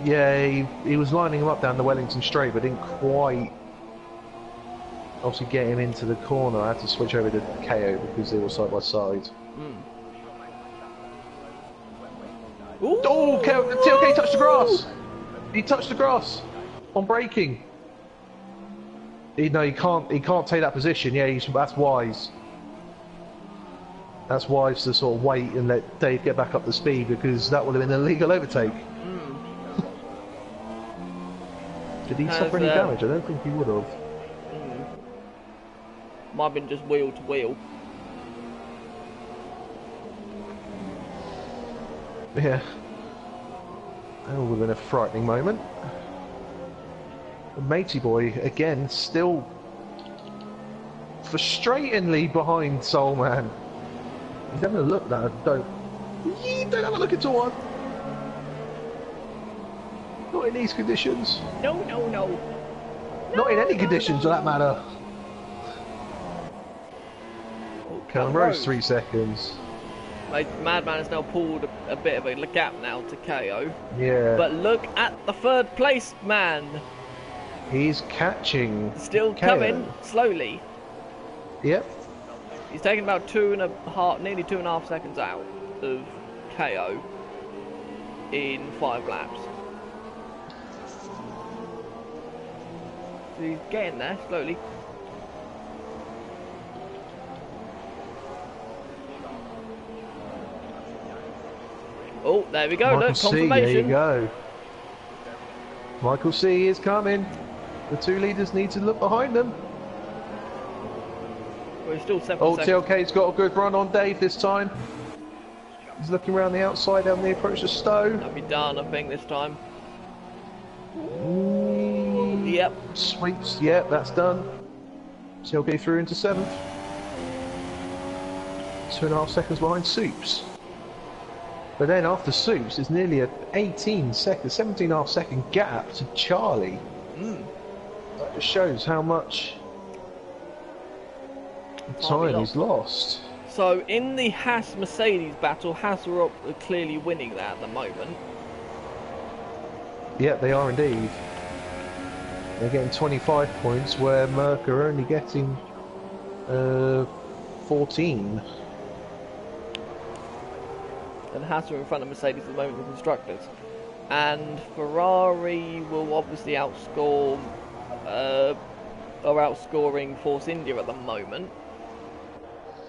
Yeah, he was lining him up down the Wellington straight, but didn't quite obviously get him into the corner. I had to switch over to KO because they were side by side. Oh, TLK touched the grass! He touched the grass on braking. No, he can't take that position. Yeah, that's wise. That's wise to sort of wait and let Dave get back up to speed, because that would have been an illegal overtake. Did he suffer any damage? I don't think he would have. Might have been just wheel to wheel. Yeah. That would have been a frightening moment. The matey boy, again, still frustratingly behind Soulman. He's having a look now. Don't have a look into one. Not in these conditions. No. Not in any conditions, for that matter. Callum Rose 3 seconds. Madman has now pulled a bit of a gap now to KO. Yeah. But look at the third place man. He's catching. Still KO. coming slowly. Yep. He's taken about nearly 2.5 seconds out of KO in 5 laps. So he's getting there slowly. Oh, there we go. Michael Look, C, confirmation. there you go. Michael C is coming. The 2 leaders need to look behind them. We're still 7 Oh, seconds. TLK's got a good run on Dave this time. He's looking around the outside on the approach to Stowe. That'll be done, I think, this time. Ooh. Yep. Sweeps, yep, that's done. TLK through into 7th. 2.5 seconds behind Soups. But then after Soups, it's nearly a 17.5 second gap to Charlie. That just shows how much time he's lost. So in the Haas-Mercedes battle, Haas are clearly winning that at the moment. Yeah, they are indeed. They're getting 25 points, where Merck are only getting 14. And Haas are in front of Mercedes at the moment, the constructors. And Ferrari will obviously outscore, are outscoring Force India at the moment.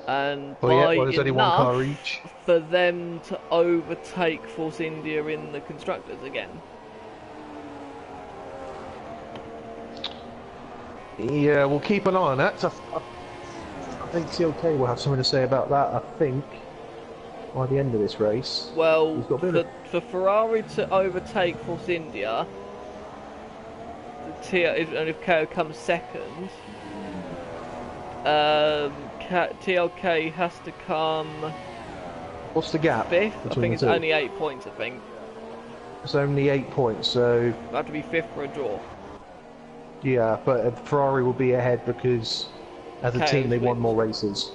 And by there's only one car each for them to overtake Force India in the constructors again. Yeah, we'll keep an eye on that. I think TLK will have something to say about that, I think, by the end of this race. Well, for Ferrari to overtake Force India, and if KO comes second, TLK has to come... What's the gap? 5th? I think it's only 8 points, I think. It's only 8 points, so... It'll have to be 5th for a draw. Yeah, but Ferrari will be ahead because, as a team, they won more races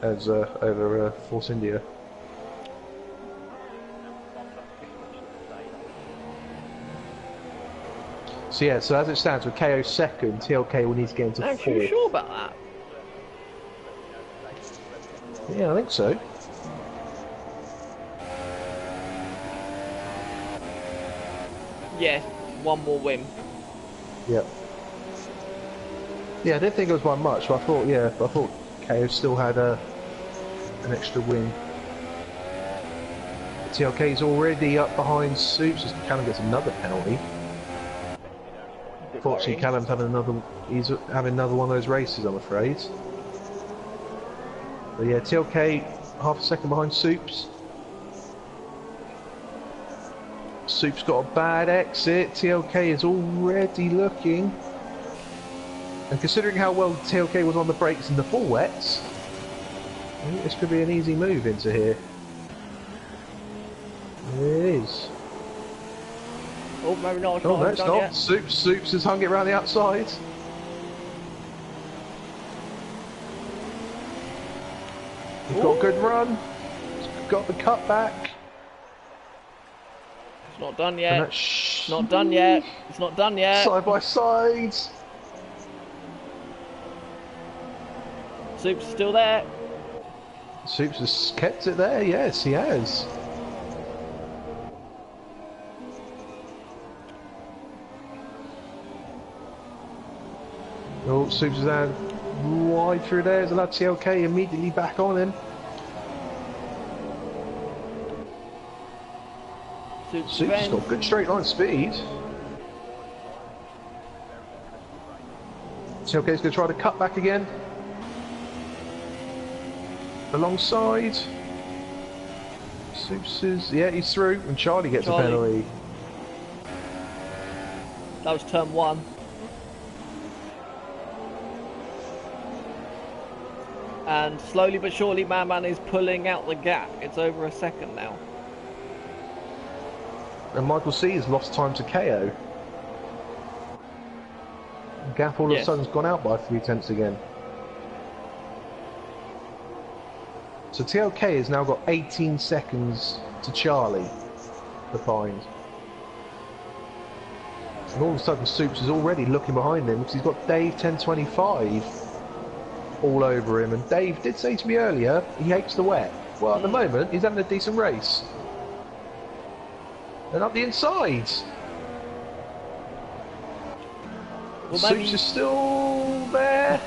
as over Force India. So yeah, so as it stands, with KO second, TLK will need to get into 4th. Are you sure about that? Yeah, I think so. Yeah, one more win. Yep. Yeah, I didn't think it was by much, but I thought KO still had an extra win. TLK's already up behind Soups as Callum gets another penalty. Unfortunately, Callum's he's having another one of those races, I'm afraid. But yeah, TLK half a second behind Soups. Soups got a bad exit. TLK is already looking. And considering how well TLK was on the brakes in the full wets, I think this could be an easy move into here. It is. Oh, maybe not. Oh, no, it's not. Soups has hung it around the outside. He's got a good run. He's got the cutback. It's not done yet. It's not done yet. It's not done yet. Side by side. Soups is still there. Soups has kept it there. Yes, he has. Oh, Soups is down. Wide through there, there's a lad TLK immediately back on him. Soup's got good straight line speed. TLK's going to try to cut back again. Alongside. Soups is, yeah, he's through, and Charlie gets a penalty. That was turn 1. And slowly but surely, Man is pulling out the gap. It's over a second now. And Michael C has lost time to KO. The gap all of a sudden's gone out by 3 tenths again. So TLK has now got 18 seconds to Charlie behind. And all of a sudden Soups is already looking behind him because he's got Dave 1025 all over him. And Dave did say to me earlier he hates the wet. Well, at the moment he's having a decent race. And up the inside. Well, Soups is still there.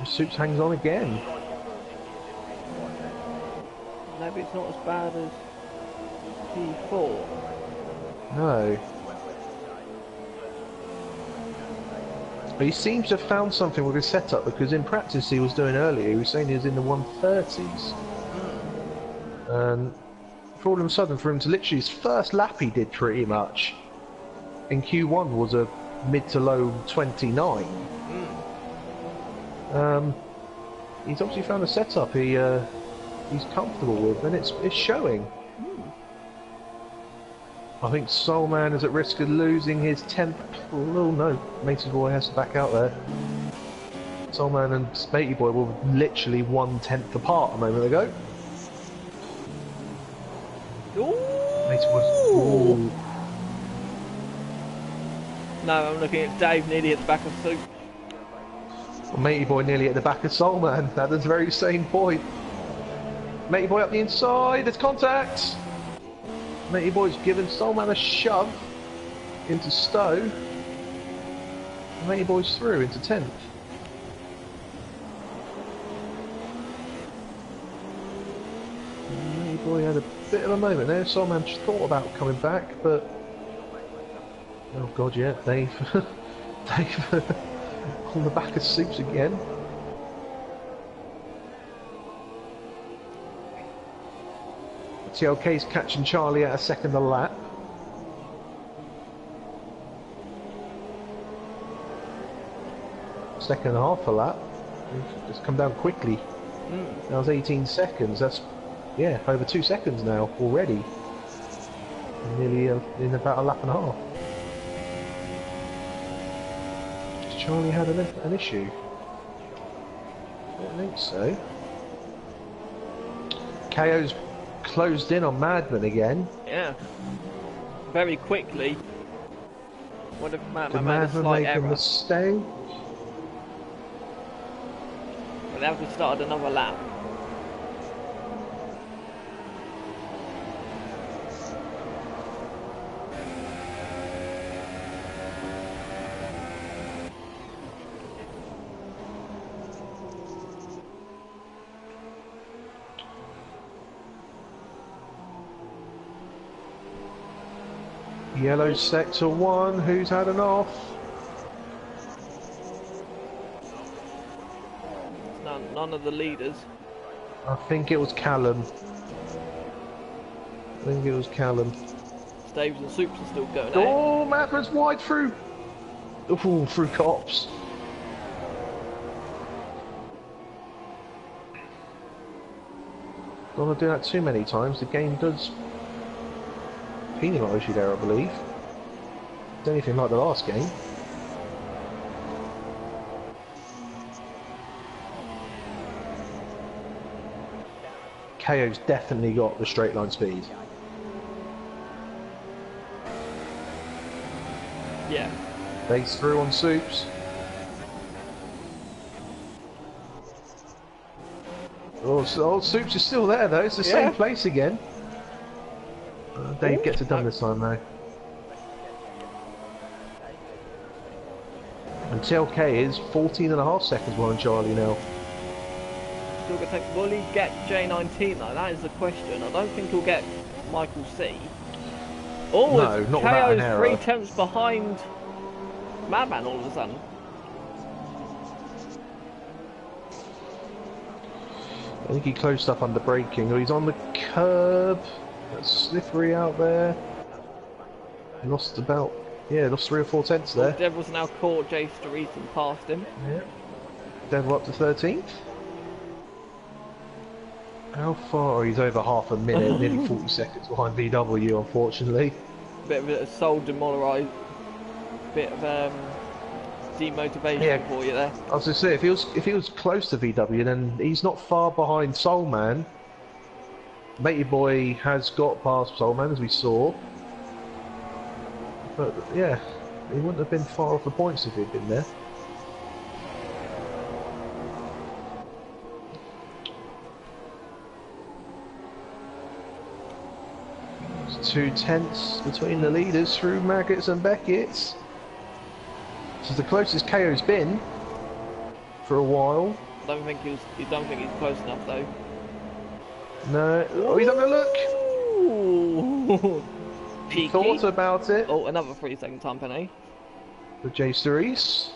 Soups hangs on again. Maybe it's not as bad as P4. No. But he seems to have found something with his setup, because in practice he was doing earlier, he was saying he was in the 130s. And for all of a sudden, for him to literally, his first lap he did pretty much in Q1 was a mid to low 29. He's obviously found a setup he's comfortable with, and it's showing. I think Soulman is at risk of losing his 10th. Oh no, Matey Boy has to back out there. Soulman and Matey Boy were literally 1/10 apart a moment ago. Matey Boy's. Ooh. No, I'm looking at Dave nearly at the back of Soup. Well, Matey Boy nearly at the back of Soulman at the very same point. Matey Boy up the inside, there's contact! Matey Boy's given Soulman a shove into Stowe. And Matey Boy's through into 10th. Matey Boy had a bit of a moment there. Soulman just thought about coming back, but... Oh god, yeah, Dave. Dave on the back of Soups again. TLK's catching Charlie at a second a lap. Second and a half a lap. It's come down quickly. That was 18 seconds. That's, yeah, over 2 seconds now already. Nearly in about a lap and a half. Has Charlie had an issue? I don't think so. KO's closed in on Madman again. Yeah. Very quickly. What if Madman made a Madman slight make error? a mistake? Well, they have to start another lap. Yellow sector 1, who's had an off? None of the leaders. I think it was Callum. Staves and Soups are still going. Oh, Madman's wide through. Ooh, through cops. Don't want to do that too many times. The game does penalise you there, I believe. It's anything like the last game. KO's definitely got the straight line speed. Yeah. Base through on Soups. Oh, Soups is still there though. It's the same place again. Dave gets it done this time though. And TLK is 14.5 seconds behind Charlie now. Still gonna take. Will he get J19 though? That is the question. I don't think he'll get Michael C. Oh, No, it's not without an KO's error. 3 tenths behind Madman all of a sudden. I think he closed up under braking, or he's on the curb. That's slippery out there. He lost about, lost 3 or 4 tenths there. Devil's now caught Jay Streeton past him. Yeah. Devil up to 13th. How far? Oh, he's over half a minute, nearly 40 seconds behind VW, unfortunately. Bit of a soul demoralised, bit of demotivation for you there. I was going to say, if he was close to VW, then he's not far behind Soulman. Matey Boy has got past Soulman, as we saw. But yeah, he wouldn't have been far off the points if he'd been there. It's 2 tenths between the leaders through Maggots and Beckett's. This is the closest KO's been for a while. I don't think he's close enough though. No. Oh, he's having a look. Ooh. He thought about it. Oh, another 3-second time penalty. For Jay Cerise.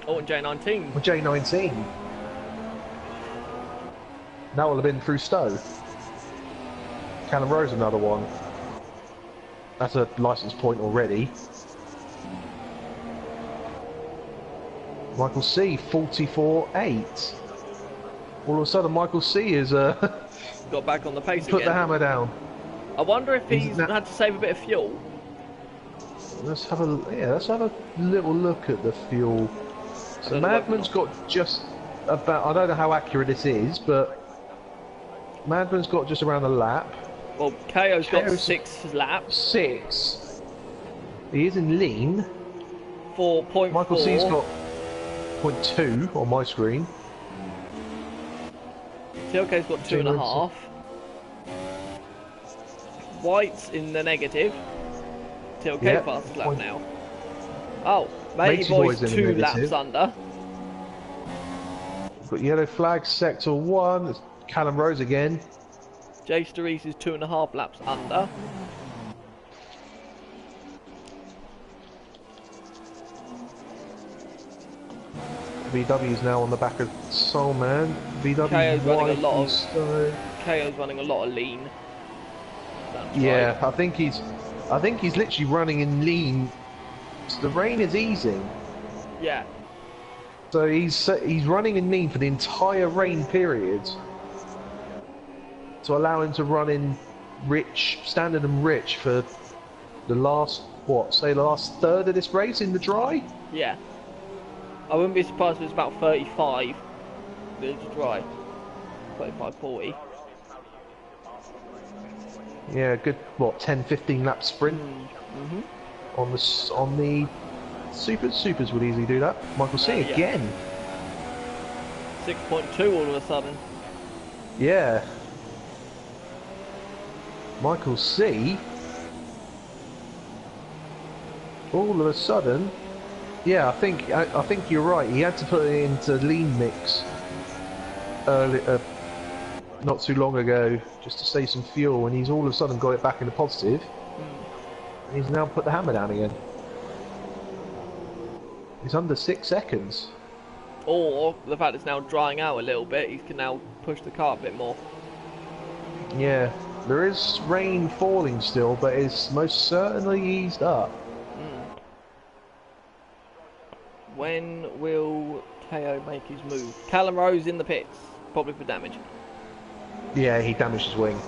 Oh, and J19. Well, J19. That will have been through Stowe. Callum Rose, another one. That's a licence point already. Michael C, 44.8. All of a sudden, Michael C is got back on the pace put again. the hammer down. I wonder if he's had to save a bit of fuel. Let's have a little look at the fuel. So Madman's got just about. I don't know how accurate this is, but Madman's got just around a lap. Well, KO's got 6 laps. 6. He is in lean. 4.4. Michael C's got 0.2 on my screen. TLK's got 2.5. White's in the negative. TLK fastest lap now. Oh, Matey Boy's 2 laps under. Got yellow flag, sector 1. It's Callum Rose again. Jay Cerise is 2.5 laps under. VW's now on the back of Soulman. VW KO's running a lot of Stowe. KO's running a lot of lean. That's Yeah, right. I think he's literally running in lean. So the rain is easing. Yeah. So he's running in lean for the entire rain period to allow him to run in rich, standard and rich for the last, the last third of this race in the dry? Yeah. I wouldn't be surprised if it's about 35 to dry. 35, 40. Yeah, good, 10-15 lap sprint on the supers would easily do that. Michael C Yeah. again. 6.2 all of a sudden. Yeah. Michael C. All of a sudden, yeah, I think you're right. He had to put it into lean mix early, not too long ago, just to save some fuel, and he's all of a sudden got it back into positive. And he's now put the hammer down again. He's under 6 seconds. Or the fact it's now drying out a little bit, he can now push the car a bit more. Yeah, there is rain falling still, but it's most certainly eased up. When will KO make his move? Callum Rose in the pits, probably for damage. Yeah, he damaged his wing.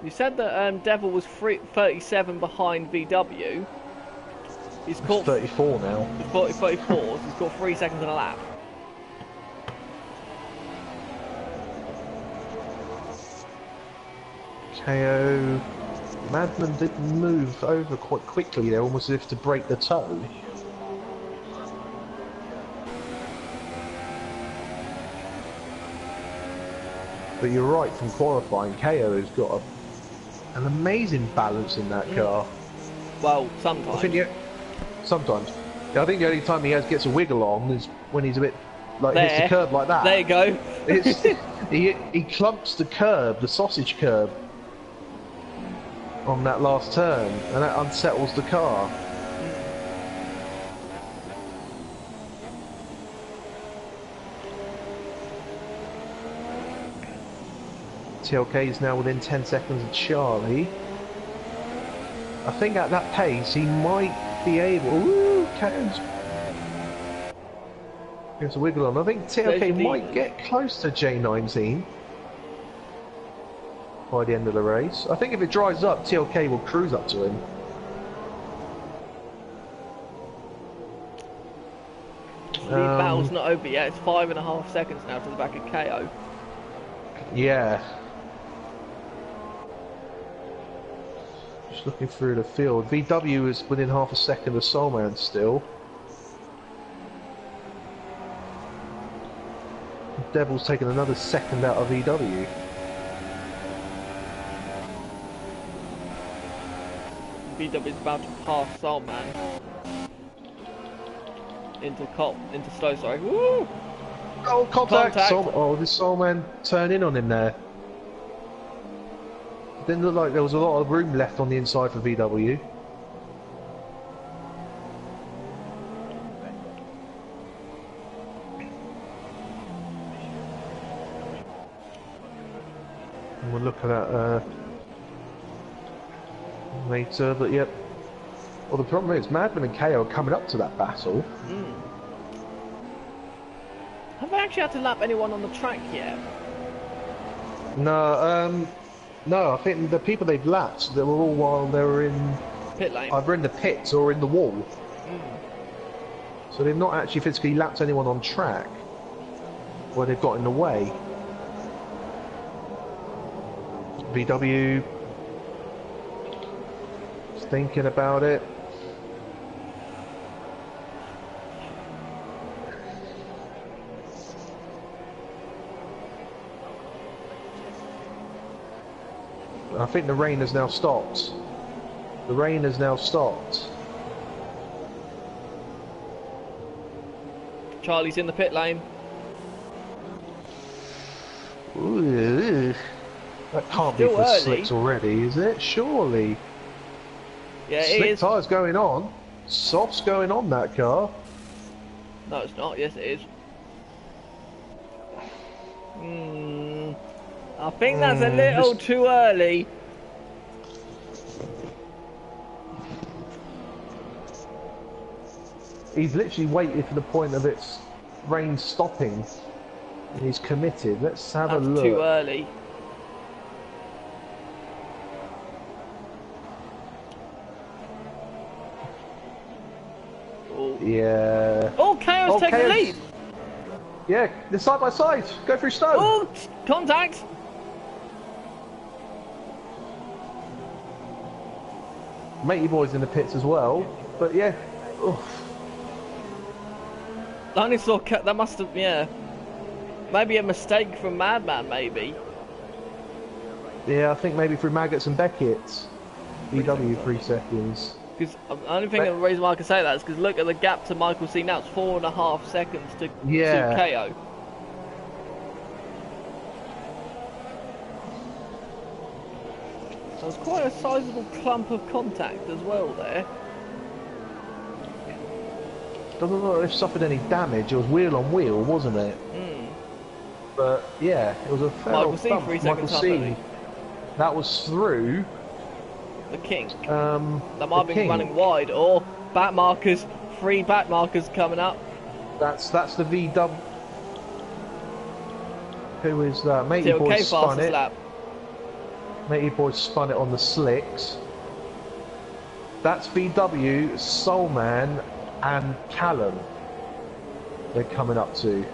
You said that Devil was 37 behind VW. He's caught 34 now. He's 34, so he's got 3 seconds on a lap. KO. Madman did move over quite quickly there, almost as if to break the toe. But you're right, from qualifying, KO has got an amazing balance in that car. Well, I sometimes. think sometimes. Yeah, I think the only time he gets a wiggle on is when he's a bit like hits the curb like that. There you go. He clumps the curb, the sausage curb, on that last turn, and that unsettles the car. TLK is now within 10 seconds of Charlie. I think at that pace he might be able. Ooh, Cairns gets a wiggle on. I think TLK might get close to J19 by the end of the race. I think if it dries up, TLK will cruise up to him. The battle's not over yet. It's 5.5 seconds now to the back of KO. Yeah. Just looking through the field. VW is within half a second of Soulman still. Devil's taken another second out of VW. VW's about to pass Soulman into slow. Sorry. Woo! Oh, contact! Oh, did Soulman turn in on him there? Didn't look like there was a lot of room left on the inside for VW. And we'll look at that later, but yep. Well, the problem is Madman and KO are coming up to that battle. Have they actually had to lap anyone on the track yet? No, no, I think the people they've lapped, they were all while they were in pit lane, either in the pits or in the wall. So they've not actually physically lapped anyone on track where they've got in the way. VW is thinking about it. I think the rain has now stopped. The rain has now stopped. Charlie's in the pit lane. Ooh, that can't be for slicks already, is it? Surely. Yeah, it Slick is. tyres going on. Soft's going on that car. No, it's not. Yes, it is. I think that's a little too early. He's literally waited for the point of its rain stopping. And he's committed. Let's have a look. That's too early. Oh. Yeah. Oh, KO's taking the lead. Yeah, they're side by side. Go through Stone. Oh, contact. Matey boy's in the pits as well. But yeah. Oof. I only saw that must have, yeah. Maybe a mistake from Madman, maybe. Yeah, I think maybe through Maggots and Beckett's. VW 3 seconds. Because the only thing, the reason why I can say that is because look at the gap to Michael C. Now it's 4.5 seconds to KO. So it's quite a sizable clump of contact as well there. Doesn't look like they've suffered any damage. It was wheel on wheel, wasn't it? But yeah, it was a fair Michael C. 3 seconds up, that was through the kink. That might be running wide, or back markers, 3 back markers coming up. That's the VW. Who is that? Matey boy spun it. Lap. Matey boy spun it on the slicks. That's VW, Soulman, and Callum. They're coming up to.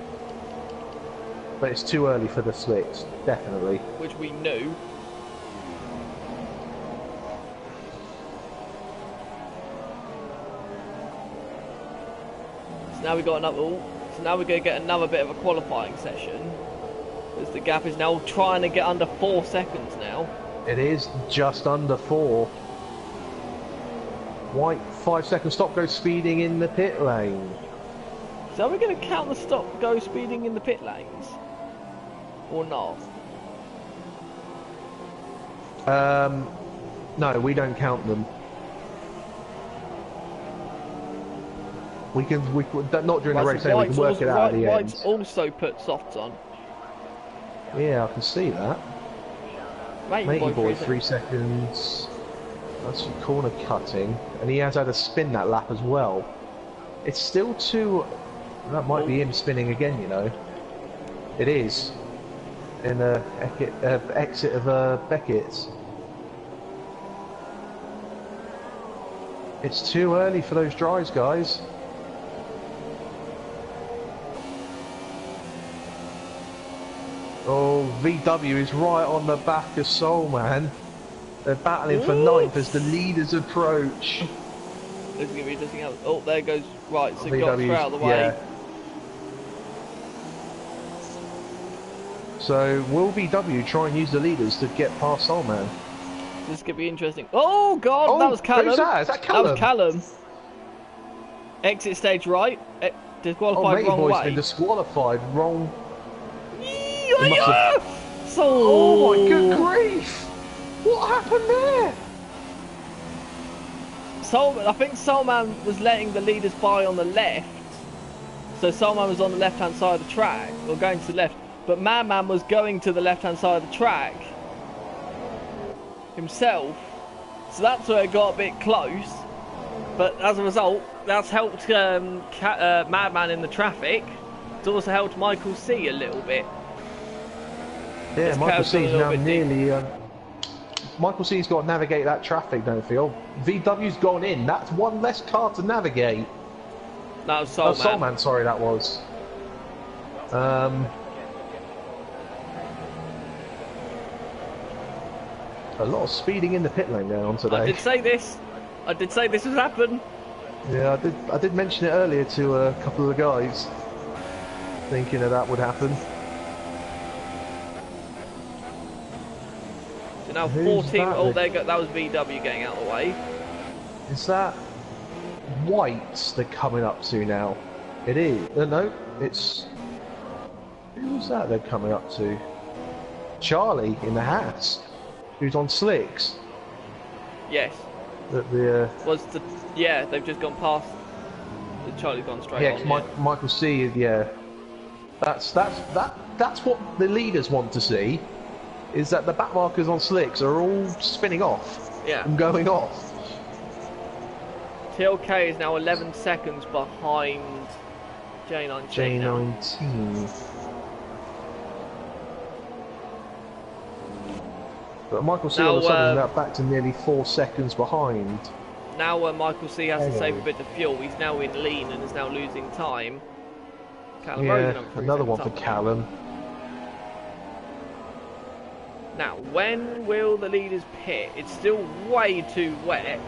But it's too early for the slicks, definitely. Which we knew. So now we got another. So now we're going to get another bit of a qualifying session. As the gap is now trying to get under 4 seconds now. It is just under 4. White 5-second stop go speeding in the pit lane. So are we going to count the stop go speeding in the pit lanes? Or not? No, we don't count them. We not during the race. So We can work it out at the end. White's also put softs on. Yeah, I can see that. Matey boy, 3 seconds. That's some corner cutting, and he has had a spin that lap as well. It's still too. That might be him spinning again, you know. It is. In the exit of Beckett's. It's too early for those drives, guys. Oh, VW is right on the back of Soul Man. They're battling for 9th as the leaders approach. There's going to be nothing else. Oh, there goes. Right, so got through out of the way. Yeah. So, will VW try and use the leaders to get past Soul Man? This could be interesting. Oh, God, that was Callum. Who's that? Is that Callum? That was Callum. Exit stage right. Disqualified wrong boy's way. Been disqualified wrong. So... Oh my good grief! What happened there? I think Soulman was letting the leaders by on the left. So Soulman was on the left-hand side of the track, or going to the left. But Madman was going to the left-hand side of the track himself. So that's where it got a bit close. But as a result, that's helped Madman in the traffic. It's also helped Michael C a little bit. Yeah, Michael C's now nearly... Michael C's got to navigate that traffic, don't feel. VW's gone in. That's one less car to navigate. That was Soul Man. Soul Man, sorry, that was. A lot of speeding in the pit lane going on today. I did say this. I did say this would happen. Yeah, I did mention it earlier to a couple of the guys, thinking that would happen. So now 14. Oh, there go. That was VW getting out of the way. Is that White's they're coming up to now? It is. No, it's. Who's that they're coming up to? Charlie in the hats, who's on slicks. Yes. Yeah, they've just gone past. Charlie's gone straight on. Yeah, Michael C. Yeah, that's what the leaders want to see. Is that the back markers on slicks are all spinning off? Yeah. And going off. TLK is now 11 seconds behind J19. J19. But Michael C all of a sudden now back to nearly 4 seconds behind. Now Michael C has to save a bit of fuel. He's now in lean and is now losing time. Callum another one for Callum. Now, when will the leaders pit? It's still way too wet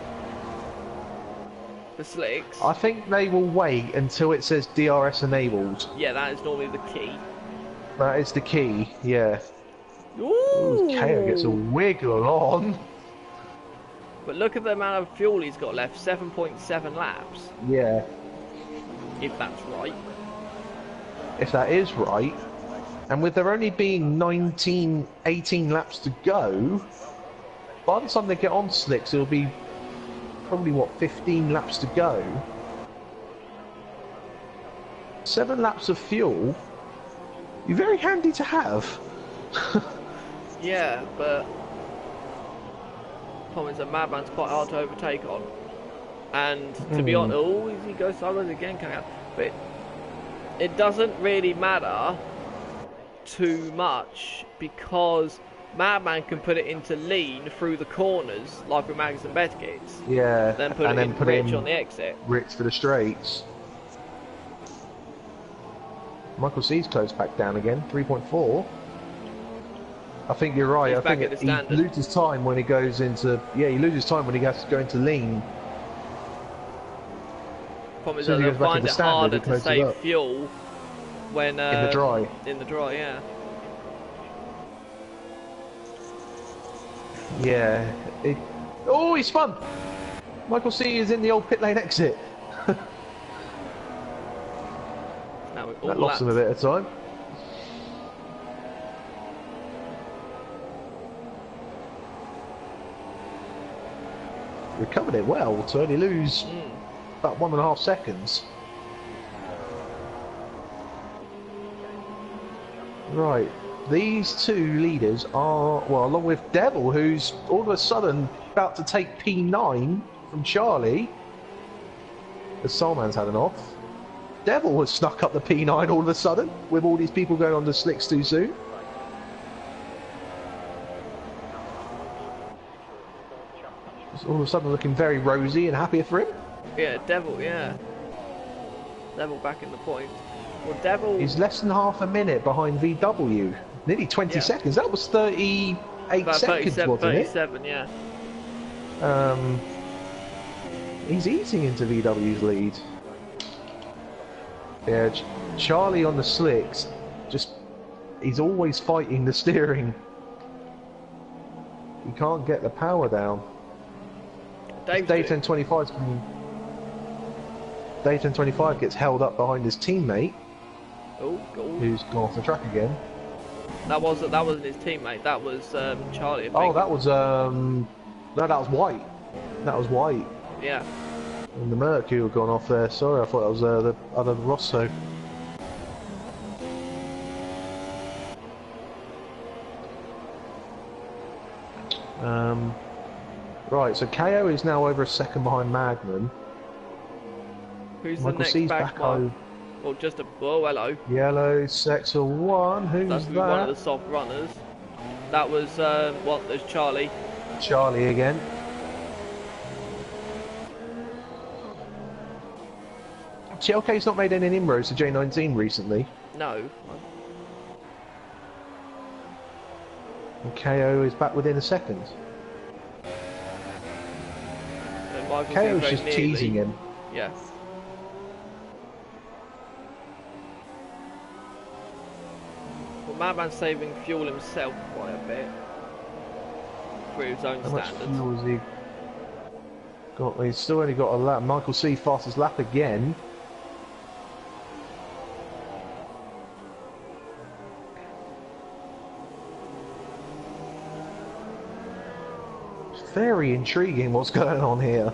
for slicks. I think they will wait until it says DRS enabled. Yeah, that is normally the key. That is the key, yeah. Ooh! KO gets a wiggle on. But look at the amount of fuel he's got left, 7.7 laps. Yeah. If that's right. If that is right. And with there only being 18 laps to go, by the time they get on slicks, it'll be probably, what, 15 laps to go. 7 laps of fuel, you're very handy to have. Yeah, but problem is that Madman's quite hard to overtake on. And to be honest, oh, he goes sideways again coming out. But it doesn't really matter too much because Madman can put it into lean through the corners like with Mags and Bedkits. Yeah, then put it in rich on the exit. Rich for the straights. Michael C's closed back down again, 3.4. I think you're right. I think he loses time when he goes into. Yeah, he loses time when he has to go into lean. Problem is that they'll find it harder to save fuel when in the dry. In the dry, yeah. Yeah. Oh, he's spun! Michael C is in the old pit lane exit. Now we're all That lost him a bit of time. Recovered it well to only lose about 1.5 seconds. Right, these two leaders are, well, along with Devil, who's all of a sudden about to take P9 from Charlie. The Soulman's had an off. Devil has snuck up the P9 all of a sudden, with all these people going on the slicks too soon. It's all of a sudden looking very rosy and happier for him. Yeah, Devil, yeah. Devil back in the point. Well, Devil... He's less than half a minute behind VW. Nearly 20 seconds. That was 38 about seconds, 37, wasn't 37, it? Yeah. He's eating into VW's lead. Yeah, Charlie on the slicks, he's always fighting the steering. He can't get the power down. Dayton 25 gets held up behind his teammate, who's gone off the track again. That wasn't his teammate. That was Charlie. I think. Oh, that was no, that was White. That was White. Yeah. And the Mercury had gone off there. Sorry, I thought that was the other Rosso. Right, so KO is now over a second behind Magman. Who's Michael the next C's back home. Well, just a... Oh, hello. Yellow, Sector 1, who's That's that? one of the soft runners. That was, what, there's Charlie. Charlie again. TLK's not made any inroads to J19 recently. No. And KO is back within a second. KO's just teasing him. Yeah. Well, Madman's saving fuel himself quite a bit. For his own How much standards. fuel has he got? He's still only got a lap. Michael C fastest lap again. It's very intriguing what's going on here.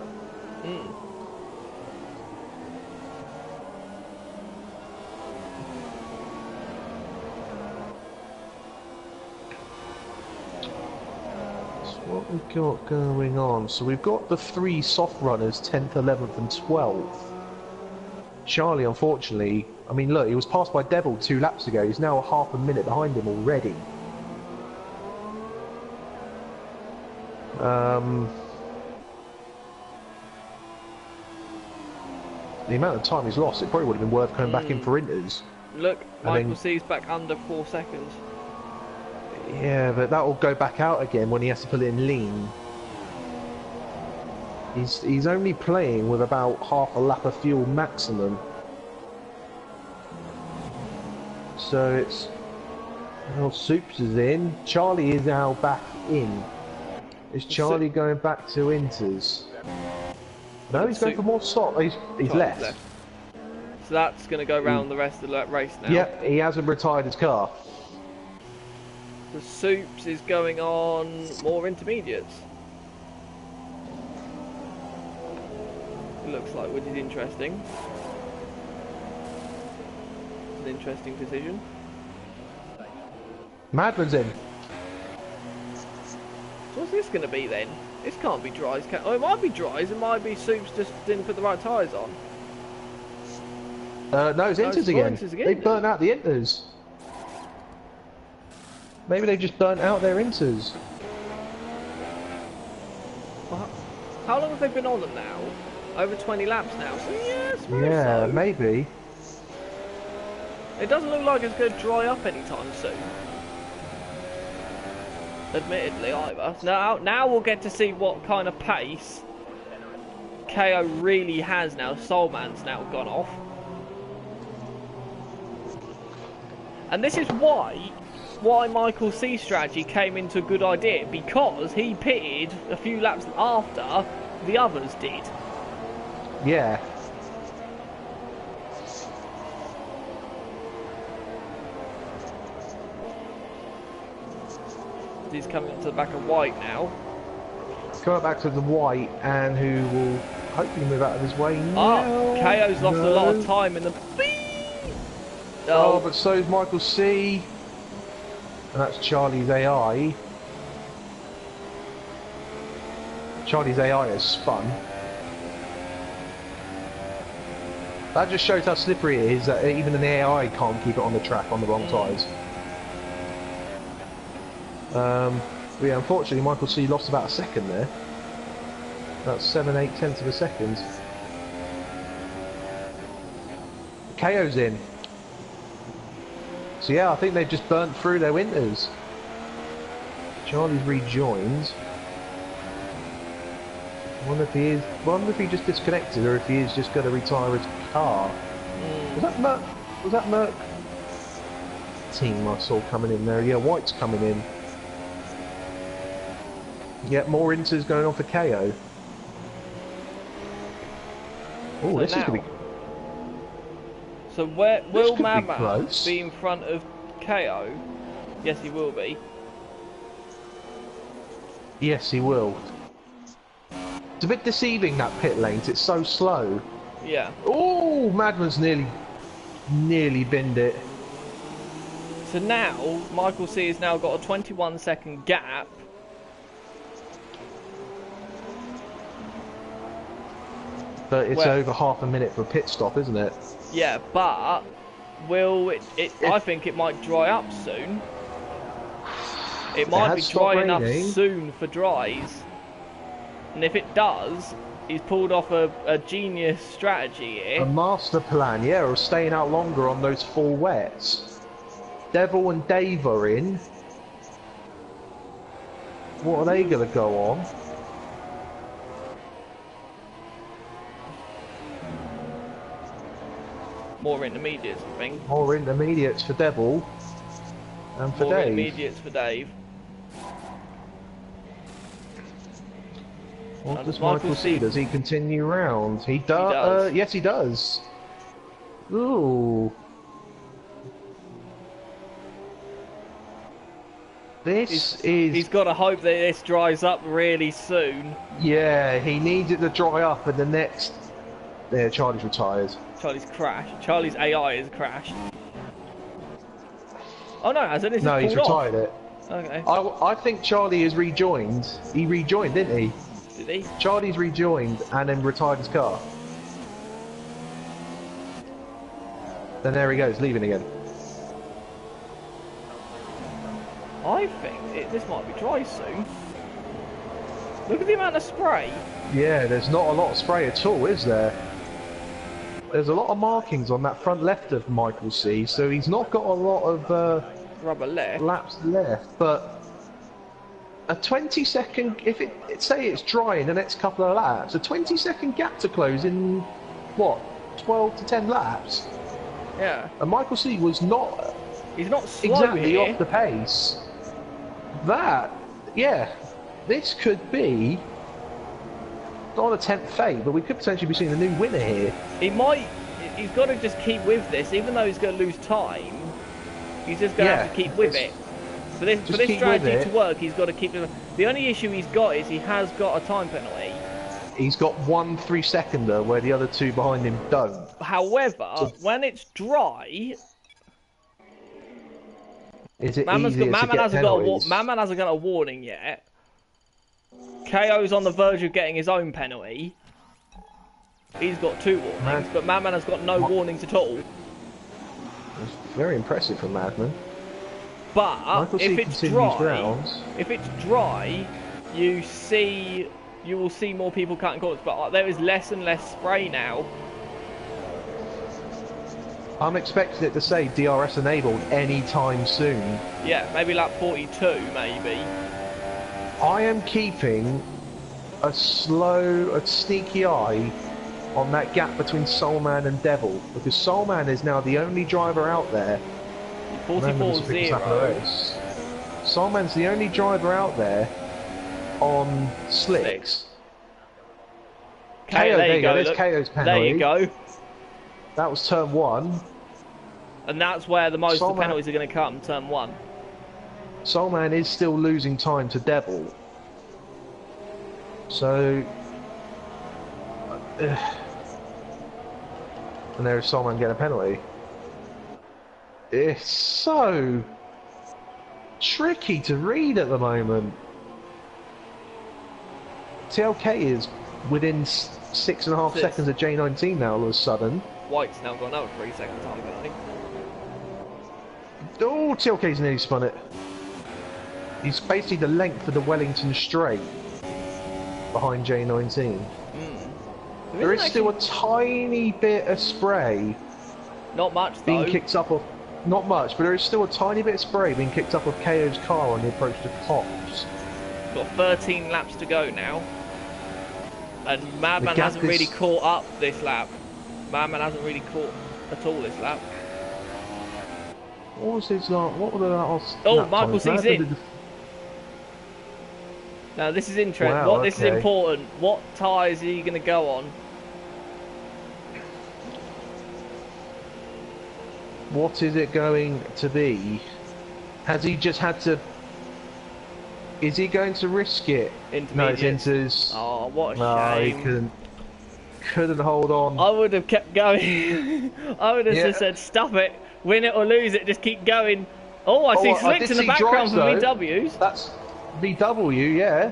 What we've got going on, so we've got the three soft runners, 10th, 11th and 12th. Charlie, unfortunately, I mean look, he was passed by Devil 2 laps ago, he's now a half a minute behind him already. The amount of time he's lost, it probably would have been worth coming back in for inters. Look, Michael C's back under 4 seconds. Yeah, but that will go back out again when he has to put it in lean. He's only playing with about half a lap of fuel maximum. So it's... Well, Soups is in. Charlie is now back in. Is Charlie going back to inters? No, he's going for more stop. He's left. So that's going to go round the rest of the race now. Yep, he hasn't retired his car. The Soups is going on more intermediates. It looks like, which is interesting. It's an interesting decision. Madman's in. So what's this going to be then? This can't be Dries. Oh, it might be Dries. It might be Soups just didn't put the right tyres on. No, it's inters again. They burnt out the inters. Maybe they just burnt out their inters. Well, how long have they been on them now? Over 20 laps now. So yeah, so. Maybe. It doesn't look like it's going to dry up anytime soon. Admittedly, either. Now we'll get to see what kind of pace KO really has now. Soulman's now gone off. And this is why why Michael C's strategy came into a good idea, because he pitted a few laps after the others did. Yeah. He's coming into the back of White now. Coming back to the white, and who will hopefully move out of his way now. Oh, KO's lost a lot of time in the... Oh, but so is Michael C. And that's Charlie's AI. Charlie's AI has spun. That just shows how slippery it is that even an AI can't keep it on the track on the wrong tyres. But yeah, unfortunately Michael C lost about a second there. About 7/8 tenths of a second. KO's in. So yeah, I think they've just burnt through their winters. Charlie's rejoined. I wonder if he just disconnected, or if he is just going to retire his car. Was that Merc? Was that Merc team I saw coming in there? Yeah, White's coming in. Yeah, more inters going on for KO. Oh, So this now, is going to be... So where will Mama close. be in front of KO? Yes, he will be. Yes, he will. It's a bit deceiving, that pit lane. It's so slow. Yeah. Oh, Madman's nearly binned it. So now Michael C has now got a 21-second gap. But it's over half a minute for a pit stop, isn't it? Yeah, but will it? I think it might dry up soon. It might be dry enough soon for dries. And if it does, he's pulled off a genius strategy here. A master plan, yeah, or staying out longer on those full wets. Devil and Dave are in. What are they going to go on? More intermediates, I think. More intermediates for Devil and for More Dave. intermediates for Dave. What does Michael C? Does he continue round? He does. Yes, he does. Ooh. He's got to hope that this dries up really soon. Yeah, he needs it to dry up, and the next... There, Charlie's retired. Charlie's crashed. Charlie's AI has crashed. Oh no, hasn't it? No, he's retired it. Okay. I think Charlie has rejoined. He rejoined, didn't he? Did he? Charlie's rejoined and then retired his car. Then there he goes, leaving again. I think this might be dry soon. Look at the amount of spray. Yeah, there's not a lot of spray at all, is there? There's a lot of markings on that front left of Michael C, so he's not got a lot of rubber left. Laps left, but a 20-second, if it say it's dry in the next couple of laps, a 20-second gap to close in what, 12 to 10 laps? Yeah. And Michael C was not. He's not slow exactly here. Off the pace. That, yeah, this could be. Not a 10th fate, but we could potentially be seeing a new winner here. He's got to just keep with this, even though he's going to lose time. He's just going to have to keep with it. For this strategy to work, he's got to keep it. The only issue he's got is he has got a time penalty. He's got 1 3-seconder where the other two behind him don't. However, when it's dry, is it Mamman hasn't got a warning yet. KO's on the verge of getting his own penalty. He's got 2 warnings, but Madman has got no warnings at all. It's very impressive from Madman. But if it's dry, you will see more people cutting corners. But there is less and less spray now. I'm expecting it to say DRS enabled anytime soon. Yeah, maybe like 42, maybe. I am keeping a sneaky eye on that gap between Soulman and Devil, because Soulman is now the only driver out there Remember, this 44 will pick us up in the 0. race. Solman's the only driver out there on slicks. KO, there you go. There's KO's penalty. There you go. That was turn 1. And that's where the most of the Solman, penalties are going to come, turn 1. Solman is still losing time to Devil. So... and there's Solman getting a penalty. It's so tricky to read at the moment. TLK is within 6.5 seconds of J19 now all of a sudden. White's now got another 3 second time penalty. Oh, TLK's nearly spun it. He's basically the length of the Wellington Straight behind J19. There is still a tiny bit of spray. Not much though. Being kicked up off. Not much, but there is still a tiny bit of spray being kicked up off KO's car on the approach to Pops. Got 13 laps to go now. And Madman hasn't really caught up this lap. Madman hasn't really caught at all this lap. What was his last? What were the last? Oh, Michael C's in. Now this is interesting. Wow, This is important. What tyres are you going to go on? What is it going to be? Has he just had to? Is he going to risk it? No, it's into his... Oh, what a shame. No, he couldn't hold on. I would have kept going. I would have just said, stop it, win it or lose it, just keep going. Oh, I see slicks in the background for VWs. That's VW, yeah.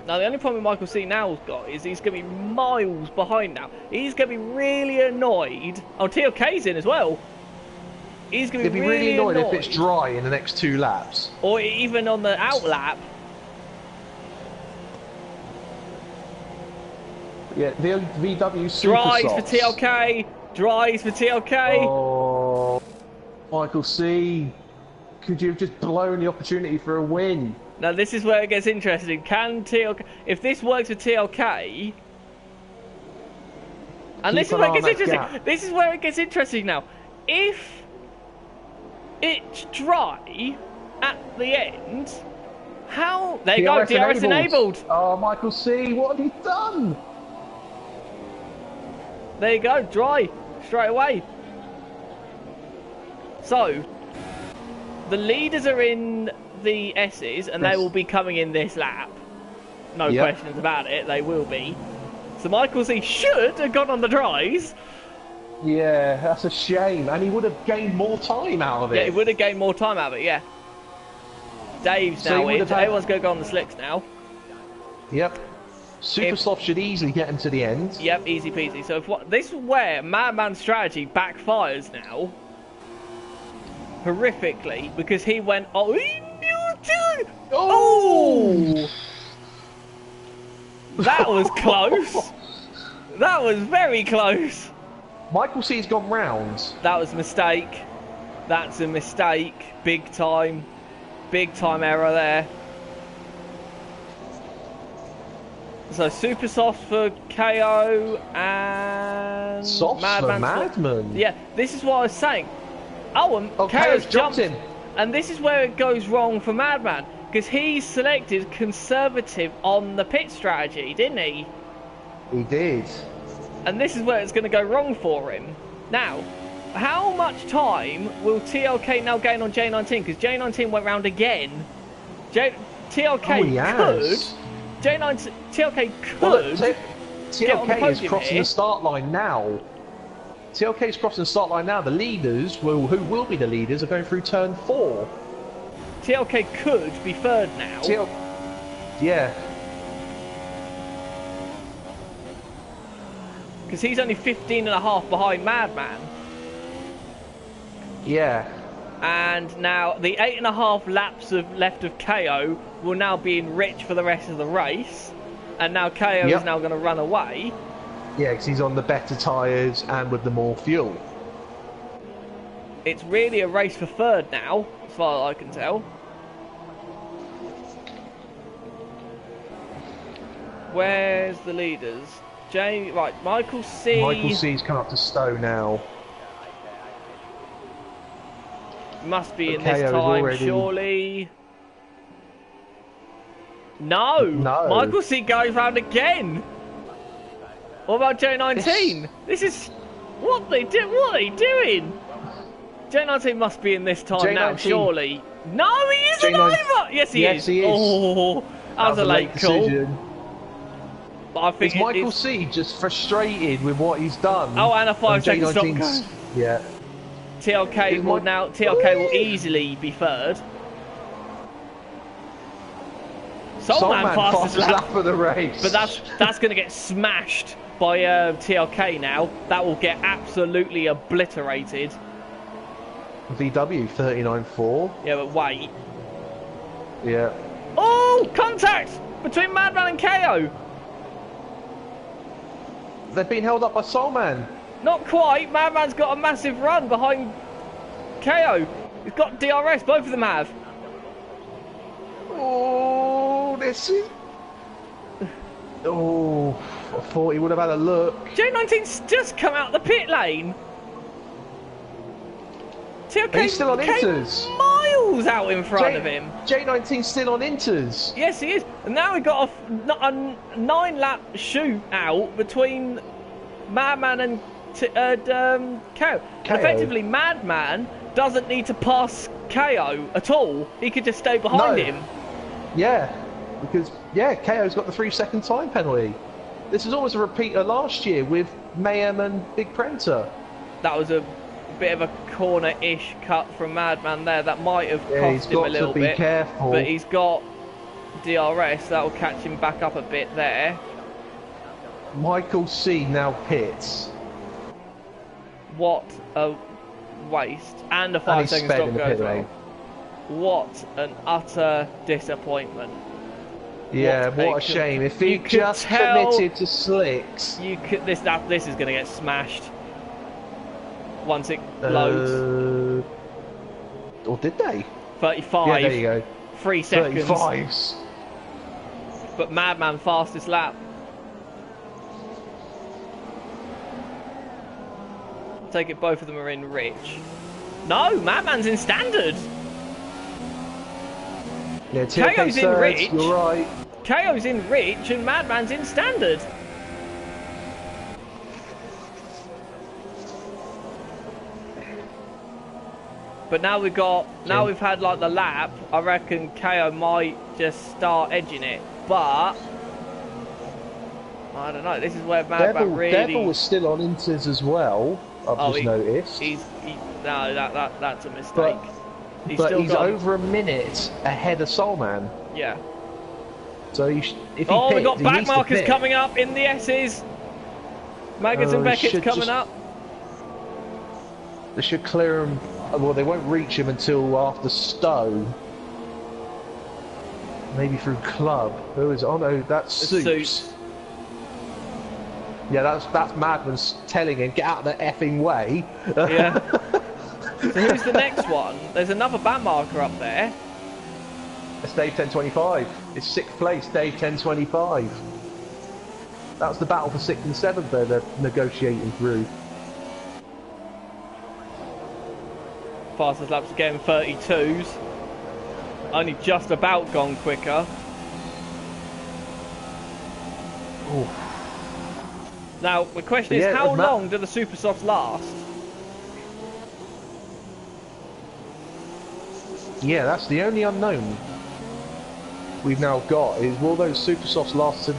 Now the only problem Michael C now's got is he's going to be miles behind now. He's going to be really annoyed. Oh, TLK's in as well. He's going to be really annoyed if it's dry in the next 2 laps. Or even on the out lap. Yeah, the VW Super Dries Softs. for TLK. Dries for TLK. Oh, Michael C. Could you have just blown the opportunity for a win? Now this is where it gets interesting. Can TLK... If this works for TLK... And this is where it gets interesting. This is where it gets interesting now. If it's dry at the end, how... There you go, DRS enabled. Oh, Michael C, what have you done? There you go, dry, straight away. So, the leaders are in the S's, and they will be coming in this lap. No questions about it, they will be. So Michael C should have gone on the dries. Yeah, that's a shame, and he would have gained more time out of it. Yeah, he would have gained more time out of it, yeah. Dave's now in, everyone's going to go on the slicks now. Yep. Super Soft should easily get him to the end. Yep, easy peasy. So this is where Madman's strategy backfires now. Horrifically, because he went, oh! That was close. That was very close. Michael C's gone round. That was a mistake. That's a mistake. Big time error there. So Super Soft for KO and Soft for Madman. Yeah, this is what I was saying. Oh, and KO's jumped in. And this is where it goes wrong for Madman, because he selected conservative on the pit strategy, didn't he? He did. And this is where it's going to go wrong for him. Now, how much time will TLK now gain on J19? Because J19 went round again. TLK could. TLK could. TLK is crossing the start line now. TLK is crossing the start line now. The leaders, who will be the leaders, are going through turn 4. TLK could be third now. Yeah. Because he's only 15.5 behind Madman. Yeah. And now the 8.5 laps left of KO will now be enriched for the rest of the race. And now KO is now going to run away. Yeah, because he's on the better tyres and with the more fuel. It's really a race for third now, as far as I can tell. Where's the leaders? Right, Michael C. Michael C's come up to Stowe now. Must be in KO this is time, already... surely. No! No. Michael C goes round again! What about J19? This is... What are they doing? J19 must be in this time now, surely. No, he isn't either! Yes, he is. Oh, that was a late call. Decision. But I think is Michael C just frustrated with what he's done? Oh, and a 5-second stop go. Yeah. TLK will now... TLK will easily be third. Soulman fastest lap of the race. But that's going to get smashed by TLK now. That will get absolutely obliterated. VW 39.4. Yeah, but wait. Yeah. Oh, contact between Madman and KO. They've been held up by Soulman. Not quite. Madman's got a massive run behind KO. He's got DRS. Both of them have. Oh, this is... Oh, I thought he would have had a look. J19's just come out the pit lane. TLK he's still on inters. Miles out in front of him. J19's still on inters. Yes, he is. And now we've got a 9-lap shootout between Madman and KO. And effectively, Madman doesn't need to pass KO at all. He could just stay behind him. Yeah, because KO's got the 3-second time penalty. This is almost a repeat of last year with Mayhem and Big Prenter. That was a bit of a corner-ish cut from Madman there. That might have cost him a little bit. Careful. But he's got DRS. That will catch him back up a bit there. Michael C now pits. What a waste. And a 5-second stop goes well. What an utter disappointment. Yeah, what a shame. If he just committed to slicks. You could this is going to get smashed once it loads. Or did they? 35. Yeah, there you go. 3 seconds. 35s. But Madman fastest lap. I take it both of them are in rich. No, Madman's in standard. Yeah, KO's in rich. You're right. KO's in rich and Madman's in standard. But now we've had like the lap. I reckon KO might just start edging it, but I don't know. This is where Madman really. Devil was still on inters as well. I've just noticed. No, that's a mistake. But he's over a minute ahead of Soulman. Yeah. So if he we've got back markers coming up in the S's. Maggers and Beckett's coming up. They should clear him. Well, they won't reach him until after Stowe. Maybe through Club. Who is? Oh no, that's Suits. Yeah, that's Madman's telling him, get out of the effing way. Yeah. So who's the next one? There's another ban marker up there. It's Dave 1025. It's 6th place, Dave 1025. That's the battle for 6th and 7th they're negotiating through. Fastest laps again, 32s. Only just about gone quicker. Ooh. Now, the question is, how long do the super softs last? Yeah, that's the only unknown we've now got, is will those super softs last to...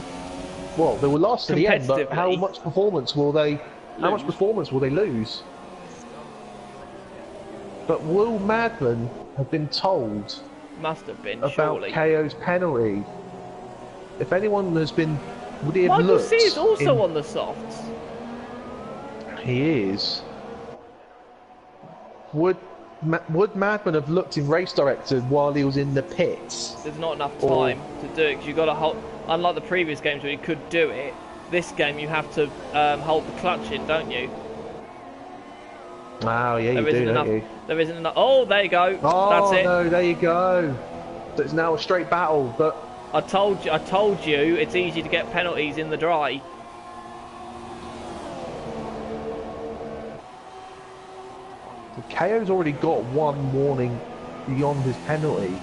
Well, they will last to the end, but how much performance will they... How much performance will they lose? But will Madman have been told... Must have been, about surely. KO's penalty? If anyone has been... Would he have Michael looked C is also on the softs. He is. Would Madman have looked in Race Director while he was in the pits? There's not enough time to do it, because you've got to hold... Unlike the previous games where you could do it, this game you have to hold the clutch in, don't you? Oh, yeah, you do, don't you? There isn't enough... Oh, there you go. Oh, that's it. No, there you go. So it's now a straight battle, but... I told you, it's easy to get penalties in the dry. KO's already got one warning beyond his penalty.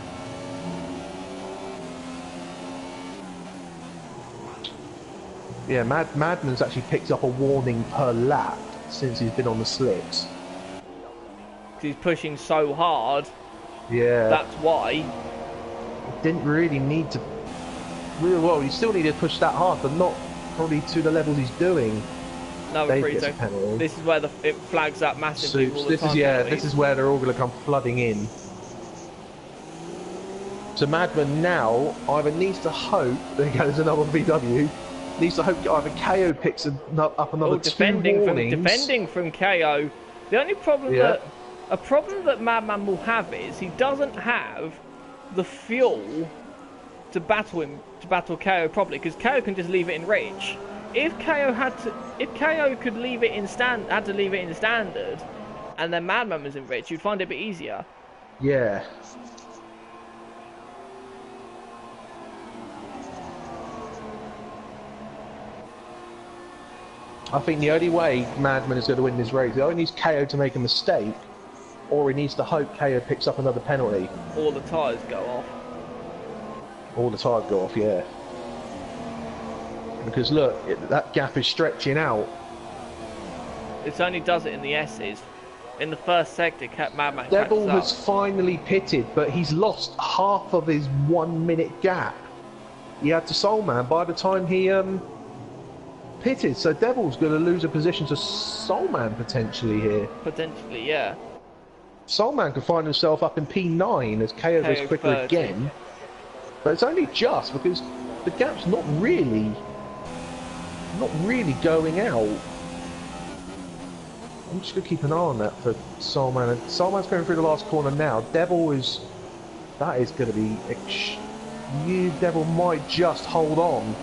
Yeah, Madman's actually picked up a warning per lap since he's been on the slicks. He's pushing so hard. Yeah. That's why. He didn't really need to... Well, he still needed to push that hard, but not probably to the levels he's doing. Another free zone. This is where it flags up massively all the time. This is where they're all going to come flooding in. So Madman now either needs to hope, there goes another VW, needs to hope either KO picks up another two warnings. Defending from KO. The only problem that Madman will have is he doesn't have the fuel to battle KO properly, because KO can just leave it in rich. If KO could leave it in standard, and then Madman was in rich, you'd find it a bit easier. Yeah. I think the only way Madman is going to win this race, he only needs KO to make a mistake, or he needs to hope KO picks up another penalty. Or the tyres go off. Or the tyres go off, yeah. Because look, that gap is stretching out. It only does it in the S's. In the first sector, Madman Devil has finally pitted, but he's lost half of his 1 minute gap he had to Soulman by the time he pitted. So Devil's going to lose a position to Soulman potentially here. Potentially, yeah. Soulman could find himself up in P9 as KO goes quicker again. But it's only just because the gap's not really going out. I'm just going to keep an eye on that for Soulman. And Soulman's going through the last corner now. Devil is... That is going to be... Devil might just hold on.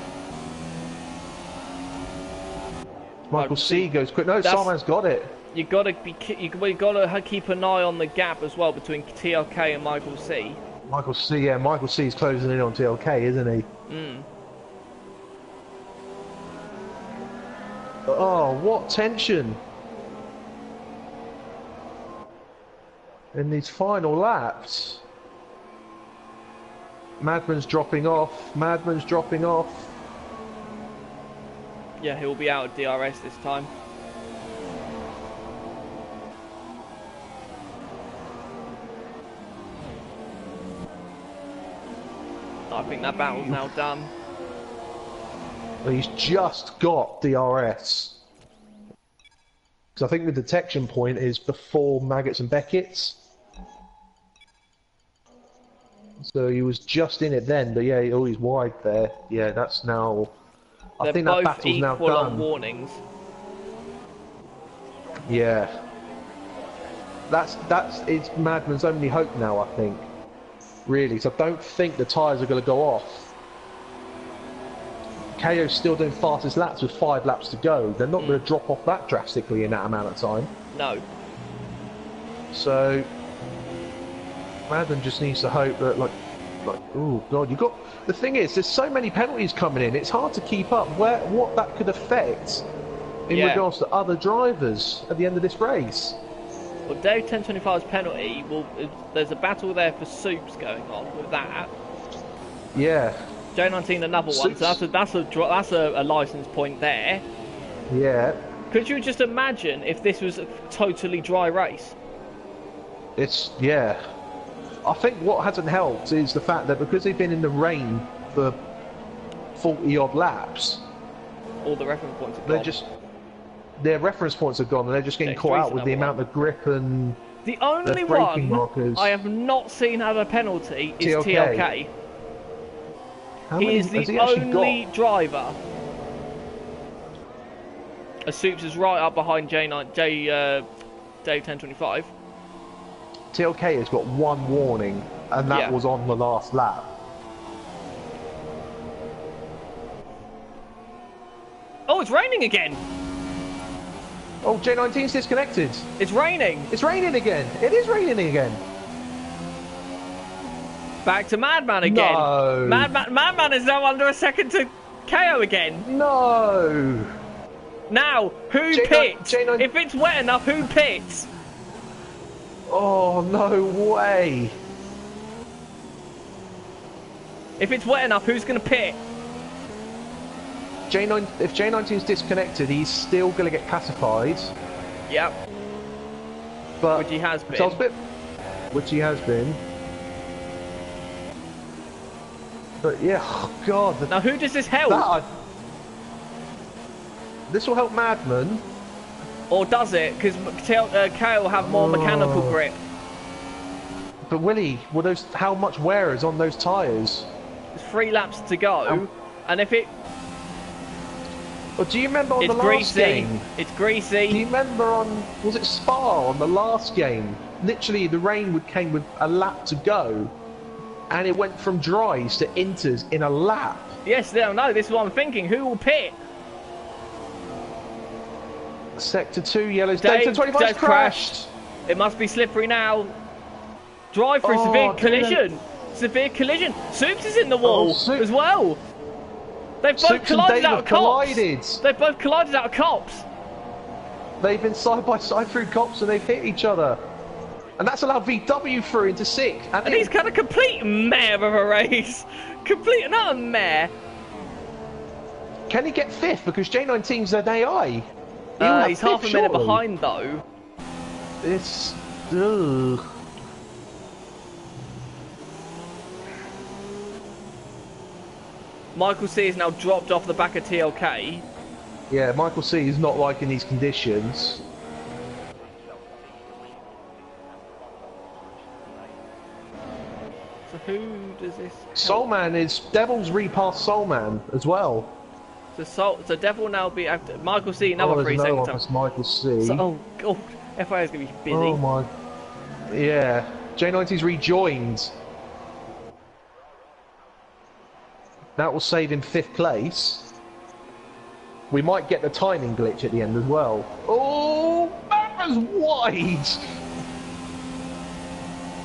Michael C goes quick. No, Soulman's got it. You gotta keep an eye on the gap as well between TLK and Michael C. Michael C, yeah, Michael C's closing in on TLK, isn't he? Mm. Oh, what tension! In these final laps. Madman's dropping off. Madman's dropping off. Yeah, he'll be out of DRS this time. I think that battle's now done. Well, he's just got DRS. Because I think the detection point is before Maggots and Beckett's. So he was just in it then, but yeah, he's wide there. Yeah, that's now... I think that battle's now done. On warnings. Yeah. It's Madman's only hope now, I think. Really, so I don't think the tyres are going to go off. KO's still doing fastest laps with 5 laps to go. They're not going to drop off that drastically in that amount of time. No. So Madman just needs to hope that, like, oh god, you got. The thing is, there's so many penalties coming in. It's hard to keep up what that could affect in regards to other drivers at the end of this race. Well, Dave 1025's penalty. There's a battle there for Soups going on with that. Yeah. J19 another one. So that's a license point there. Yeah. Could you just imagine if this was a totally dry race? Yeah. I think what hasn't helped is the fact that because they've been in the rain for 40 odd laps, all the reference points are gone. Their reference points are gone, and they're just getting caught out with the amount of grip and the only one markers. I have not seen have a penalty is TLK. He is the only driver. Soups is right up behind Dave 1025. TLK has got 1 warning, and that was on the last lap. Oh, it's raining again! Oh, J19's disconnected. It's raining! It's raining again! It is raining again! Back to Madman again! No! Madman is now under a second to KO again! No! Now, who pits? If it's wet enough, who pits? Oh, no way. If it's wet enough, who's going to pit? If J19's disconnected, he's still going to get classified. Yep. But Which he has been. Which he has been. But yeah, oh God. Now who does this help? This will help Madman. Or does it? Because KO will have more mechanical grip. But Willie, how much wear is on those tyres? There's 3 laps to go, and if it... Well, do you remember on the last game? It's greasy. Do you remember was it Spa on the last game? Literally, the rain came with a lap to go, and it went from dries to inters in a lap. Yes, no, this is what I'm thinking. Who will pit? Sector 2, yellows. Sector 25 crashed. It must be slippery now. Drive for a severe collision. Severe collision. Soups is in the wall as well. They've both collided out of cops. They've both collided out of cops. They've been side by side through cops and they've hit each other. And that's allowed VW through into 6th. And he's kind of complete mare of a race. Complete and utter mare. Can he get 5th? Because J19's an AI. He's half a minute behind though. It's... Ugh. Michael C is now dropped off the back of TLK. Yeah, Michael C is not liking these conditions. So who does this help? Soulman is... Devil's repassed Soulman as well. So Devil now be after Michael C another 3 seconds. That's Michael C. So, oh god, FIA is going to be busy. Oh my... Yeah. J90's rejoined. That will save him 5th place. We might get the timing glitch at the end as well. Oh, that was wide!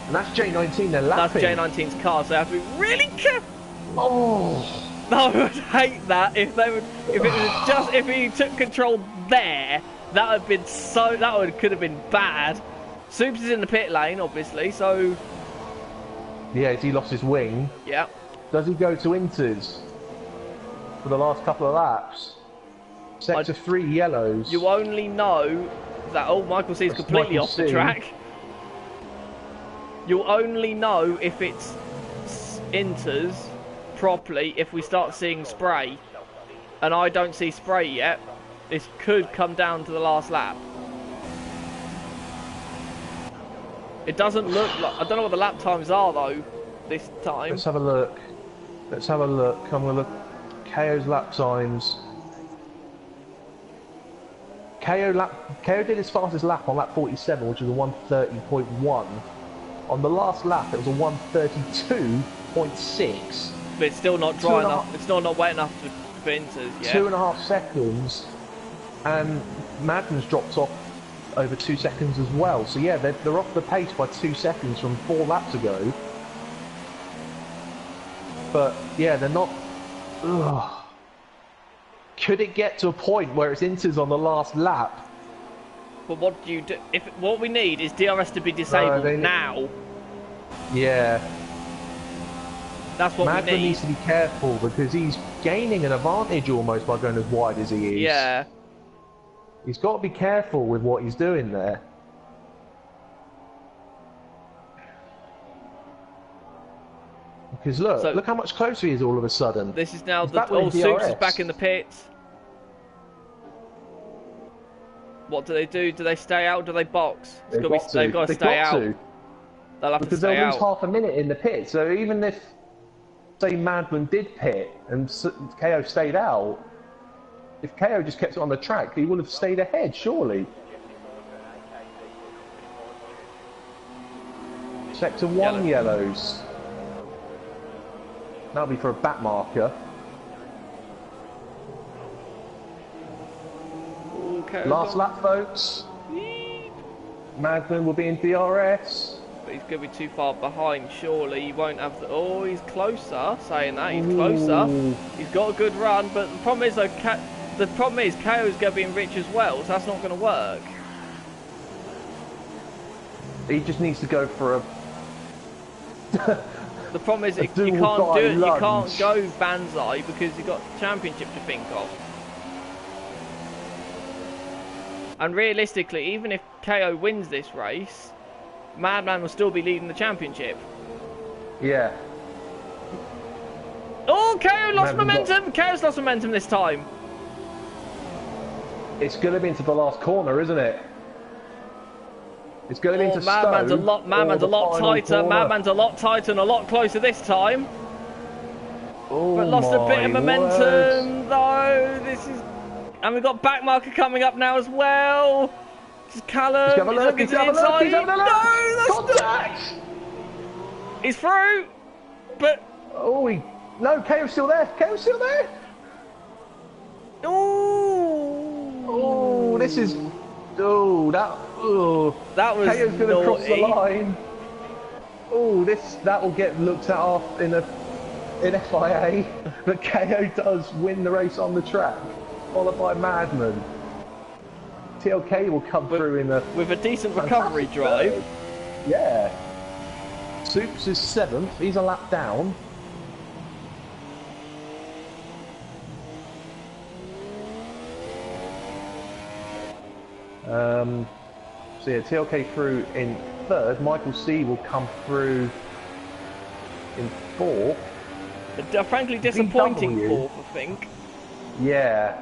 And that's J19, they're lapping. That's J19's car, so they have to be really careful. Oh. No, I would hate that if he took control there. That could have been bad. Soups is in the pit lane, obviously, so... Yeah, he lost his wing. Yeah. Does he go to Inters for the last couple of laps? Sector 3 yellows. You only know that... Oh, Michael C is completely off the track. You'll only know if it's Inters properly if we start seeing spray. And I don't see spray yet. This could come down to the last lap. It doesn't look like... I don't know what the lap times are, though, this time. Let's have a look. Let's have a look. I'm going to look. KO's lap times. KO did his fastest lap on lap 47, which was a 1:30.1. On the last lap, it was a 1:32.6. But it's still not dry enough. It's still not wet enough for Inters yet. 2.5 seconds. And Madden's dropped off over 2 seconds as well. So yeah, they're off the pace by 2 seconds from 4 laps ago. But yeah, they're not... Ugh. Could it get to a point where it's Inters on the last lap? But what do you do? What we need is DRS to be disabled now. Yeah. That's what Madden we need. needs to be careful because he's gaining an advantage almost by going as wide as he is. Yeah. He's got to be careful with what he's doing there. Because look how much closer he is all of a sudden. This is now Soups is back in the pits. What do they do? Do they stay out? Do they box? They've got to stay out. They'll have to stay out. Because they'll lose half a minute in the pit. So even if, say, Madman did pit and KO stayed out, if KO just kept it on the track, he would have stayed ahead, surely. Sector 1 yellows. That'll be for a back marker. Okay, last lap, folks. Madman will be in DRS. But he's going to be too far behind, surely. He won't have the... Oh, he's closer, saying that. He's closer. He's got a good run, but the problem is, though, KO's going to be in rich as well, so that's not going to work. He just needs to go for a... The problem is you can't do it. You can't go Banzai because you've got championship to think of. And realistically, even if KO wins this race, Madman will still be leading the championship. Yeah. Oh, KO lost momentum! KO's lost momentum this time. It's going to be into the last corner, isn't it? It's going to be into Madman's a lot tighter. Madman's a lot tighter and a lot closer this time. Oh, but lost a bit of momentum, though. This is... And we've got backmarker coming up now as well. This is Callum. He's looking to the inside. No, that's... He's through. But... Oh, no, KO's still there. KO's still there. Oh, this is... that was KO's going to cross the line. Oh, that will get looked at off in FIA. But KO does win the race on the track, followed by Madman. TLK will come through with a decent recovery drive. Yeah. Soups is 7th. He's a lap down. So yeah, TLK through in 3rd. Michael C will come through in 4th. A frankly disappointing VW, 4th, I think. Yeah.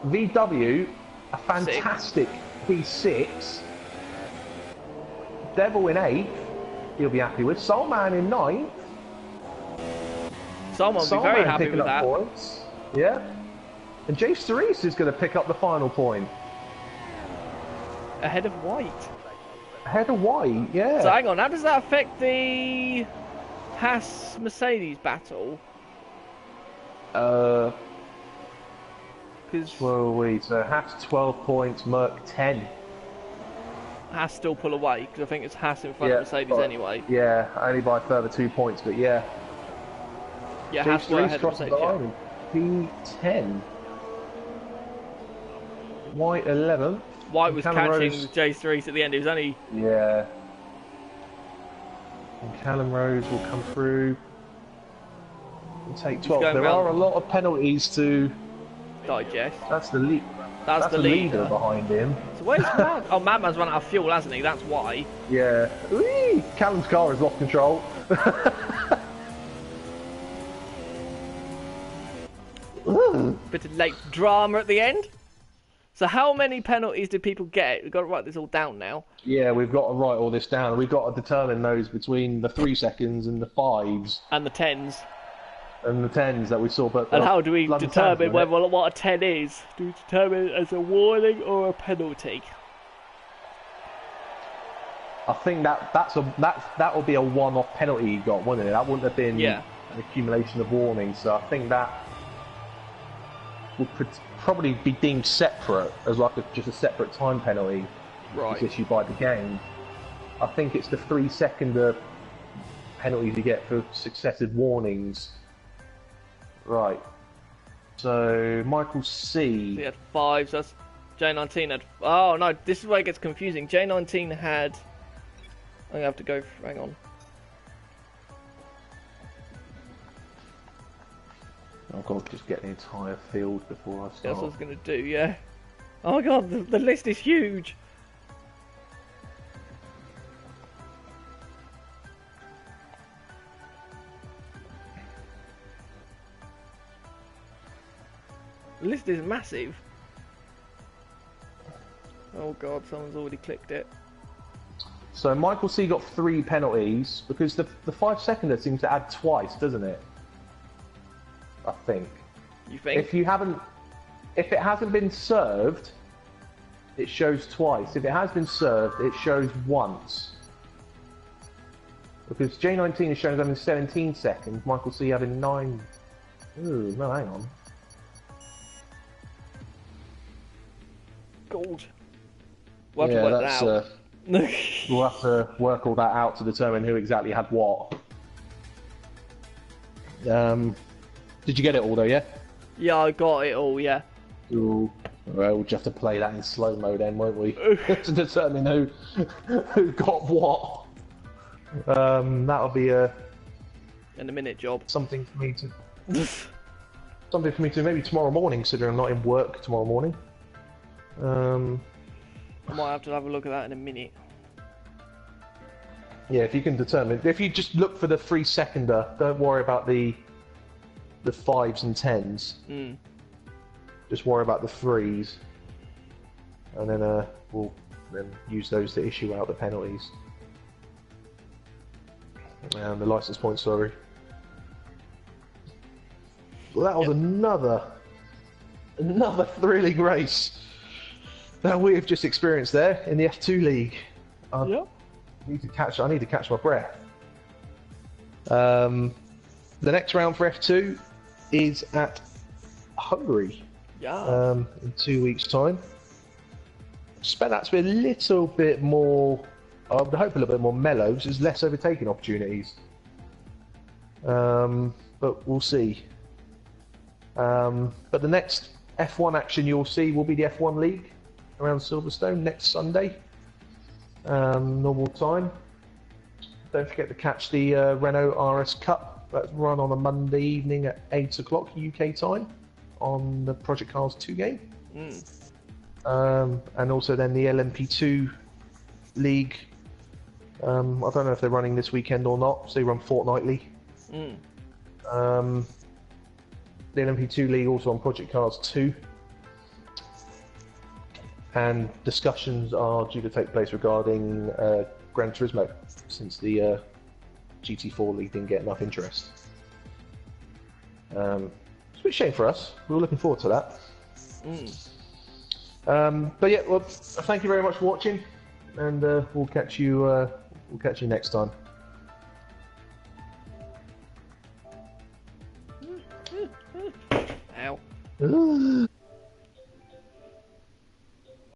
VW, a fantastic P6. Devil in 8th. He'll be happy with. Soulman in 9th. Someone will be very happy with that. Points. Yeah. And Jace Therese is going to pick up the final point. Ahead of White. Ahead of White, yeah. So hang on, how does that affect the Haas-Mercedes battle? So Haas 12 points, Merc 10. Haas still pull away, because I think it's Haas in front of Mercedes anyway. Yeah, only by a further 2 points, but yeah. Yeah, Haas were ahead of Mercedes. P10. White 11th. White was catching Jace Therese at the end. It was only... Yeah. And Callum Rose will come through and take 12. There are a lot of penalties to digest. That's the lead. That's the leader behind him. So where's Mad? Oh, Madman's run out of fuel, hasn't he? That's why. Yeah. Whee! Callum's car has lost control. Bit of late drama at the end. So how many penalties did people get? We've got to write this all down now. Yeah, we've got to write all this down. We've got to determine those between the 3 seconds and the 5s. And the 10s. And the 10s that we saw. But and how do we determine what a 10 is? Do we determine it as a warning or a penalty? I think that will be a one-off penalty you got, wouldn't it? That wouldn't have been an accumulation of warnings. So I think that would probably be deemed separate as like just a separate time penalty issued by the game. I think it's the 3-second penalties you get for successive warnings. Right. So Michael C. He had 5. So that's J19 had. Oh no, this is where it gets confusing. J19 had. I'm gonna have to go. Hang on. I've got to just get the entire field before I start. That's what I was going to do, yeah. Oh my god, the list is huge. The list is massive. Oh god, someone's already clicked it. So Michael C got 3 penalties because the 5-seconder seems to add twice, doesn't it? I think. You think? If it hasn't been served, it shows twice. If it has been served, it shows once. Because J19 is showing them in 17 seconds, Michael C having 9. Ooh, no, hang on. Gold. We'll have to work that out. We'll have to work all that out to determine who exactly had what. Did you get it all though, yeah? Yeah, I got it all, yeah. Ooh, Well, we'll just have to play that in slow mo then, won't we? To determine who got what. That'll be in a minute job. something for me to maybe tomorrow morning, considering I'm not in work tomorrow morning. I might have to have a look at that in a minute. Yeah, if you can determine, if you just look for the 3-seconder, don't worry about the 5s and 10s. Just worry about the 3s, and then we'll then use those to issue out the penalties and the license points. Sorry. Well, that was another thrilling race that we have just experienced there in the F2 League. Yep. I need to catch my breath. The next round for F2 is at Hungary. Yeah. In 2 weeks' time. Expect that to be a little bit more. I would hope a little bit more mellow. So there's less overtaking opportunities. But we'll see. But the next F1 action you'll see will be the F1 League around Silverstone next Sunday. Normal time. Don't forget to catch the Renault RS Cup. That's run on a Monday evening at 8 o'clock UK time on the Project Cars 2 game. And also then the LMP2 League. I don't know if they're running this weekend or not, so they run fortnightly. The LMP2 League also on Project Cars 2. And discussions are due to take place regarding Gran Turismo, since the GT4 League didn't get enough interest. It's a bit shame for us. We were looking forward to that. But yeah, well, thank you very much for watching, and we'll catch you next time. Ow.